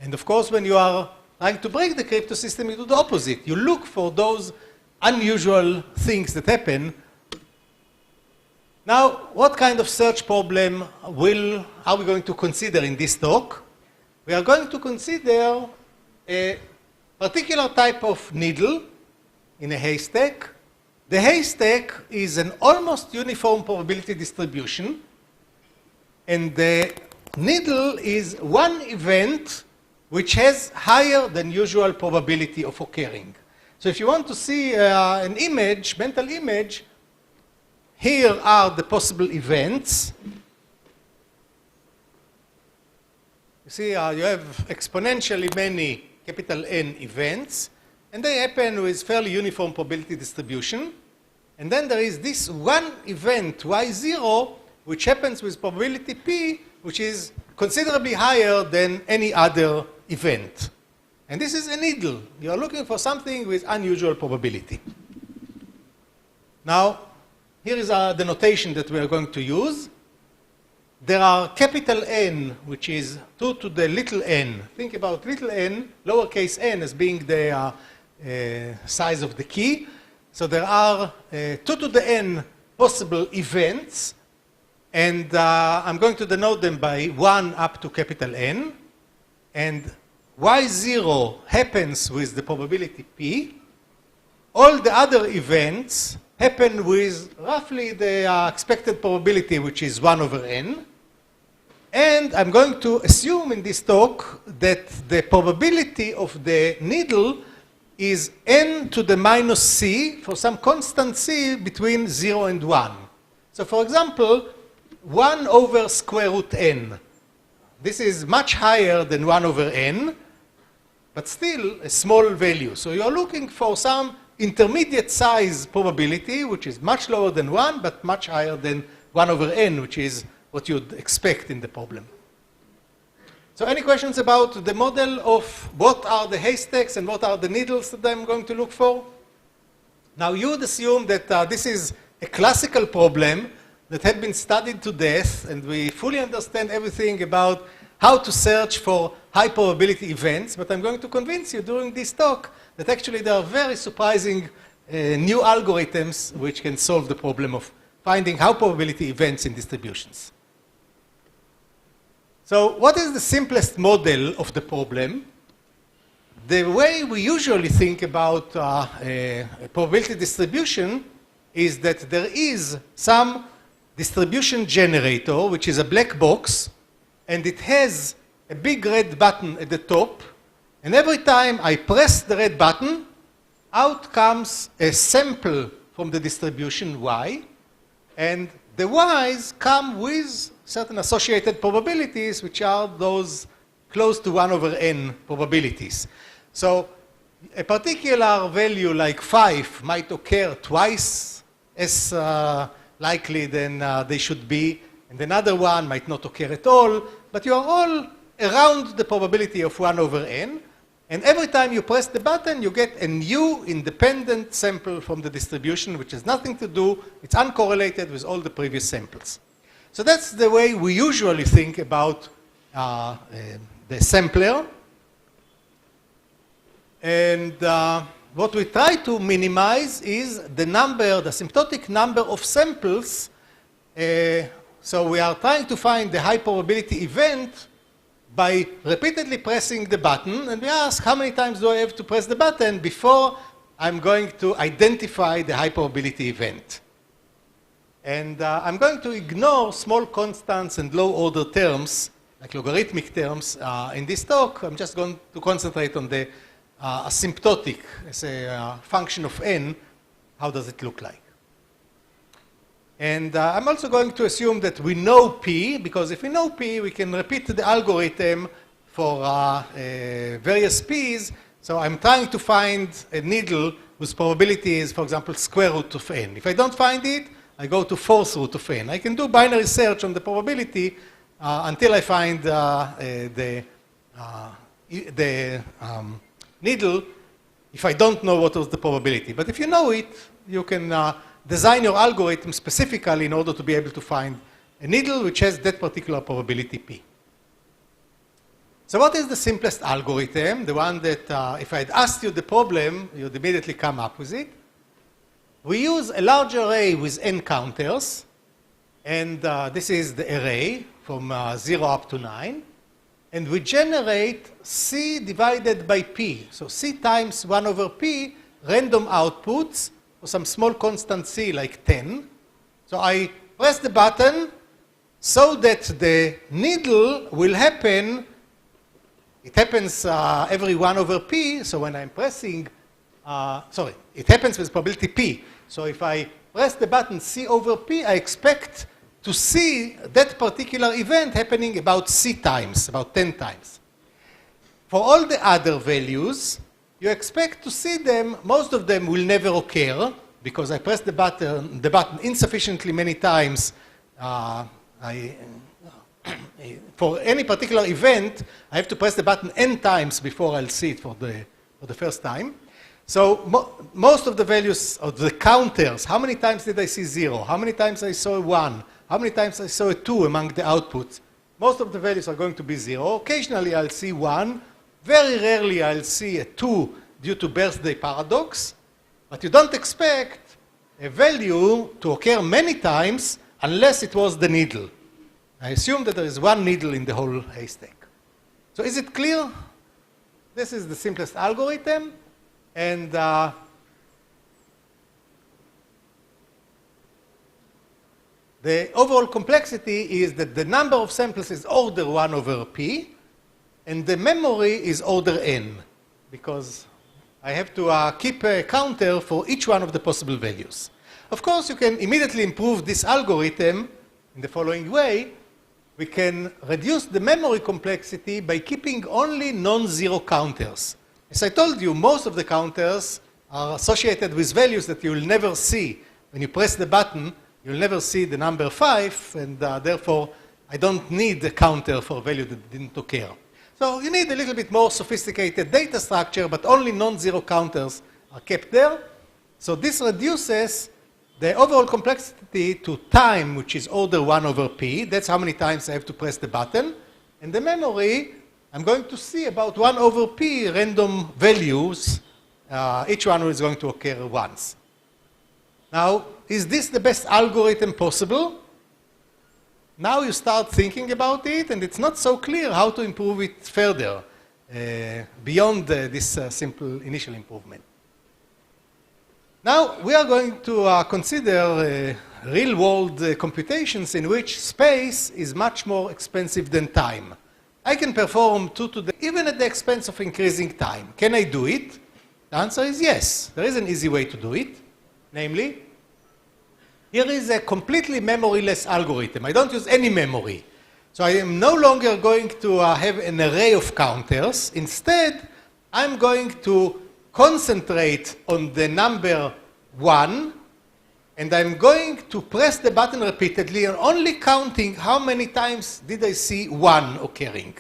And of course, when you are trying to break the crypto system, you do the opposite. You look for those unusual things that happen. Now, what kind of search problem are we going to consider in this talk? We are going to consider a particular type of needle in a haystack. The haystack is an almost uniform probability distribution, and the needle is one event which has higher than usual probability of occurring. So if you want to see an image, mental image, here are the possible events. You see, you have exponentially many capital N events, and they happen with fairly uniform probability distribution. And then there is this one event, Y0, which happens with probability P, which is considerably higher than any other event. And this is a needle. You are looking for something with unusual probability. Now, here is the notation that we are going to use. There are capital N, which is 2 to the little n. Think about little n, lowercase n, as being the size of the key. So there are 2 to the n possible events, and I'm going to denote them by 1 up to capital N. And Y0 happens with the probability P. All the other events happen with roughly the expected probability, which is 1 over n. And I'm going to assume in this talk that the probability of the needle is n to the minus c for some constant c between 0 and 1. So for example, 1 over square root n. This is much higher than 1 over n, but still a small value. So you're looking for some intermediate size probability, which is much lower than 1, but much higher than 1 over n, which is what you'd expect in the problem. So any questions about the model of what are the haystacks and what are the needles that I'm going to look for? Now you would assume that this is a classical problem that had been studied to death, and we fully understand everything about how to search for high probability events, but I'm going to convince you during this talk that actually there are very surprising new algorithms which can solve the problem of finding high probability events in distributions. So what is the simplest model of the problem? The way we usually think about a probability distribution is that there is some distribution generator, which is a black box, and it has a big red button at the top, and every time I press the red button, out comes a sample from the distribution Y, and the Y's come with certain associated probabilities, which are those close to 1 over n probabilities. So a particular value like 5 might occur twice as likely than they should be, and another one might not occur at all, but you are all around the probability of 1 over n, and every time you press the button, you get a new independent sample from the distribution, which has nothing to do, it's uncorrelated with all the previous samples. So that's the way we usually think about the sampler. And what we try to minimize is the number, the asymptotic number of samples. So we are trying to find the high probability event by repeatedly pressing the button, and we ask how many times do I have to press the button before I'm going to identify the high probability event. And I'm going to ignore small constants and low order terms, like logarithmic terms, in this talk. I'm just going to concentrate on the asymptotic as a function of n. How does it look like? And I'm also going to assume that we know P, because if we know P, we can repeat the algorithm for various P's. So I'm trying to find a needle whose probability is, for example, square root of n. If I don't find it, I go to fourth root of n. I can do binary search on the probability until I find the needle if I don't know what was the probability. But if you know it, you can design your algorithm specifically in order to be able to find a needle which has that particular probability P. So what is the simplest algorithm? The one that if I had asked you the problem, you'd immediately come up with it. We use a large array with n counters, and this is the array from 0 up to 9. And we generate C divided by P. So C times 1 over P, random outputs for some small constant C like 10. So I press the button so that the needle will happen. It happens every 1 over P. So when I'm pressing, it happens with probability P. So if I press the button C over P, I expect to see that particular event happening about C times, about 10 times. For all the other values, you expect to see them, most of them will never occur, because I pressed the button insufficiently many times. For any particular event, I have to press the button n times before I'll see it for the first time. So most of the values of the counters, how many times did I see 0? How many times I saw a 1? How many times I saw a 2 among the outputs? Most of the values are going to be 0. Occasionally I'll see 1. Very rarely I'll see a 2 due to birthday paradox. But you don't expect a value to occur many times unless it was the needle. I assume that there is one needle in the whole haystack. So is it clear? This is the simplest algorithm. And the overall complexity is that the number of samples is order 1 over p, and the memory is order n, because I have to keep a counter for each one of the possible values. Of course, you can immediately improve this algorithm in the following way. We can reduce the memory complexity by keeping only non-zero counters. As I told you, most of the counters are associated with values that you will never see. When you press the button, you'll never see the number 5, and therefore, I don't need a counter for a value that didn't occur. So you need a little bit more sophisticated data structure, but only non-zero counters are kept there. So this reduces the overall complexity to time, which is order 1 over p. That's how many times I have to press the button. And the memory, I'm going to see about 1 over p random values. Each one is going to occur once. Now, is this the best algorithm possible? Now you start thinking about it, and it's not so clear how to improve it further beyond this simple initial improvement. Now, we are going to consider real-world computations in which space is much more expensive than time. I can perform 2 to the, even at the expense of increasing time. Can I do it? The answer is yes. There is an easy way to do it. Namely, here is a completely memoryless algorithm. I don't use any memory. So I am no longer going to have an array of counters. Instead, I'm going to concentrate on the number 1, and I'm going to press the button repeatedly and only counting how many times did I see 1 occurring.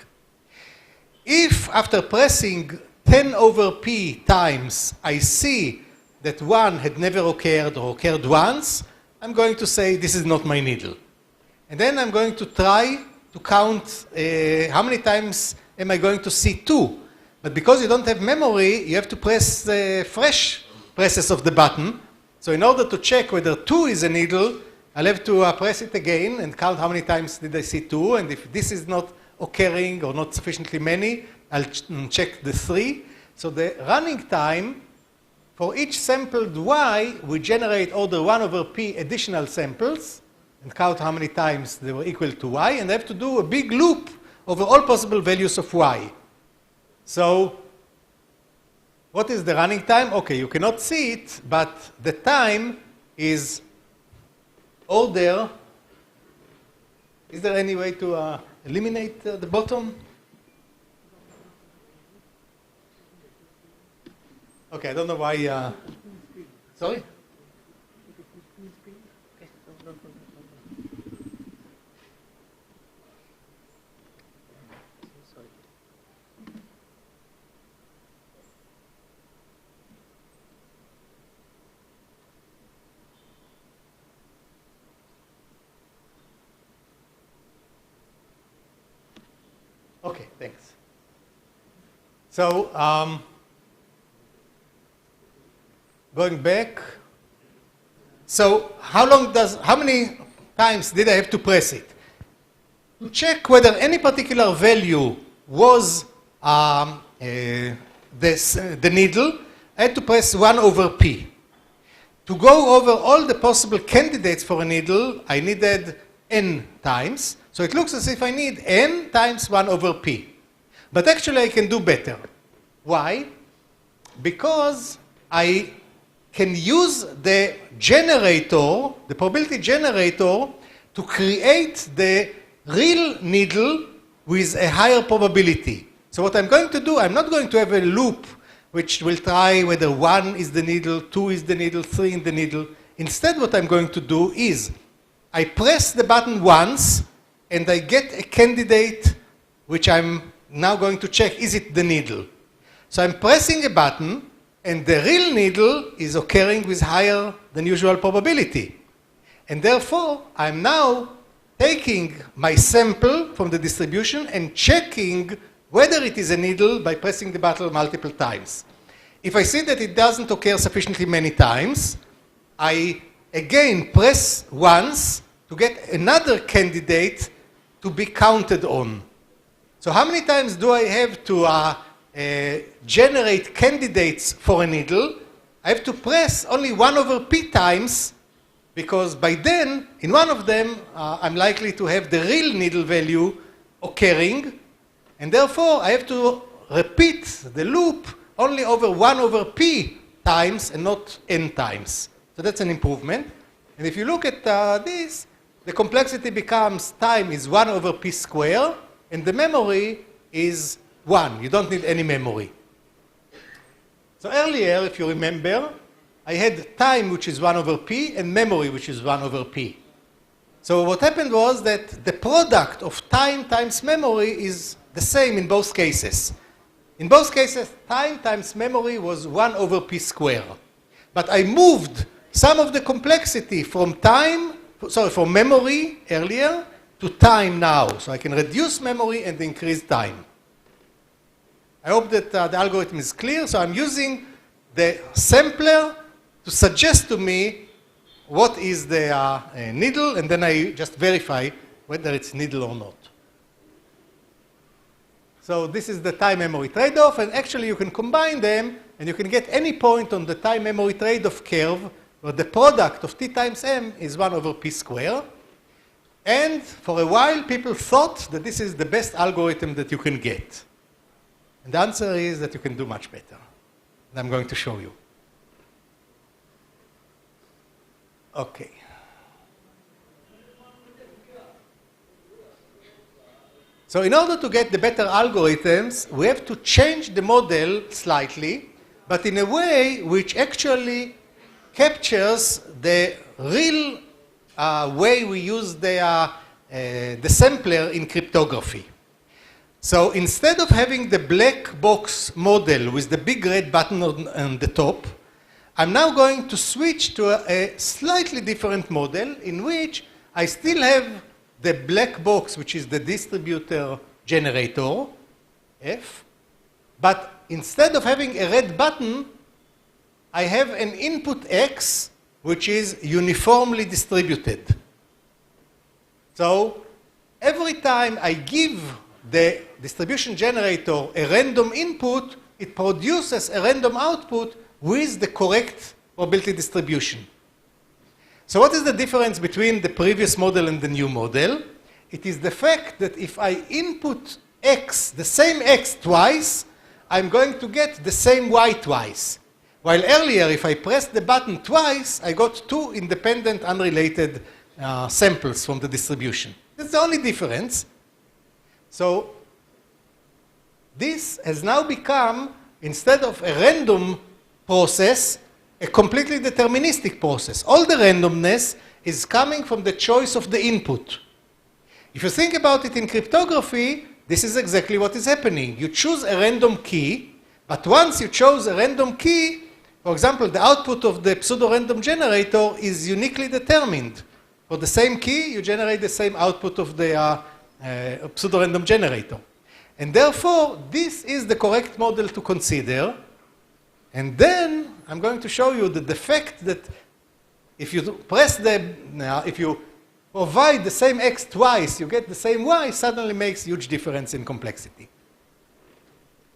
If after pressing 10 over p times I see that 1 had never occurred or occurred once, I'm going to say this is not my needle. And then I'm going to try to count how many times am I going to see 2. But because you don't have memory, you have to press fresh presses of the button. So in order to check whether 2 is a needle, I'll have to press it again and count how many times did I see 2. And if this is not occurring or not sufficiently many, I'll check the 3. So the running time for each sampled y, we generate order 1 over p additional samples and count how many times they were equal to y. And I have to do a big loop over all possible values of y. So what is the running time? Okay, you cannot see it, but the time is order. Is there any way to eliminate the bottom? Okay, I don't know why. Sorry? Okay, thanks. So, going back. So, how many times did I have to press it? To check whether any particular value was the needle, I had to press 1 over p. To go over all the possible candidates for a needle, I needed n times. So it looks as if I need n times 1 over p. But actually I can do better. Why? Because I can use the generator, the probability generator, to create the real needle with a higher probability. So what I'm going to do, I'm not going to have a loop which will try whether 1 is the needle, 2 is the needle, 3 is the needle. Instead, what I'm going to do is I press the button once and I get a candidate which I'm now going to check, is it the needle? So I'm pressing a button and the real needle is occurring with higher than usual probability. And therefore, I'm now taking my sample from the distribution and checking whether it is a needle by pressing the button multiple times. If I see that it doesn't occur sufficiently many times, I again press once to get another candidate to be counted on. So how many times do I have to generate candidates for a needle? I have to press only 1/p times, because by then, in one of them, I'm likely to have the real needle value occurring, and therefore I have to repeat the loop only over 1/p times and not n times. So that's an improvement. And if you look at this, the complexity becomes time is 1/p squared, and the memory is 1. You don't need any memory. So earlier, if you remember, I had time, which is 1/p, and memory, which is 1/p. So what happened was that the product of time times memory is the same in both cases. In both cases, time times memory was 1/p squared. But I moved some of the complexity from from memory earlier to time now. So I can reduce memory and increase time. I hope that the algorithm is clear. So I'm using the sampler to suggest to me what is the needle, and then I just verify whether it's needle or not. So this is the time-memory trade-off, and actually you can combine them, and you can get any point on the time-memory trade-off curve where the product of t times m is 1/p squared. And for a while, people thought that this is the best algorithm that you can get. And the answer is that you can do much better. And I'm going to show you. Okay. So in order to get the better algorithms, we have to change the model slightly, but in a way which actually captures the real way we use the sampler in cryptography. So instead of having the black box model with the big red button on the top, I'm now going to switch to a slightly different model in which I still have the black box, which is the distributor generator, F, but instead of having a red button, I have an input X, which is uniformly distributed. So every time I give the distribution generator a random input, it produces a random output with the correct probability distribution. So what is the difference between the previous model and the new model? It is the fact that if I input X, the same X twice, I'm going to get the same Y twice. While earlier, if I pressed the button twice, I got two independent, unrelated samples from the distribution. That's the only difference. So this has now become, instead of a random process, a completely deterministic process. All the randomness is coming from the choice of the input. If you think about it in cryptography, this is exactly what is happening. You choose a random key, but once you chose a random key, for example, the output of the pseudo-random generator is uniquely determined. For the same key, you generate the same output of the pseudo-random generator. And therefore, this is the correct model to consider. And then I'm going to show you the fact that if you press if you provide the same X twice, you get the same Y, suddenly makes huge difference in complexity.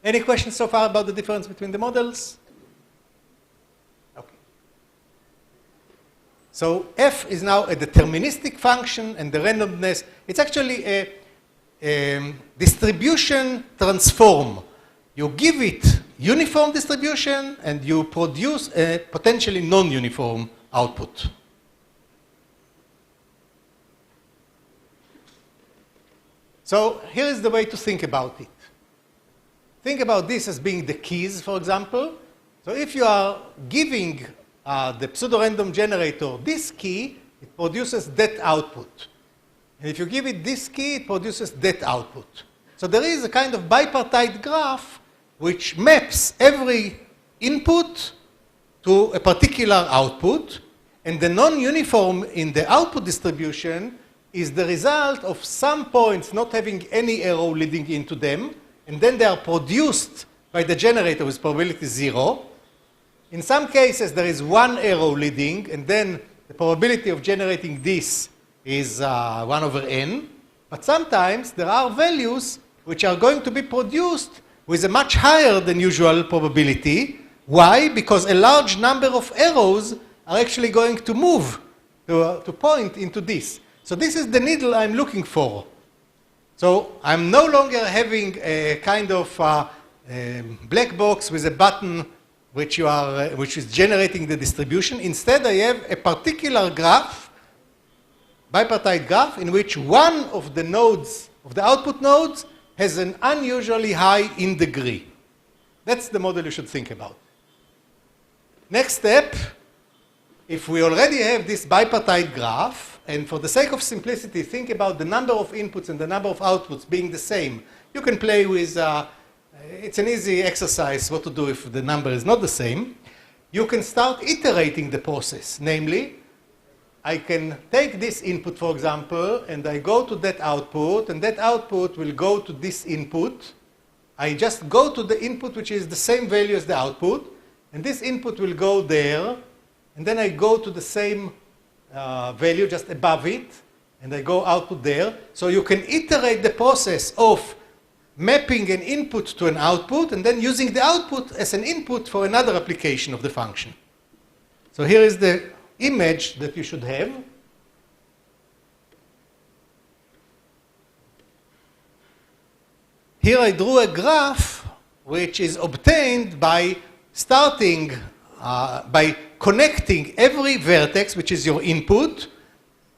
Any questions so far about the difference between the models? Okay. So F is now a deterministic function, and the randomness, it's actually a distribution transform. You give it uniform distribution, and you produce a potentially non-uniform output. So here is the way to think about it. Think about this as being the keys, for example. So if you are giving the pseudo-random generator this key, it produces that output. And if you give it this key, it produces that output. So there is a kind of bipartite graph which maps every input to a particular output, and the non-uniform in the output distribution is the result of some points not having any arrow leading into them, and then they are produced by the generator with probability 0. In some cases, there is one arrow leading, and then the probability of generating this is 1 over n. But sometimes there are values which are going to be produced with a much higher than usual probability. Why? Because a large number of arrows are actually going to move to point into this. So this is the needle I'm looking for. So I'm no longer having a kind of black box with a button which is generating the distribution. Instead, I have a particular graph, bipartite graph, in which one of the nodes, of the output nodes, has an unusually high in degree. That's the model you should think about. Next step, if we already have this bipartite graph, and for the sake of simplicity, think about the number of inputs and the number of outputs being the same. You can play with, it's an easy exercise what to do if the number is not the same. You can start iterating the process. Namely, I can take this input, for example, and I go to that output, and that output will go to this input. I just go to the input which is the same value as the output, and this input will go there, and then I go to the same value just above it, and I go output there. So you can iterate the process of mapping an input to an output, and then using the output as an input for another application of the function. So here is the image that you should have. Here I drew a graph which is obtained by starting, by connecting every vertex, which is your input,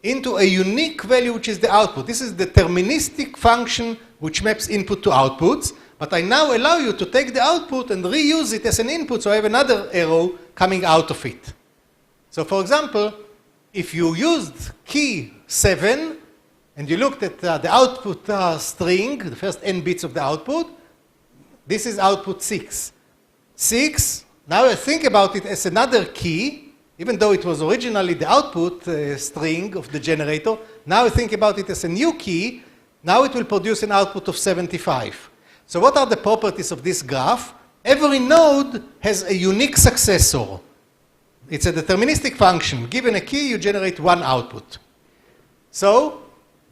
into a unique value, which is the output. This is the deterministic function which maps input to outputs. But I now allow you to take the output and reuse it as an input, so I have another arrow coming out of it. So for example, if you used key 7, and you looked at the output string, the first n bits of the output, this is output 6. 6, now I think about it as another key, even though it was originally the output string of the generator. Now I think about it as a new key. Now it will produce an output of 75. So what are the properties of this graph? Every node has a unique successor. It's a deterministic function. Given a key, you generate one output. So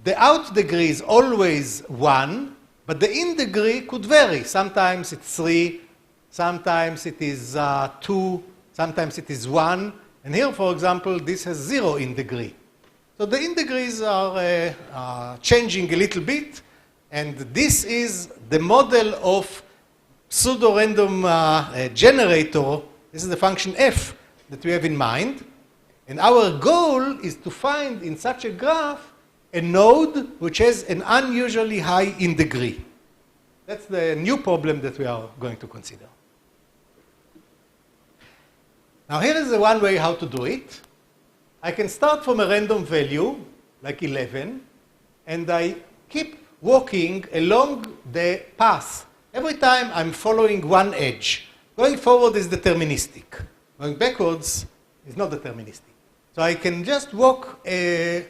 the out degree is always 1, but the in degree could vary. Sometimes it's 3, sometimes it is 2, sometimes it is 1. And here, for example, this has 0 in degree. So the in degrees are changing a little bit, and this is the model of pseudo-random generator. This is the function f that we have in mind. And our goal is to find in such a graph a node which has an unusually high in degree. That's the new problem that we are going to consider. Now here is the one way how to do it. I can start from a random value, like 11, and I keep walking along the path. Every time I'm following one edge. Going forward is deterministic. Going backwards is not deterministic. So I can just walk again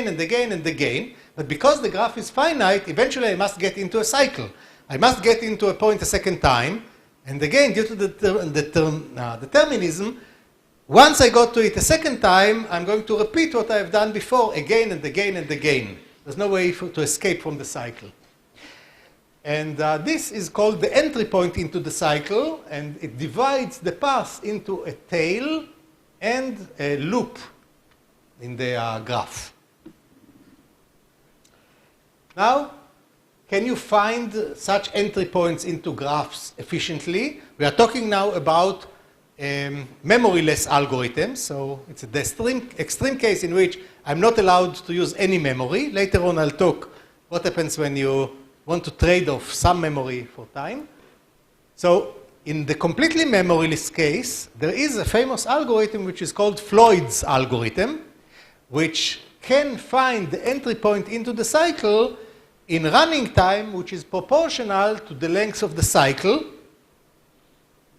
and again and again, but because the graph is finite, eventually I must get into a cycle. I must get into a point a second time, and again, due to the determinism, once I got to it a second time, I'm going to repeat what I've done before again and again and again. There's no way to escape from the cycle. And this is called the entry point into the cycle, and it divides the path into a tail and a loop in the graph. Now, can you find such entry points into graphs efficiently? We are talking now about memoryless algorithm. So it's the extreme case in which I'm not allowed to use any memory. Later on, I'll talk what happens when you want to trade off some memory for time. So in the completely memoryless case, there is a famous algorithm which is called Floyd's algorithm, which can find the entry point into the cycle in running time, which is proportional to the length of the cycle.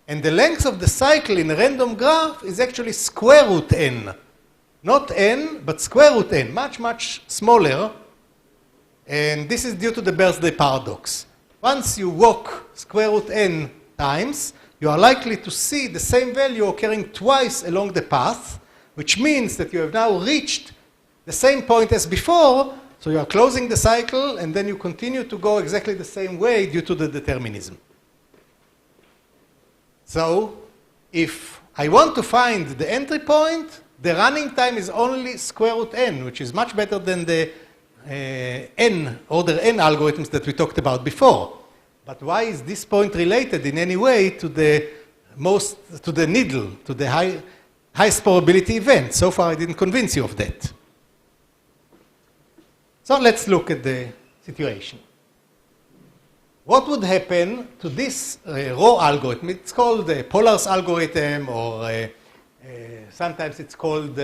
And the length of the cycle in a random graph is actually square root n. Not n, but square root n, much, much smaller. And this is due to the birthday paradox. Once you walk square root n times, you are likely to see the same value occurring twice along the path, which means that you have now reached the same point as before, so you are closing the cycle, and then you continue to go exactly the same way due to the determinism. So, if I want to find the entry point, the running time is only square root n, which is much better than the order n algorithms that we talked about before. But why is this point related in any way to the needle, to the highest probability event? So far, I didn't convince you of that. So let's look at the situation. What would happen to this row algorithm? It's called the Pollar's algorithm, or sometimes it's called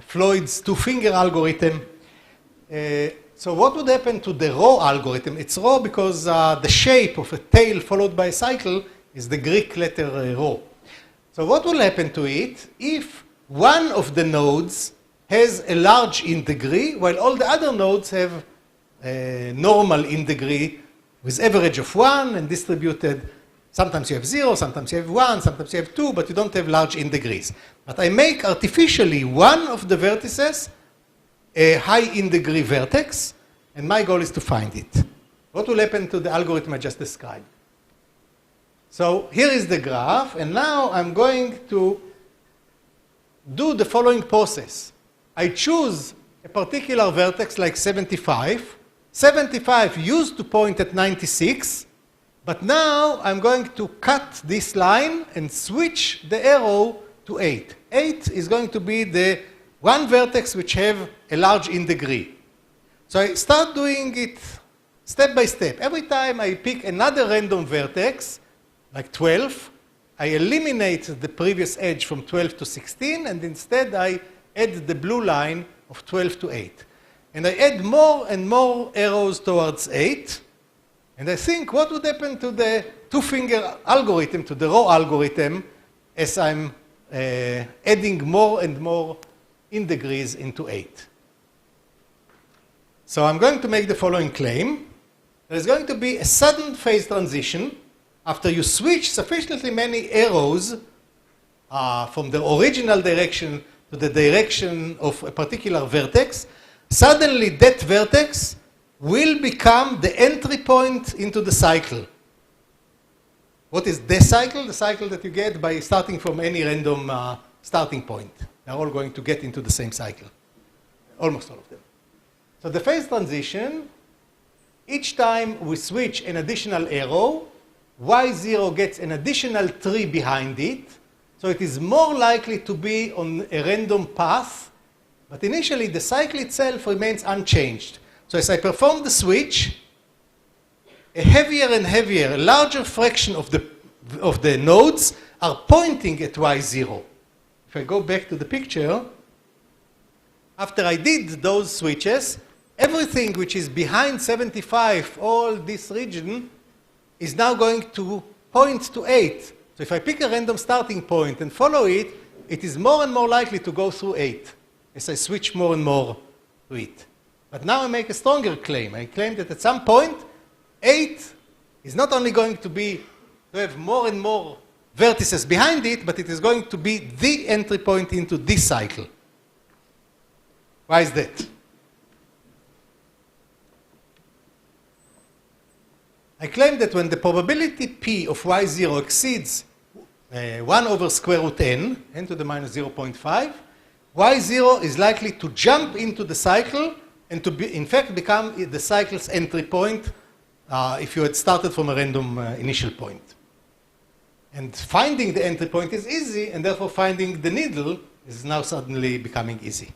Floyd's two-finger algorithm. So what would happen to the row algorithm? It's row because the shape of a tail followed by a cycle is the Greek letter rho. So what will happen to it if one of the nodes has a large integrity, while all the other nodes have a normal integrity with average of 1 and distributed. Sometimes you have 0, sometimes you have 1, sometimes you have 2, but you don't have large integers. But I make artificially one of the vertices a high integrity vertex, and my goal is to find it. What will happen to the algorithm I just described? So here is the graph, and now I'm going to do the following process. I choose a particular vertex like 75. 75 used to point at 96, but now I'm going to cut this line and switch the arrow to 8. 8 is going to be the one vertex which have a large integrity. So I start doing it step by step. Every time I pick another random vertex, like 12, I eliminate the previous edge from 12 to 16, and instead I add the blue line of 12 to 8. And I add more and more arrows towards 8. And I think what would happen to the two-finger algorithm, to the row algorithm, as I'm adding more and more integers into 8. So I'm going to make the following claim. There's going to be a sudden phase transition after you switch sufficiently many arrows from the original direction to the direction of a particular vertex. Suddenly that vertex will become the entry point into the cycle. What is the cycle? The cycle that you get by starting from any random starting point. They're all going to get into the same cycle. Almost all of them. So the phase transition, each time we switch an additional arrow, y0 gets an additional tree behind it. So it is more likely to be on a random path, but initially the cycle itself remains unchanged. So as I perform the switch, a heavier and heavier, a larger fraction of the nodes are pointing at y0. If I go back to the picture, after I did those switches, everything which is behind 75, all this region, is now going to point to 8. So if I pick a random starting point and follow it, it is more and more likely to go through 8 as I switch more and more to it. But now I make a stronger claim. I claim that at some point, 8 is not only going to have more and more vertices behind it, but it is going to be the entry point into this cycle. Why is that? I claim that when the probability P of y0 exceeds 1 over square root n, n to the minus 0.5, y0 is likely to jump into the cycle and to in fact become the cycle's entry point if you had started from a random initial point. And finding the entry point is easy, and therefore finding the needle is now suddenly becoming easy.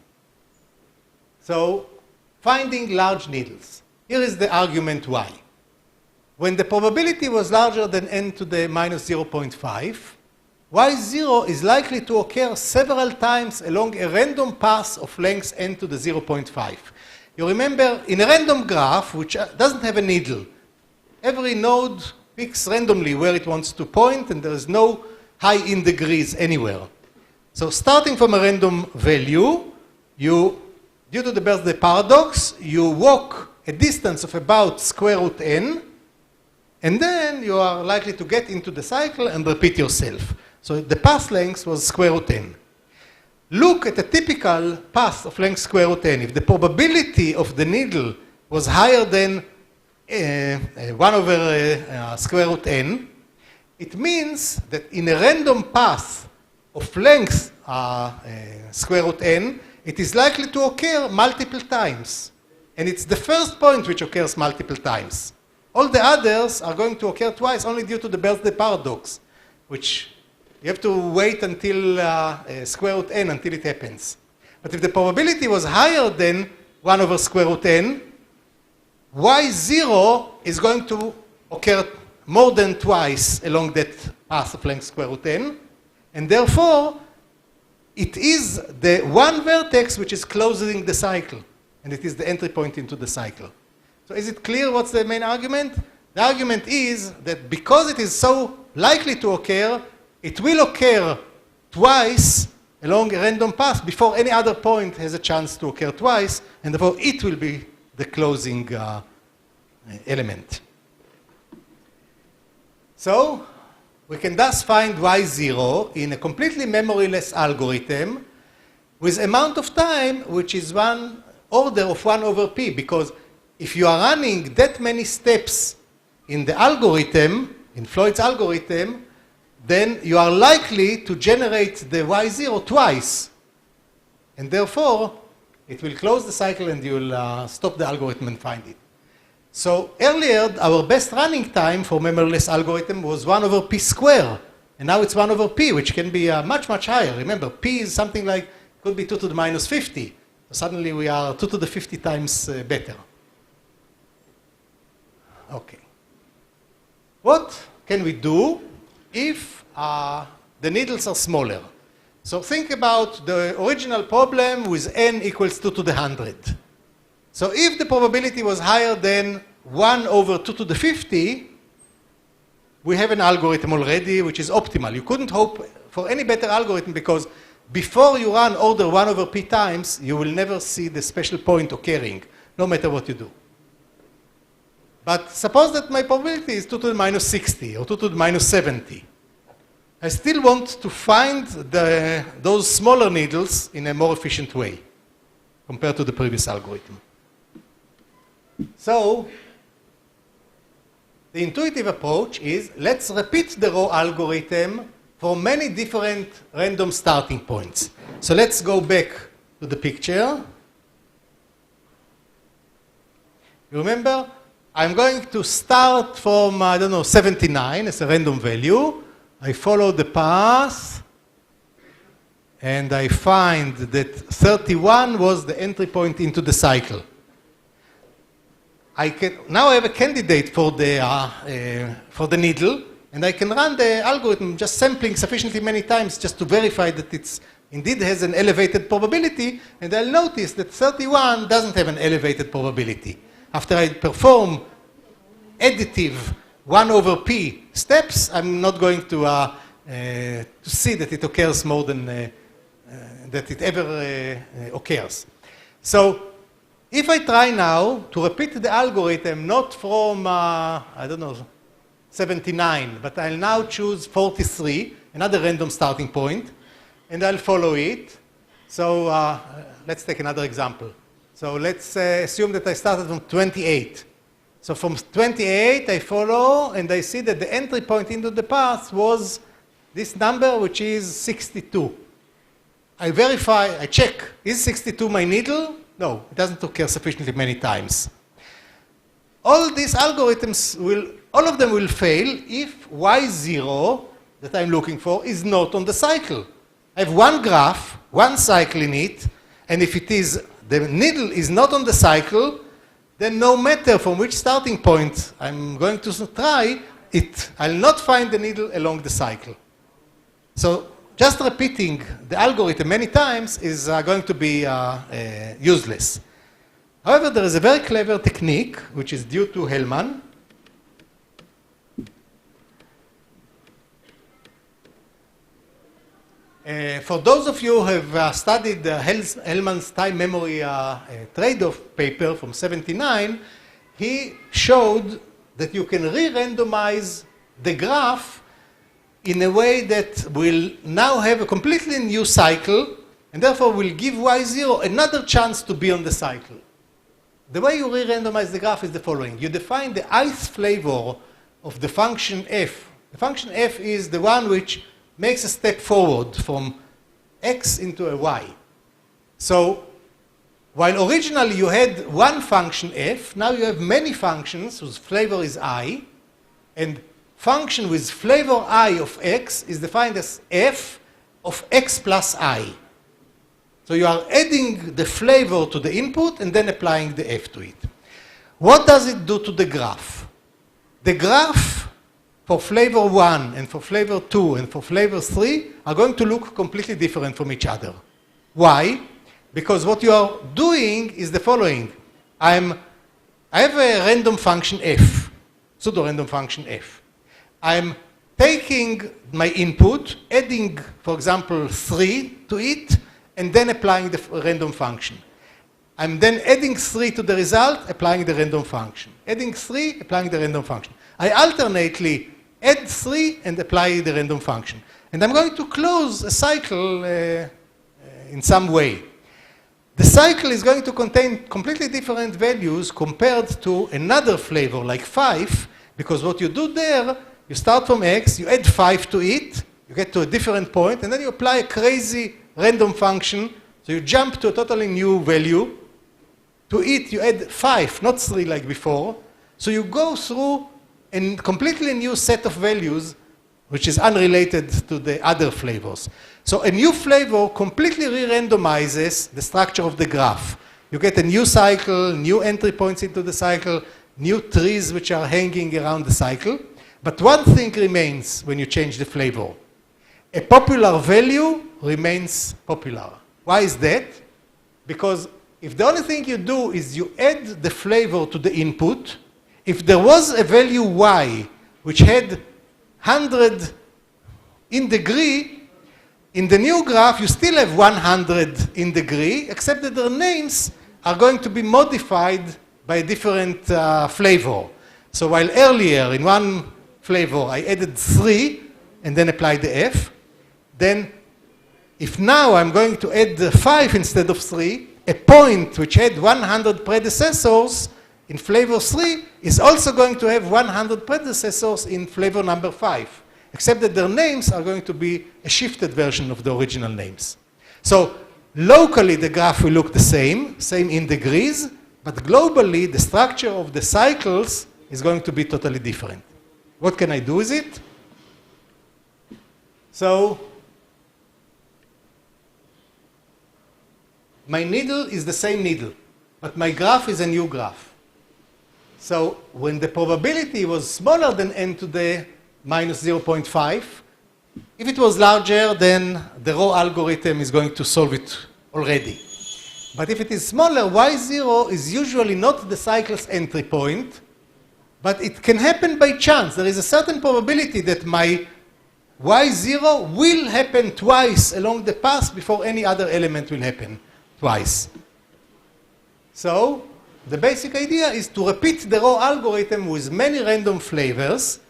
So, finding large needles. Here is the argument why. When the probability was larger than n to the minus 0.5, y0 is likely to occur several times along a random path of length n to the 0.5. You remember, in a random graph, which doesn't have a needle, every node picks randomly where it wants to point, and there is no high in degrees anywhere. So starting from a random value, due to the birthday paradox, you walk a distance of about square root n, and then you are likely to get into the cycle and repeat yourself. So the path length was square root n. Look at a typical path of length square root n. If the probability of the needle was higher than 1 over square root n, it means that in a random path of length square root n, it is likely to occur multiple times. And it's the first point which occurs multiple times. All the others are going to occur twice only due to the birthday paradox, which you have to wait until square root n until it happens. But if the probability was higher than 1 over square root n, y0 is going to occur more than twice along that path of length square root n, and therefore it is the one vertex which is closing the cycle, and it is the entry point into the cycle. So is it clear what's the main argument? The argument is that because it is so likely to occur, it will occur twice along a random path before any other point has a chance to occur twice, and therefore it will be the closing element. So we can thus find y0 in a completely memoryless algorithm with amount of time which is one order of 1 over p, because if you are running that many steps in the algorithm, in Floyd's algorithm, then you are likely to generate the y0 twice. And therefore, it will close the cycle and you will stop the algorithm and find it. So earlier, our best running time for memoryless algorithm was 1 over p squared. And now it's 1 over p, which can be much, much higher. Remember, p is something like, could be 2 to the minus 50. So suddenly we are 2 to the 50 times better. Okay. What can we do if the needles are smaller? So think about the original problem with n equals 2 to the 100. So if the probability was higher than 1 over 2 to the 50, we have an algorithm already which is optimal. You couldn't hope for any better algorithm because before you run order 1 over p times, you will never see the special point occurring, no matter what you do. But suppose that my probability is 2 to the minus 60 or 2 to the minus 70. I still want to find those smaller needles in a more efficient way compared to the previous algorithm. So the intuitive approach is let's repeat the row algorithm for many different random starting points. So let's go back to the picture. You remember? I'm going to start from, 79 as a random value. I follow the path, and I find that 31 was the entry point into the cycle. Now I have a candidate for the needle, and I can run the algorithm just sampling sufficiently many times just to verify that it indeed has an elevated probability, and I'll notice that 31 doesn't have an elevated probability. After I perform additive 1 over p steps, I'm not going to see that it occurs more than that it ever occurs. So if I try now to repeat the algorithm not from, 79, but I'll now choose 43, another random starting point, and I'll follow it. So let's take another example. So let's assume that I started from 28. So from 28, I follow, and I see that the entry point into the path was this number, which is 62. I verify, I check, is 62 my needle? No, it doesn't occur sufficiently many times. All these algorithms all of them will fail if y0 that I'm looking for is not on the cycle. I have one graph, one cycle in it, and if the needle is not on the cycle, then no matter from which starting point I'm going to try it, I'll not find the needle along the cycle. So just repeating the algorithm many times is going to be useless. However, there is a very clever technique, which is due to Hellman. For those of you who have studied Hellman's time memory trade-off paper from '79, he showed that you can re-randomize the graph in a way that will now have a completely new cycle, and therefore will give Y0 another chance to be on the cycle. The way you re-randomize the graph is the following. You define the ith flavor of the function f. The function f is the one which makes a step forward from x into a y. So while originally you had one function f, now you have many functions whose flavor is I, and function with flavor I of x is defined as f of x plus I. So you are adding the flavor to the input and then applying the f to it. What does it do to the graph? The graph for flavor 1 and for flavor 2 and for flavor 3 are going to look completely different from each other. Why? Because what you are doing is the following. I have a random function f, pseudo-random function f. I'm taking my input, adding, for example, 3 to it, and then applying the random function. I'm then adding 3 to the result, applying the random function. Adding 3, applying the random function. I alternately add 3 and apply the random function. And I'm going to close a cycle in some way. The cycle is going to contain completely different values compared to another flavor like 5, because what you do there, you start from x, you add 5 to it, you get to a different point, and then you apply a crazy random function, so you jump to a totally new value. To it, you add 5, not 3 like before. So you go through a completely new set of values, which is unrelated to the other flavors. So a new flavor completely re-randomizes the structure of the graph. You get a new cycle, new entry points into the cycle, new trees which are hanging around the cycle. But one thing remains when you change the flavor. A popular value remains popular. Why is that? Because if the only thing you do is you add the flavor to the input, if there was a value y which had 100 in degree, in the new graph you still have 100 in degree, except that their names are going to be modified by a different flavor. So while earlier in one flavor I added 3 and then applied the f, then if now I'm going to add 5 instead of 3, a point which had 100 predecessors in flavor 3 is also going to have 100 predecessors in flavor number 5, except that their names are going to be a shifted version of the original names. So locally the graph will look the same in degrees, but globally the structure of the cycles is going to be totally different. What can I do with it? So my needle is the same needle, but my graph is a new graph. So when the probability was smaller than n to the minus 0.5, if it was larger, then the raw algorithm is going to solve it already. But if it is smaller, y0 is usually not the cycle's entry point, but it can happen by chance. There is a certain probability that my y0 will happen twice along the path before any other element will happen twice. So the basic idea is to repeat the raw algorithm with many random flavors.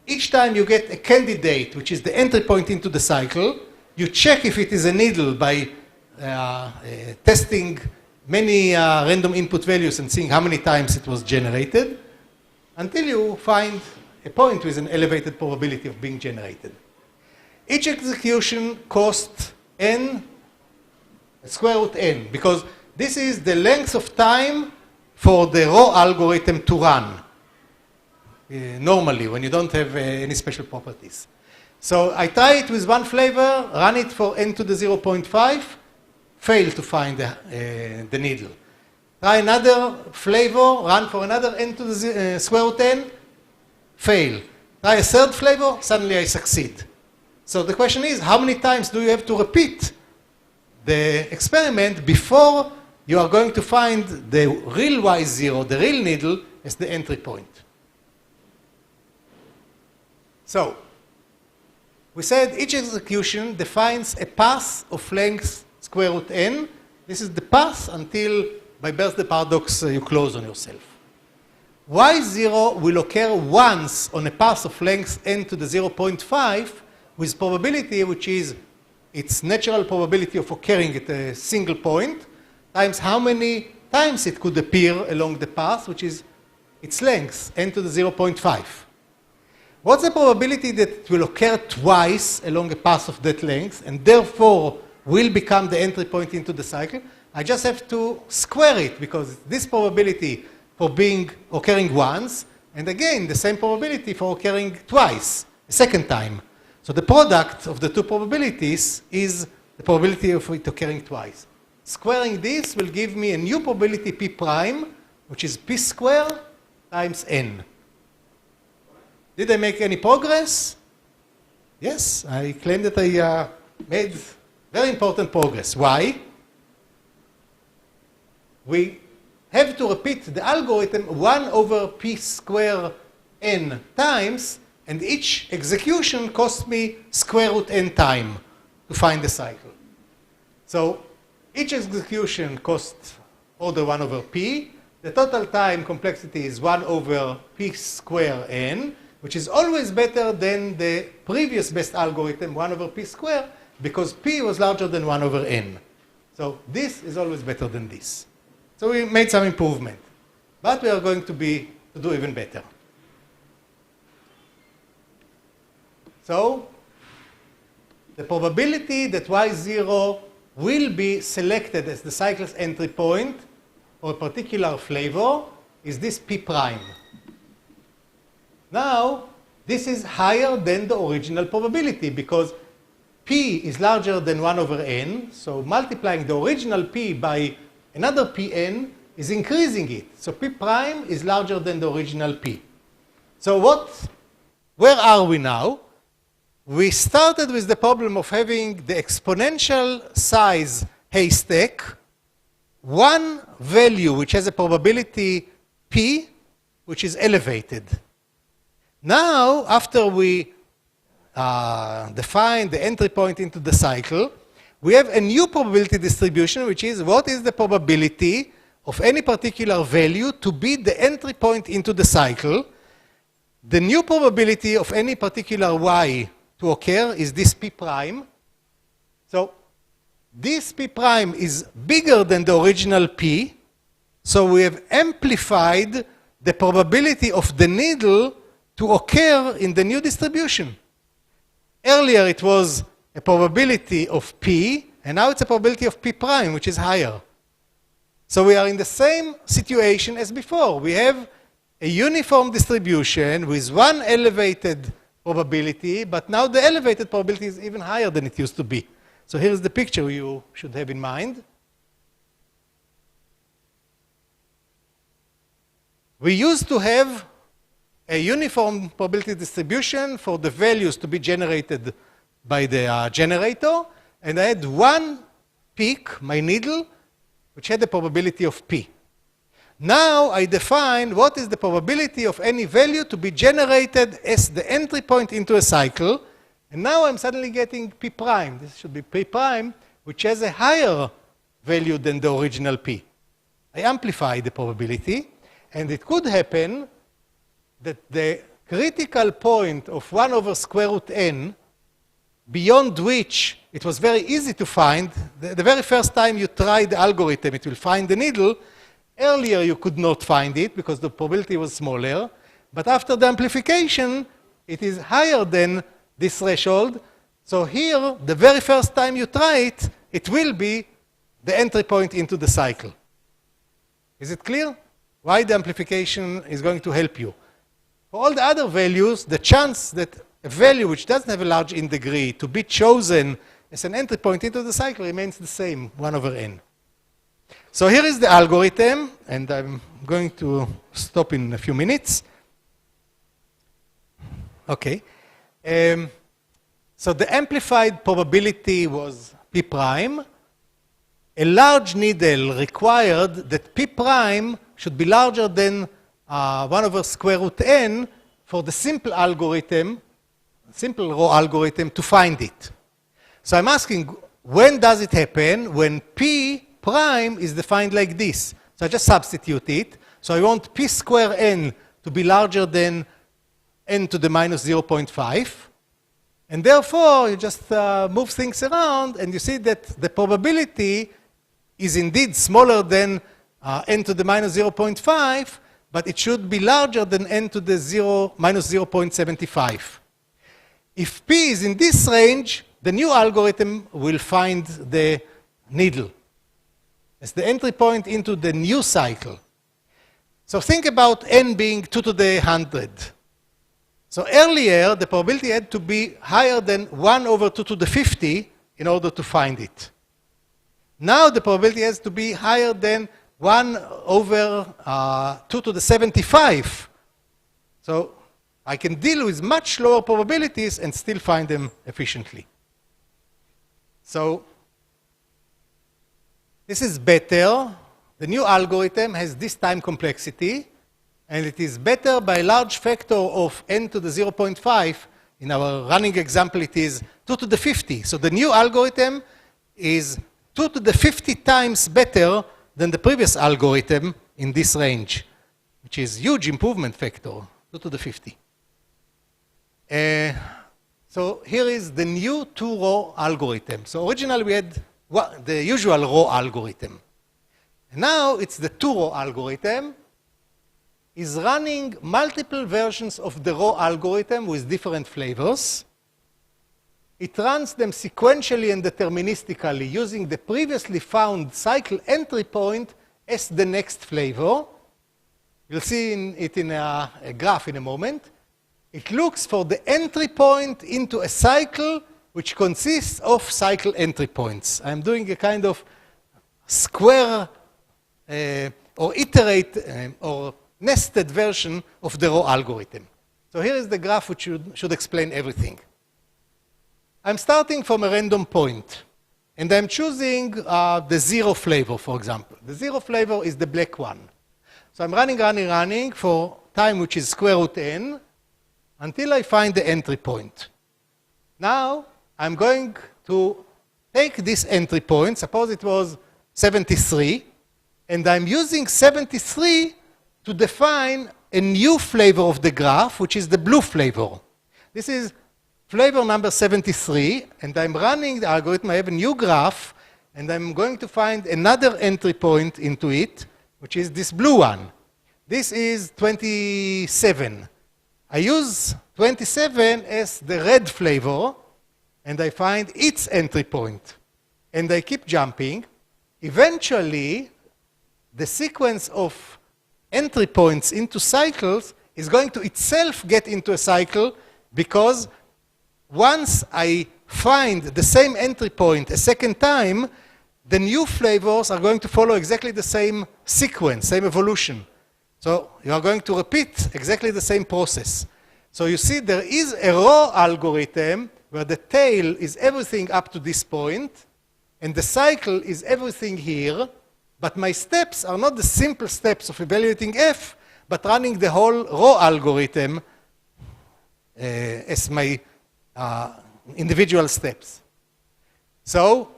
Each time you get a candidate, which is the entry point into the cycle, you check if it is a needle by testing many random input values and seeing how many times it was generated, until you find a point with an elevated probability of being generated. Each execution costs n, square root n, because this is the length of time for the raw algorithm to run, normally, when you don't have any special properties. So I try it with one flavor, run it for n to the 0.5, fail to find the needle. Try another flavor, run for another n to the square root n, fail. Try a third flavor, suddenly I succeed. So the question is, how many times do you have to repeat the experiment before you are going to find the real y0, the real needle, as the entry point? So, we said each execution defines a path of length square root n. This is the path until, by birthday paradox, you close on yourself. y0 will occur once on a path of length n to the 0.5 with probability which is its natural probability of occurring at a single point times how many times it could appear along the path, which is its length, n to the 0.5. What's the probability that it will occur twice along a path of that length and therefore will become the entry point into the cycle? I just have to square it because this probability for occurring once, and again the same probability for occurring twice, a second time. So the product of the two probabilities is the probability of it occurring twice. Squaring this will give me a new probability p prime, which is p squared times n. Did I make any progress? Yes, I claim that I made very important progress. Why? We have to repeat the algorithm 1 over p square n times, and each execution costs me square root n time to find the cycle. So each execution costs order 1 over p. The total time complexity is 1 over p square n, which is always better than the previous best algorithm, 1 over p square, because p was larger than 1 over n. So this is always better than this. So we made some improvement. But we are going to do even better. So the probability that y0 will be selected as the cycle's entry point for a particular flavor is this p prime. Now, this is higher than the original probability because p is larger than 1 over n, so multiplying the original p by another pn is increasing it. So p prime is larger than the original p. So where are we now? We started with the problem of having the exponential size haystack, one value which has a probability p, which is elevated. Now, after we define the entry point into the cycle, we have a new probability distribution, which is what is the probability of any particular value to be the entry point into the cycle. The new probability of any particular y to occur is this p prime. So this p prime is bigger than the original p, so we have amplified the probability of the needle to occur in the new distribution. Earlier it was a probability of p, and now it's a probability of p prime, which is higher. So we are in the same situation as before. We have a uniform distribution with one elevated probability, but now the elevated probability is even higher than it used to be. So here's the picture you should have in mind. We used to have a uniform probability distribution for the values to be generated by the generator, and I had one peak, my needle, which had the probability of p. Now I define what is the probability of any value to be generated as the entry point into a cycle, and now I'm suddenly getting p prime. This should be p prime, which has a higher value than the original p. I amplify the probability, and it could happen that the critical point of 1 over square root n, beyond which it was very easy to find, the very first time you try the algorithm, it will find the needle. Earlier you could not find it because the probability was smaller, but after the amplification, it is higher than this threshold. So here, the very first time you try it, it will be the entry point into the cycle. Is it clear? Why the amplification is going to help you? For all the other values, the chance that a value which doesn't have a large in degree to be chosen as an entry point into the cycle remains the same, 1 over n. So here is the algorithm, and I'm going to stop in a few minutes. Okay. So the amplified probability was P prime. A large needle required that P prime should be larger than 1 over square root n for the simple algorithm, simple row algorithm, to find it. So I'm asking, when does it happen? When P prime is defined like this. So I just substitute it. So I want P square n to be larger than n to the minus 0.5. And therefore, you just move things around, and you see that the probability is indeed smaller than n to the minus 0.5, but it should be larger than n to the minus 0.75. If P is in this range, the new algorithm will find the needle as the entry point into the new cycle. So think about n being 2 to the 100. So earlier, the probability had to be higher than 1 over 2 to the 50 in order to find it. Now the probability has to be higher than 1 over 2 to the 75. So I can deal with much lower probabilities and still find them efficiently. So this is better. The new algorithm has this time complexity, and it is better by a large factor of n to the 0.5. In our running example, it is 2 to the 50. So the new algorithm is 2 to the 50 times better than the previous algorithm in this range, which is huge improvement factor, 2 to the 50. So here is the new two-row algorithm. So originally we had the usual row algorithm. And now it's the two-row algorithm. Is running multiple versions of the row algorithm with different flavors. It runs them sequentially and deterministically using the previously found cycle entry point as the next flavor. You'll see it in a graph in a moment. It looks for the entry point into a cycle which consists of cycle entry points. I'm doing a kind of square or iterate or nested version of the row algorithm. So here is the graph which should explain everything. I'm starting from a random point, and I'm choosing the 0 flavor, for example. The 0 flavor is the black one. So I'm running for time which is square root n until I find the entry point. Now I'm going to take this entry point, suppose it was 73, and I'm using 73 to define a new flavor of the graph, which is the blue flavor. This is flavor number 73, and I'm running the algorithm. I have a new graph, and I'm going to find another entry point into it, which is this blue one. This is 27. I use 27 as the red flavor, and I find its entry point. And I keep jumping. Eventually, the sequence of entry points into cycles is going to itself get into a cycle, because once I find the same entry point a second time, the new flavors are going to follow exactly the same sequence, same evolution. So you are going to repeat exactly the same process. So you see there is a row algorithm where the tail is everything up to this point, and the cycle is everything here. But my steps are not the simple steps of evaluating f, but running the whole row algorithm as my individual steps. So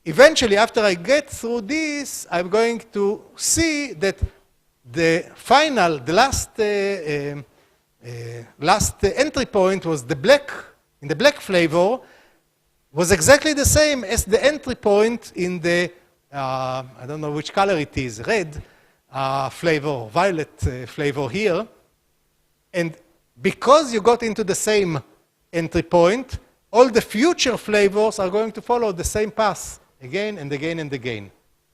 eventually, after I get through this, I'm going to see that the final, the last entry point was the black, in the black flavor, was exactly the same as the entry point in the I don't know which color it is, red flavor, violet flavor here. And because you got into the same entry point, all the future flavors are going to follow the same path again and again and again.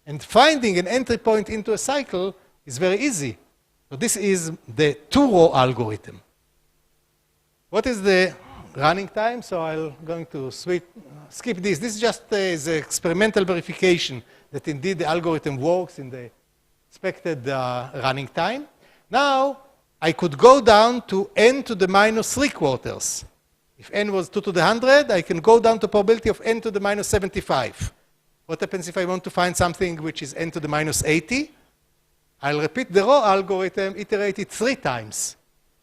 And finding an entry point into a cycle is very easy. So this is the two-row algorithm. What is the running time, so I'm going to skip this. This just is experimental verification that indeed the algorithm works in the expected running time. Now, I could go down to n to the minus 3/4. If n was 2 to the 100, I can go down to probability of n to the minus 75. What happens if I want to find something which is n to the minus 80? I'll repeat the row algorithm, iterate it 3 times.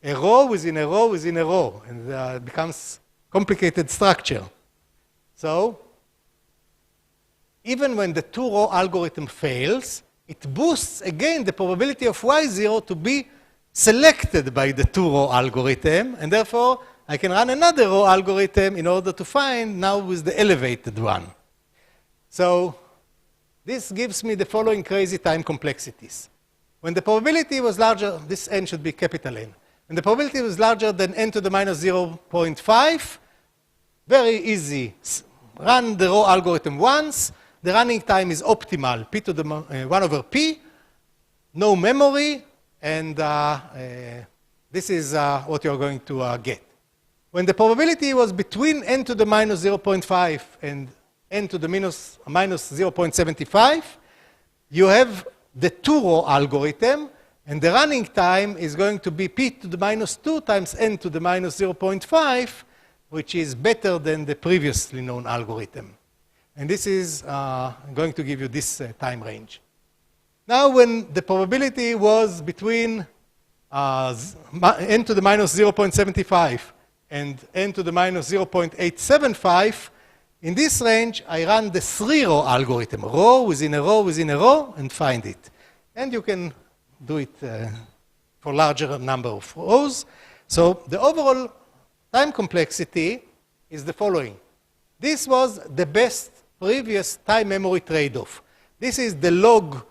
A row within a row within a row, and it becomes complicated structure. So, even when the 2-row algorithm fails, it boosts again the probability of y0 to be selected by the 2-row algorithm, and therefore I can run another row algorithm in order to find now with the elevated one. So this gives me the following crazy time complexities. When the probability was larger, this n should be capital N. When the probability was larger than n to the minus 0.5, very easy. Run the row algorithm once. The running time is optimal, p to the 1 over p, no memory, and this is what you're going to get. When the probability was between n to the minus 0.5 and n to the minus 0.75, you have the 2-row algorithm, and the running time is going to be p to the minus 2 times n to the minus 0.5, which is better than the previously known algorithm. And this is going to give you this time range. Now, when the probability was between n to the minus 0.75 and n to the minus 0.875, in this range, I run the 3-row algorithm, row within a row within a row, and find it. And you can do it for larger number of rows. So the overall time complexity is the following. This was the best previous time-memory trade-off. This is the log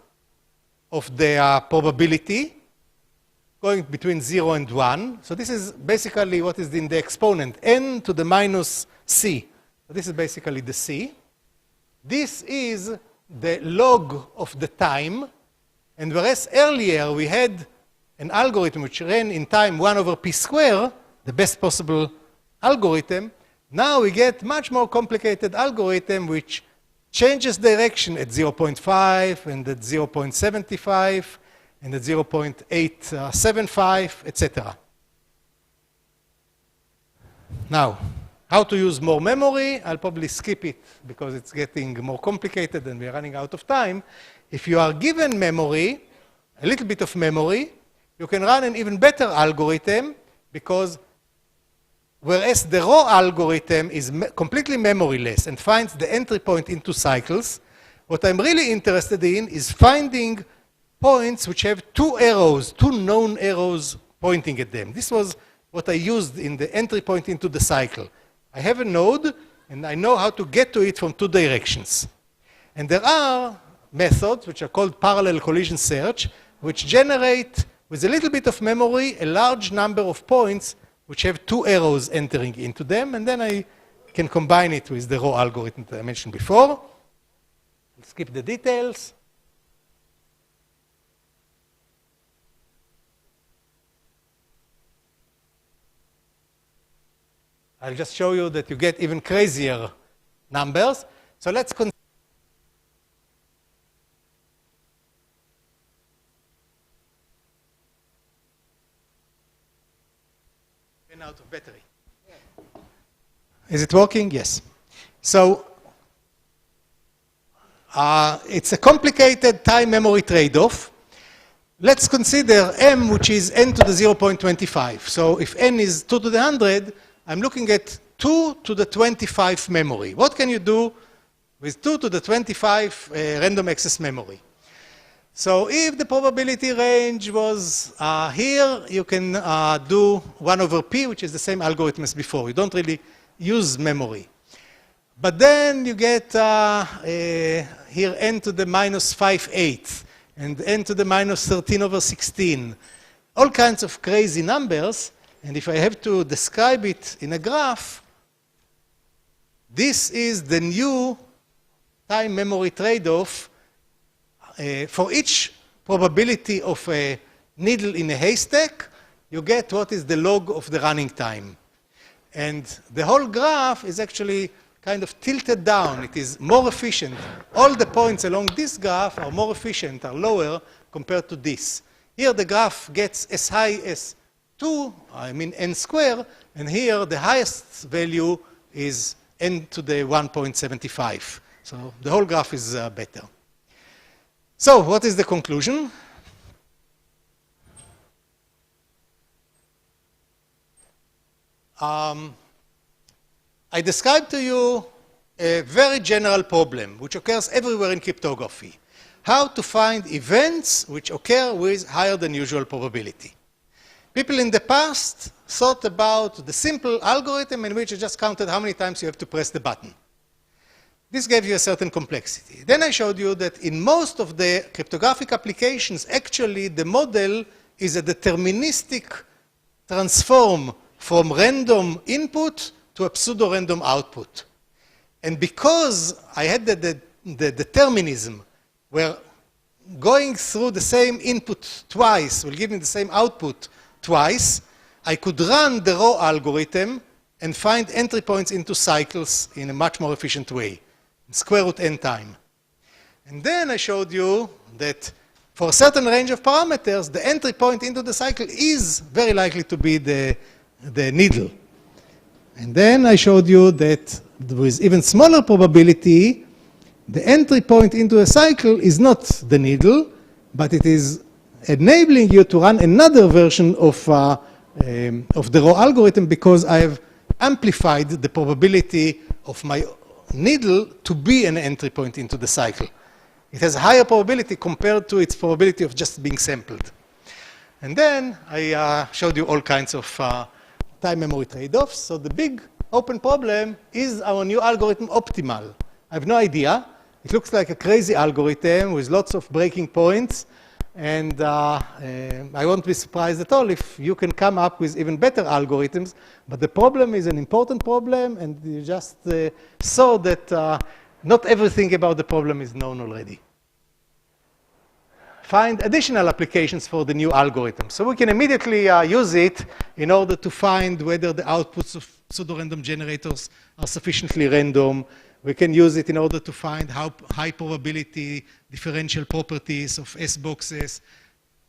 of the probability going between 0 and 1. So this is basically what is in the exponent, n to the minus c. So this is basically the c. This is the log of the time. And whereas earlier we had an algorithm which ran in time 1 over p squared, the best possible algorithm, now we get much more complicated algorithm which changes direction at 0.5 and at 0.75 and at 0.875, etc. Now, how to use more memory? I'll probably skip it because it's getting more complicated and we're running out of time. If you are given memory, a little bit of memory, you can run an even better algorithm because whereas the row algorithm is completely memoryless and finds the entry point into cycles, what I'm really interested in is finding points which have 2 arrows, 2 known arrows pointing at them. This was what I used in the entry point into the cycle. I have a node, and I know how to get to it from 2 directions. And there are methods which are called parallel collision search, which generate, with a little bit of memory, a large number of points which have 2 arrows entering into them, and then I can combine it with the row algorithm that I mentioned before. I'll skip the details. I'll just show you that you get even crazier numbers. So let's consider out of battery. Is it working? Yes. So it's a complicated time-memory trade-off. Let's consider m, which is n to the 0.25. So if n is 2 to the 100, I'm looking at 2 to the 25 memory. What can you do with 2 to the 25 random access memory? So if the probability range was here, you can do 1 over p, which is the same algorithm as before. You don't really use memory. But then you get here n to the minus 5/8 and n to the minus 13 over 16. All kinds of crazy numbers. And if I have to describe it in a graph, this is the new time-memory trade-off. For each probability of a needle in a haystack, you get what is the log of the running time. And the whole graph is actually kind of tilted down. It is more efficient. All the points along this graph are more efficient, are lower compared to this. Here the graph gets as high as 2, n square, and here the highest value is n to the 1.75. So the whole graph is better. So what is the conclusion? I described to you a very general problem which occurs everywhere in cryptography. How to find events which occur with higher than usual probability. People in the past thought about the simple algorithm in which you just counted how many times you have to press the button. This gave you a certain complexity. Then I showed you that in most of the cryptographic applications, actually the model is a deterministic transform from random input to a pseudo-random output. And because I had the determinism where going through the same input twice will give me the same output twice, I could run the raw algorithm and find entry points into cycles in a much more efficient way, square root n time. And then I showed you that for a certain range of parameters, the entry point into the cycle is very likely to be the needle. And then I showed you that with even smaller probability, the entry point into a cycle is not the needle, but it is enabling you to run another version of the raw algorithm because I have amplified the probability of my needle to be an entry point into the cycle. It has a higher probability compared to its probability of just being sampled. And then I showed you all kinds of time memory trade-offs. So the big open problem, is our new algorithm optimal? I have no idea. It looks like a crazy algorithm with lots of breaking points. And I won't be surprised at all if you can come up with even better algorithms. But the problem is an important problem, and you just saw that not everything about the problem is known already. Find additional applications for the new algorithm. So we can immediately use it in order to find whether the outputs of pseudo-random generators are sufficiently random. We can use it in order to find how high probability differential properties of S boxes.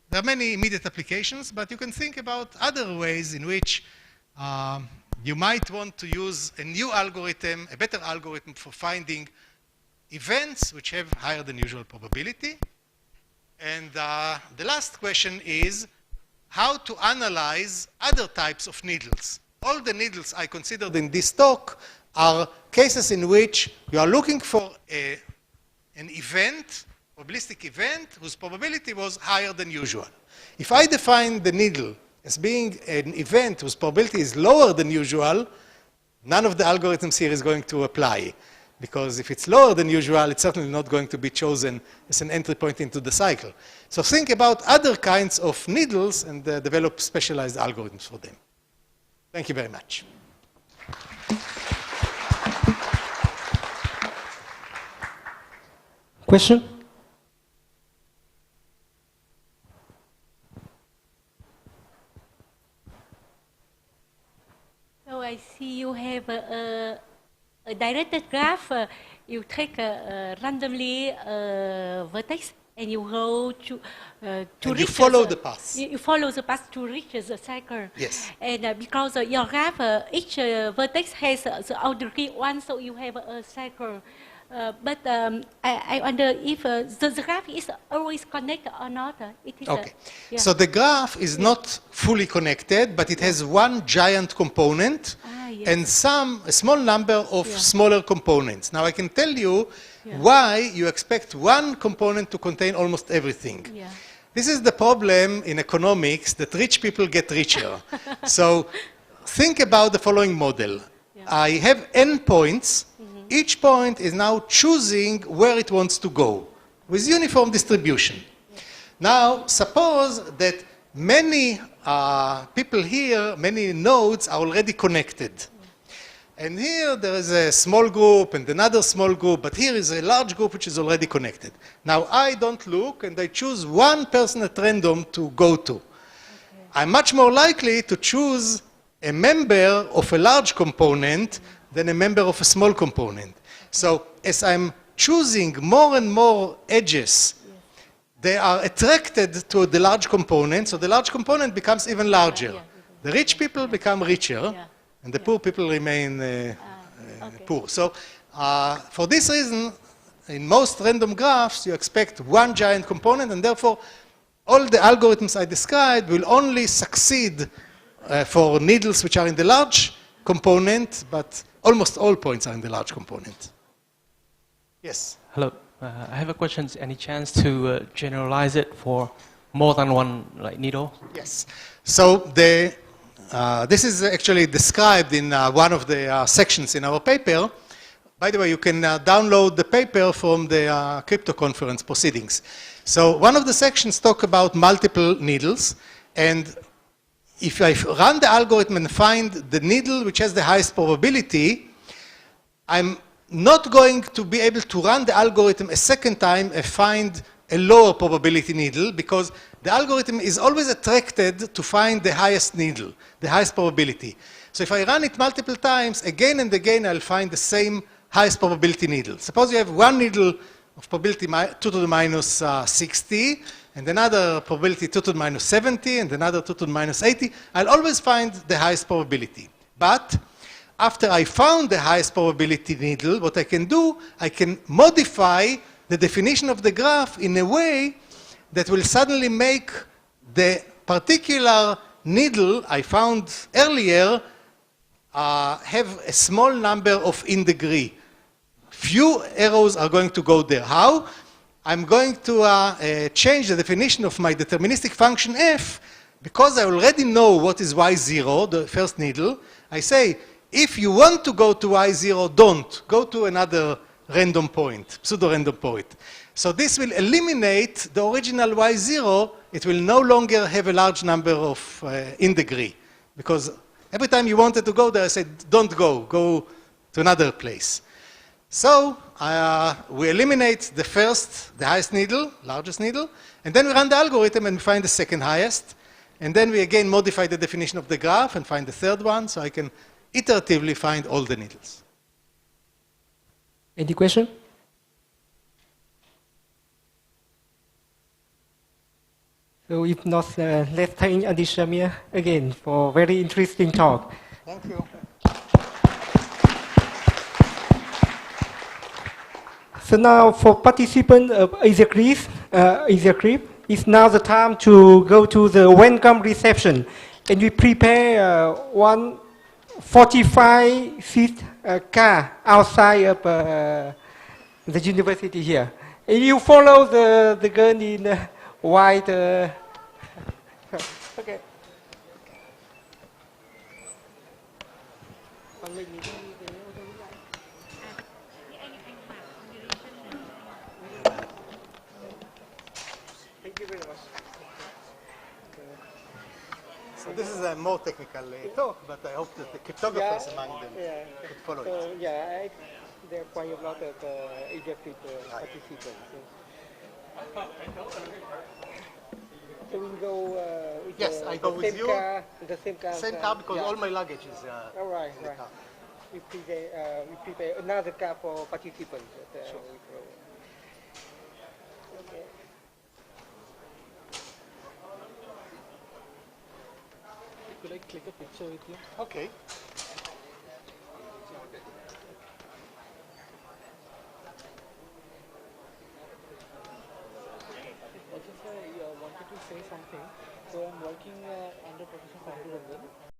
There are many immediate applications, but you can think about other ways in which you might want to use a new algorithm, a better algorithm for finding events which have higher than usual probability. And the last question is how to analyze other types of needles. All the needles I considered in this talk are cases in which you are looking for an event, probabilistic event, whose probability was higher than usual. If I define the needle as being an event whose probability is lower than usual, none of the algorithms here is going to apply. Because if it's lower than usual, it's certainly not going to be chosen as an entry point into the cycle. So think about other kinds of needles and develop specialized algorithms for them. Thank you very much. Question? So I see you have a directed graph. You take randomly vertex and you go to reach. You follow the path. You follow the path to reach the cycle. Yes. And because your graph, each vertex has the outer 1, so you have a cycle. But I wonder if the graph is always connected or not. It is okay. Yeah. So the graph is not fully connected, but it has one giant component yes. and a small number of smaller components. Now I can tell you why you expect one component to contain almost everything. Yeah. This is the problem in economics, that rich people get richer. So think about the following model. I have n points. Each point is now choosing where it wants to go with uniform distribution. Now, suppose that many people here, many nodes are already connected. And here there is a small group and another small group, but here is a large group which is already connected. Now, I don't look and I choose one person at random to go to. I'm much more likely to choose a member of a large component than a member of a small component. So as I'm choosing more and more edges, they are attracted to the large component, so the large component becomes even larger. The rich people become richer, and the poor people remain poor. So for this reason, in most random graphs, you expect one giant component, and therefore all the algorithms I described will only succeed for needles which are in the large component, but almost all points are in the large component. Yes? Hello. I have a question. Any chance to generalize it for more than one needle? Yes. So this is actually described in one of the sections in our paper. By the way, you can download the paper from the crypto conference proceedings. So one of the sections talk about multiple needles, and if I run the algorithm and find the needle which has the highest probability, I'm not going to be able to run the algorithm a second time and find a lower probability needle, because the algorithm is always attracted to find the highest needle, the highest probability. So if I run it multiple times, again and again, I'll find the same highest probability needle. Suppose you have one needle of probability 2 to the minus 60, and another probability 2 to the minus 70, and another 2 to the minus 80. I'll always find the highest probability. But after I found the highest probability needle, what I can do, I can modify the definition of the graph in a way that will suddenly make the particular needle I found earlier have a small number of in degree. Few arrows are going to go there. How? I'm going to change the definition of my deterministic function f, because I already know what is y0, the first needle. I say, if you want to go to y0, don't. Go to another random point, pseudo-random point. So this will eliminate the original y0. It will no longer have a large number of in degree, because every time you wanted to go there, I said, don't go. Go to another place. So we eliminate the first, the highest needle, largest needle, and then we run the algorithm and we find the second highest. And then we again modify the definition of the graph and find the third one, so I can iteratively find all the needles. Any question? So if not, let's thank Adi Shamir again for very interesting talk. Thank you. So now for participants of ASIACRYPT, it's now the time to go to the welcome reception. And we prepare one 45-seat car outside of the university here. And you follow the girl in white. Okay. Thank you very much. So this is a more technical talk, but I hope that the cryptographers among them could follow it. Yeah, there are quite a lot of ASIACRYPT participants. So we go with yes, I go with you. The same car. Same car, because all my luggage is all right, in the car. We prepare another car for participants. Sure. Okay. Could I click a picture with you? Okay. I just wanted to say something. So I'm working under Professor Pandu Ranjan.